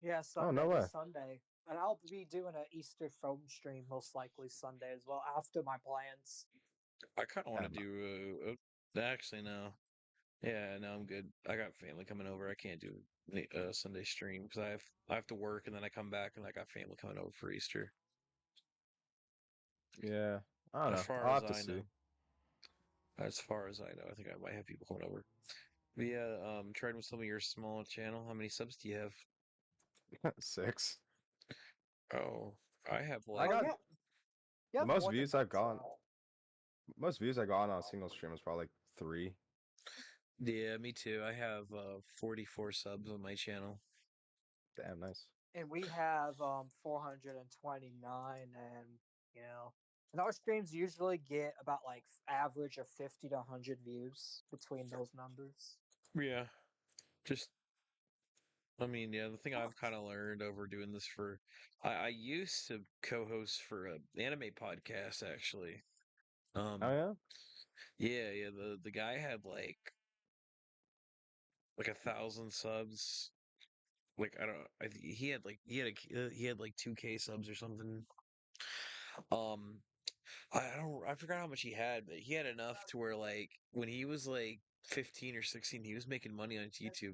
Yeah, Oh, Sunday no way. to Sunday. And I'll be doing an Easter phone stream most likely Sunday as well after my plans. I kind of want to do actually no. Yeah, no, I'm good. I got family coming over. I can't do a Sunday stream because I have to work and then I come back and I got family coming over for Easter. Yeah. I don't As know. far I'll as have to I see. know. As far as I know, I think I might have people coming over. But yeah, tried with some of your small channel. How many subs do you have? 6. Oh, I have I like got yeah. You have most more than views that, I've gotten. so- Most views I got on a single stream was probably like 3. yeah, me too. I have 44 subs on my channel. Damn, nice. And we have 429 and our streams usually get about like average of 50 to 100 views between those numbers. Yeah, just I mean, yeah, the thing I've kind of learned over doing this I used to co-host for an anime podcast actually. Oh yeah. Yeah. The guy had like 1,000 subs. Like I don't, he had like 2K subs or something. I forgot how much he had, but he had enough to where like when he was like 15 or 16, he was making money on YouTube,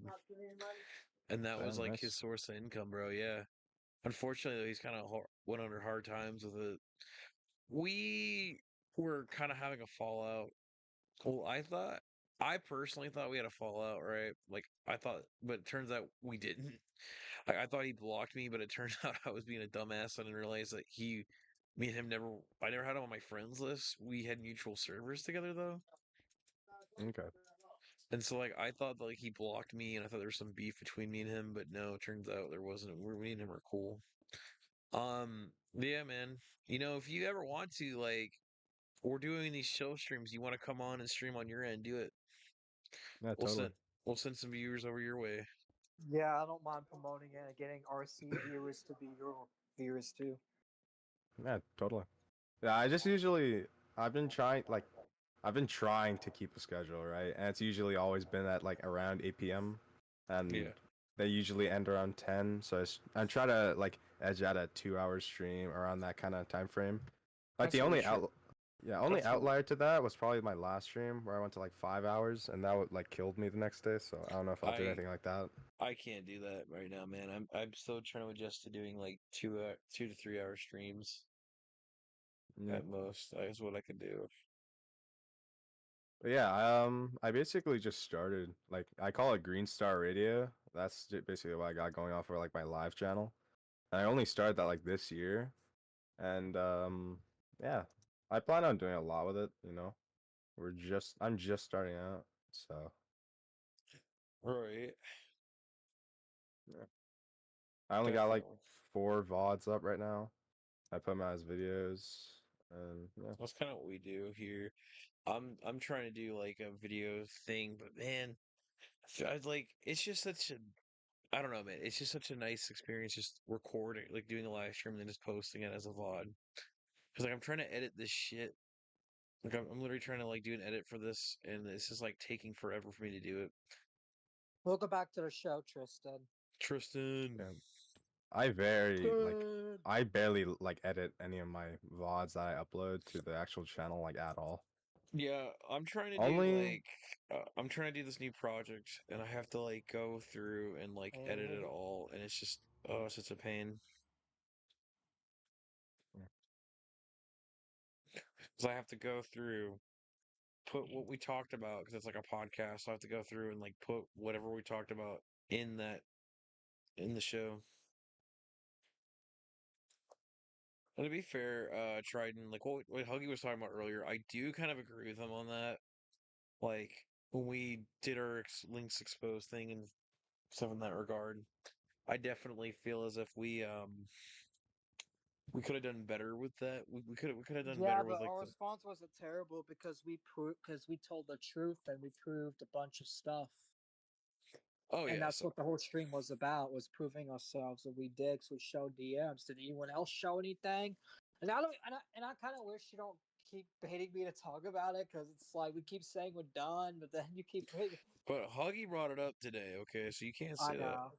and that was Damn, like his nice. source of income, bro. Yeah. Unfortunately, he's kind of went under hard times with it. We were kind of having a fallout. Well, I personally thought we had a fallout, right? Like I thought, but it turns out we didn't. I thought he blocked me, but it turns out I was being a dumbass. I didn't realize that me and him I never had him on my friends list. We had mutual servers together though. Okay. And so like I thought that, like he blocked me, and I thought there was some beef between me and him, but no, it turns out there wasn't. Me and him are cool. Yeah, man. If you ever want to, like, we're doing these show streams. You want to come on and stream on your end? Do it. Yeah, We'll totally. we'll send some viewers over your way. Yeah, I don't mind promoting it and getting RC viewers to be your viewers too. Yeah, totally. Yeah, I've been trying to keep a schedule, right? And it's usually always been at like around 8 p.m. and Yeah. they usually end around 10. So I try to like edge out a 2-hour stream around that kind of time frame. Like That's really short. only That's really- outlier to that was probably my last stream where I went to like 5 hours, and that like killed me the next day. So I don't know if I'll do I- anything like that. I can't do that right now, man. I'm still trying to adjust to doing like 2 to 3 hour streams Yeah. at most. That's what I can do. But yeah, I basically just started like I call it Green Star Radio. That's basically what I got going on for like my live channel. And I only started that like this year. and yeah, I plan on doing a lot with it. I'm just starting out, so Right. yeah. I only got like Definitely. 4 VODs up right now. I put them out as videos, and yeah. That's kind of what we do here. I'm trying to do like a video thing, but man, I like it's just such a I don't know, man. It's just such a nice experience just recording, like doing a live stream and then just posting it as a VOD. Because like I'm trying to edit this shit. Like I'm literally trying to like do an edit for this, and this is like taking forever for me to do it. Welcome back to the show, Tristan. Tristan. Yeah. I Good. I barely like edit any of my VODs that I upload to the actual channel like at all. Yeah, I'm trying to do Only like I'm trying to do this new project, and I have to like go through and like edit it Hey. all, and it's just it's such a pain. Because I have to go through, put what we talked about, because it's like a podcast. So I have to go through and like put whatever we talked about in the show. And to be fair, Trident, like what Huggy was talking about earlier, I do kind of agree with him on that. Like when we did our links exposed thing and stuff in that regard, I definitely feel as if we could have done better with that. We could have done Yeah, better with but like our the response wasn't terrible because we told the truth and we proved a bunch of stuff. oh And yeah, that's so what the whole stream was about, was proving ourselves. And we did, 'cause we showed DMs. Did anyone else show anything? And I don't, and I kind of wish you don't keep baiting me to talk about it, because it's like we keep saying we're done, but then you keep hitting. but Huggy brought it up today, okay? So you can't I say that. know.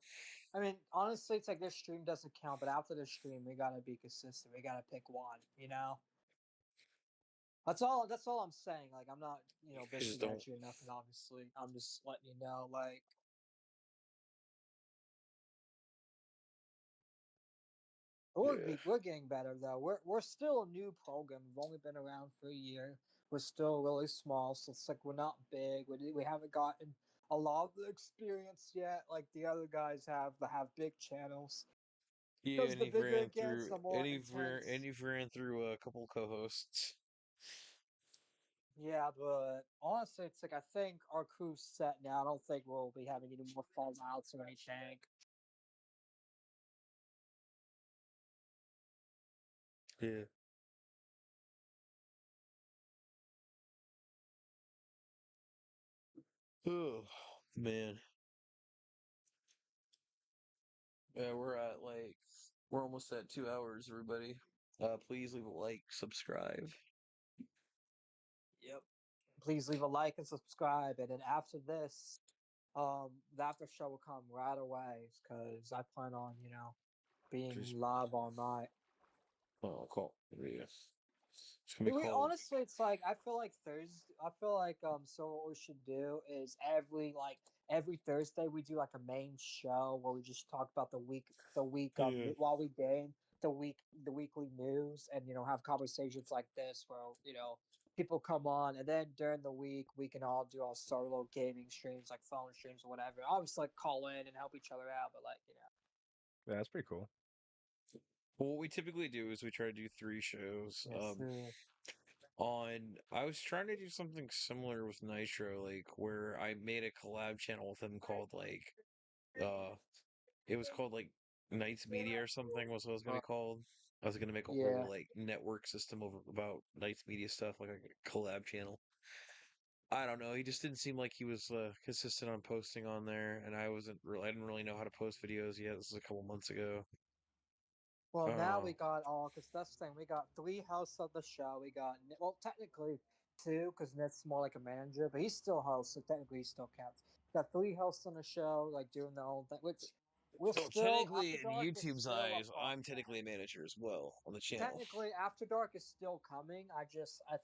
I mean, honestly, it's like this stream doesn't count, but after this stream, we gotta be consistent. We gotta pick one, you know? That's all. That's all I'm saying. Like, I'm not, You just bitching don't. at you or nothing. Obviously, I'm just letting you know. Like, Yeah. we're getting better though. We're still a new program. We've only been around for a year. We're still really small, so it's like we're not big. We haven't gotten a lot of the experience yet, like the other guys have big channels. Yeah, Because and the he bigger ran it gets, through the more intense. and he ran through a couple co-hosts. Yeah, but honestly, it's like I think our crew's set now. I don't think we'll be having any more fallouts or anything. Yeah. Oh man. Yeah, we're almost at 2 hours, everybody. Please leave a like, subscribe. Yep. Please leave a like and subscribe, and then after this, the after show will come right away because I plan on being Just live all night. call. Yeah. It's gonna be We called. honestly, it's like I feel like Thursday. I feel like So what we should do is every Thursday we do like a main show where we just talk about the week Yeah. while we game the weekly news, and have conversations like this where people come on, and then during the week we can all do our solo gaming streams, like phone streams or whatever. Obviously, like call in and help each other out, but Yeah, that's pretty cool. Well, what we typically do is we try to do 3 shows. yes, sir. I was trying to do something similar with Nitro, like where I made a collab channel with him called uh it was called like Knights Media or something was what it was gonna be called. I was gonna make a Yeah. whole like network system over about Knights Media stuff, like a collab channel. I don't know. He just didn't seem like he was consistent on posting on there, and I didn't really know how to post videos yet. This was a couple months ago. Well, now Uh, we got all, because that's the thing. We got 3 hosts of the show. We got, well, technically 2, because Nick's more like a manager, but he's still host, so technically he still counts. Got 3 hosts on the show, like doing their own thing, which we're so still, technically, After in Dark is YouTube's still a eyes, I'm technically a podcast. manager as well on the channel. Technically, After Dark is still coming. I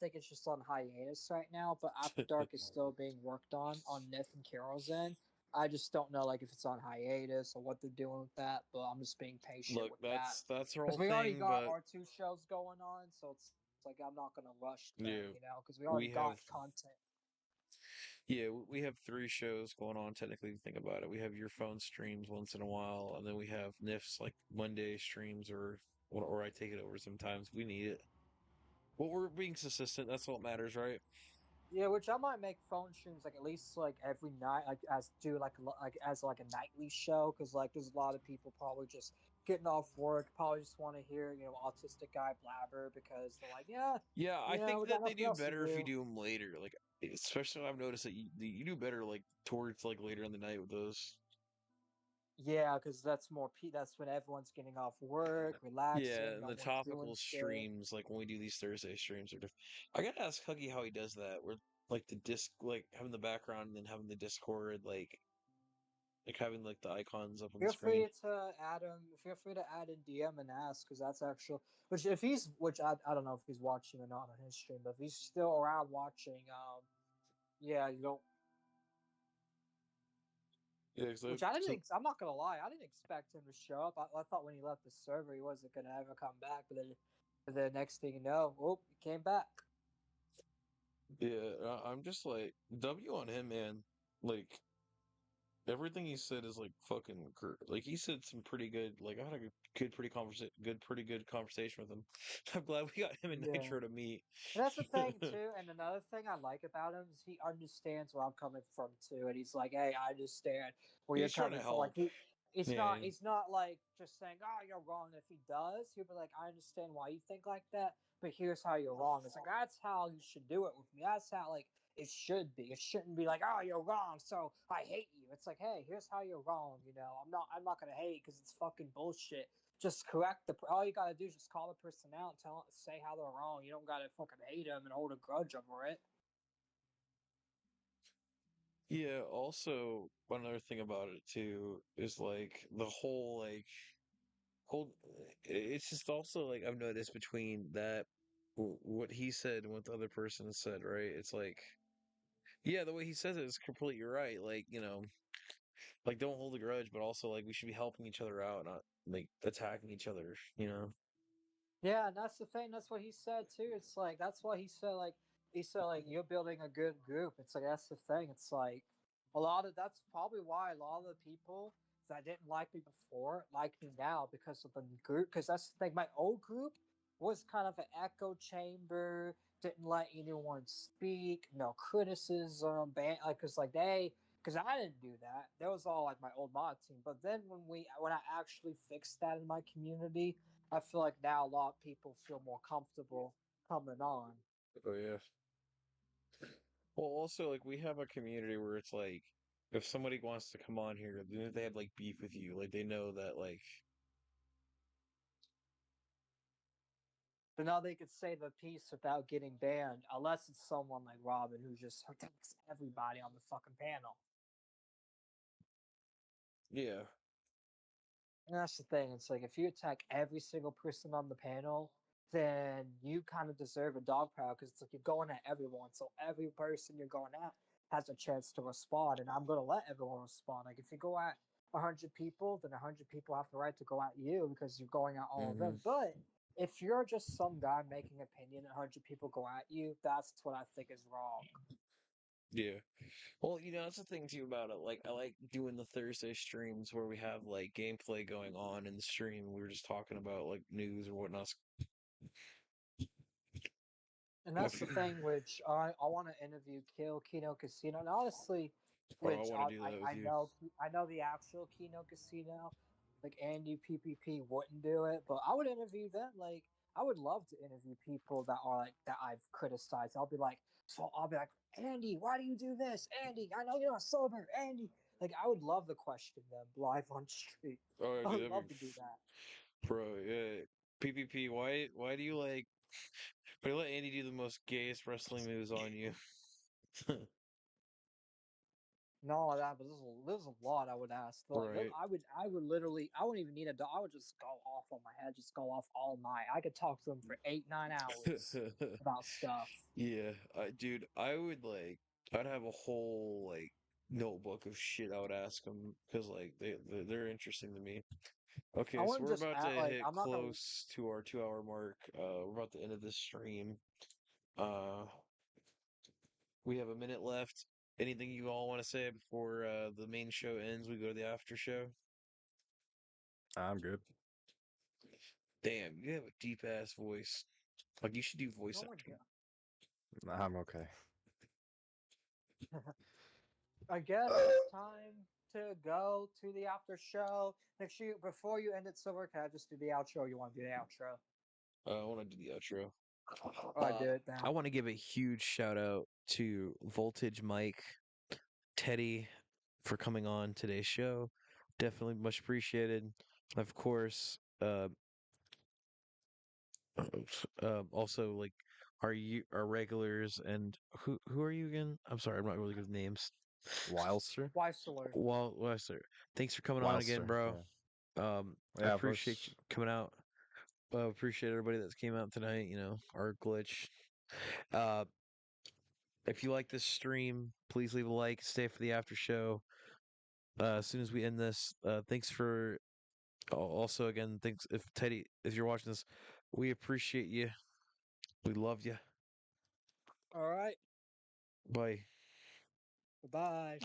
think it's just on hiatus right now, but After Dark is still being worked on Nif and Carol's end. I just don't know, like, if it's on hiatus or what they're doing with that, but I'm just being patient Look, with that. that's our Because whole we already thing, got but our 2 shows going on, so it's like I'm not going to rush them, yeah, because we already we got have content. yeah, we have 3 shows going on. Technically, if you think about it, we have your phone streams once in a while, and then we have Nif's like Monday streams or or I take it over sometimes. We need it. Well, we're being consistent. That's what matters, right? Yeah, which I might make phone streams like at least like every night, like as do like as like a nightly show, because like there's a lot of people probably just getting off work, probably just want to hear autistic guy blabber because they're like, yeah, Yeah, I think we got that they nothing do else to better if you do. do them later. Like, especially I've noticed that you do better like towards like later in the night with those. Yeah, because that's that's when everyone's getting off work, Yeah, relaxing, and no the one's doing topical shit. streams, like when we do these Thursday streams, are different. I gotta ask Huggy how he does that. Where like the disc, like having the background and then having the Discord, like having like the icons up on the Feel screen. free to add him. Feel free to add in DM and ask, because that's actually which I don't know if he's watching or not on his stream, but if he's still around watching, yeah, you don't. Yeah, Which I didn't. I'm not gonna lie. I didn't expect him to show up. I thought when he left the server, he wasn't gonna ever come back. But then, the next thing you know, whoop, he came back. yeah, I'm just like W on him, man. Like everything he said is like fucking like he said some pretty good. Like I had a pretty good conversation with him. I'm glad we got him and Yeah. Nitro to meet. And that's the thing too. And another thing I like about him is he understands where I'm coming from too. And he's like, "Hey, I understand where you're He's trying to coming from." Like help. he's Yeah. not like just saying, "Oh, you're wrong." If he does, he'll be like, "I understand why you think like that, but here's how you're wrong." It's like that's how you should do it with me. That's how like it should be. It shouldn't be like, "Oh, you're wrong, so I hate you." It's like, "Hey, here's how you're wrong." I'm not gonna hate because it's fucking bullshit. Just correct all you gotta do is just call the person out, say how they're wrong. You don't gotta fucking hate them and hold a grudge over it. Yeah, also another thing about it too is like the whole it's just also like I've noticed between that what he said and what the other person said, right? It's like yeah, the way he says it is completely right. Like, like don't hold a grudge, but also like we should be helping each other out, not like attacking each other, you know? Yeah, and that's the thing. That's what he said too. It's like that's why he said like you're building a good group. It's like that's the thing. It's like that's probably why a lot of the people that didn't like me before like me now because of the group. Because that's the thing. My old group was kind of an echo chamber. Didn't let anyone speak. No criticism. Like because I didn't do that. That was all like my old mod team. But then when I actually fixed that in my community, I feel like now a lot of people feel more comfortable coming on. Oh yeah. Well, also like we have a community where it's like if somebody wants to come on here, then if they have like beef with you, like they know that like But now they could say the piece without getting banned, unless it's someone like Robin who just attacks everybody on the fucking panel. yeah. And that's the thing. It's like if you attack every single person on the panel, then you kind of deserve a dog pile because it's like you're going at everyone. So every person you're going at has a chance to respond, and I'm gonna let everyone respond. Like if you go at 100 people, then 100 people have the right to go at you because you're going at all of them. But if you're just some guy making opinion, 100 people go at you. That's what I think is wrong. Yeah. Well, that's the thing too about it. Like, I like doing the Thursday streams where we have like gameplay going on in the stream. We were just talking about like news or whatnot. And that's the thing, which I want to interview Kill Kino Casino, and honestly, Oh, I which want to do that with I you. know the actual Kino Casino, like Andy PPP wouldn't do it, but I would interview them. Like I would love to interview people that are like that I've criticized. I'll be like, Andy, why do you do this? Andy, I know you're not sober, Andy. Like I would love to question them live on street. Oh, I dude, would love to do that. bro. Yeah, PPP. Why do you like? Why do you let Andy do the most gayest wrestling moves on you? No, that but there's a lot I would ask. Like, Right. I would literally I wouldn't even need a dog. I would just go off on my head, just go off all night. I could talk to them for 8-9 hours about stuff. Yeah, dude, I'd have a whole like notebook of shit I would ask them because like they're interesting to me. Okay, I so wouldn't we're just about to act like hit I'm not gonna. close to our 2 hour mark. We're about to end this stream. Uh, we have a minute left. Anything you all want to say before the main show ends? We go to the after show. I'm good. Damn, you have a deep ass voice. Like you should do voice Oh my acting. Nah, I'm okay. I guess it's time to go to the after show. Next you before you end it, Silver, can I just do the outro? Or you want to do the outro? I want to do the outro. Oh, I do it then. I want to give a huge shout out to Voltage Mike, Teddy, for coming on today's show. Definitely much appreciated. Of course, also like our regulars and who are you again? I'm sorry, I'm not really good with names. Wildster? Weissler. Wester, thanks for coming on again, Wildster, bro. I Yeah, of appreciate course. you coming out. Appreciate everybody that's came out tonight. You know, our glitch. Uh, if you like this stream, please leave a like. Stay for the after show. As soon as we end this, thanks for also again. Thanks if Teddy, if you're watching this, we appreciate you. We love you. All right. Bye. Bye.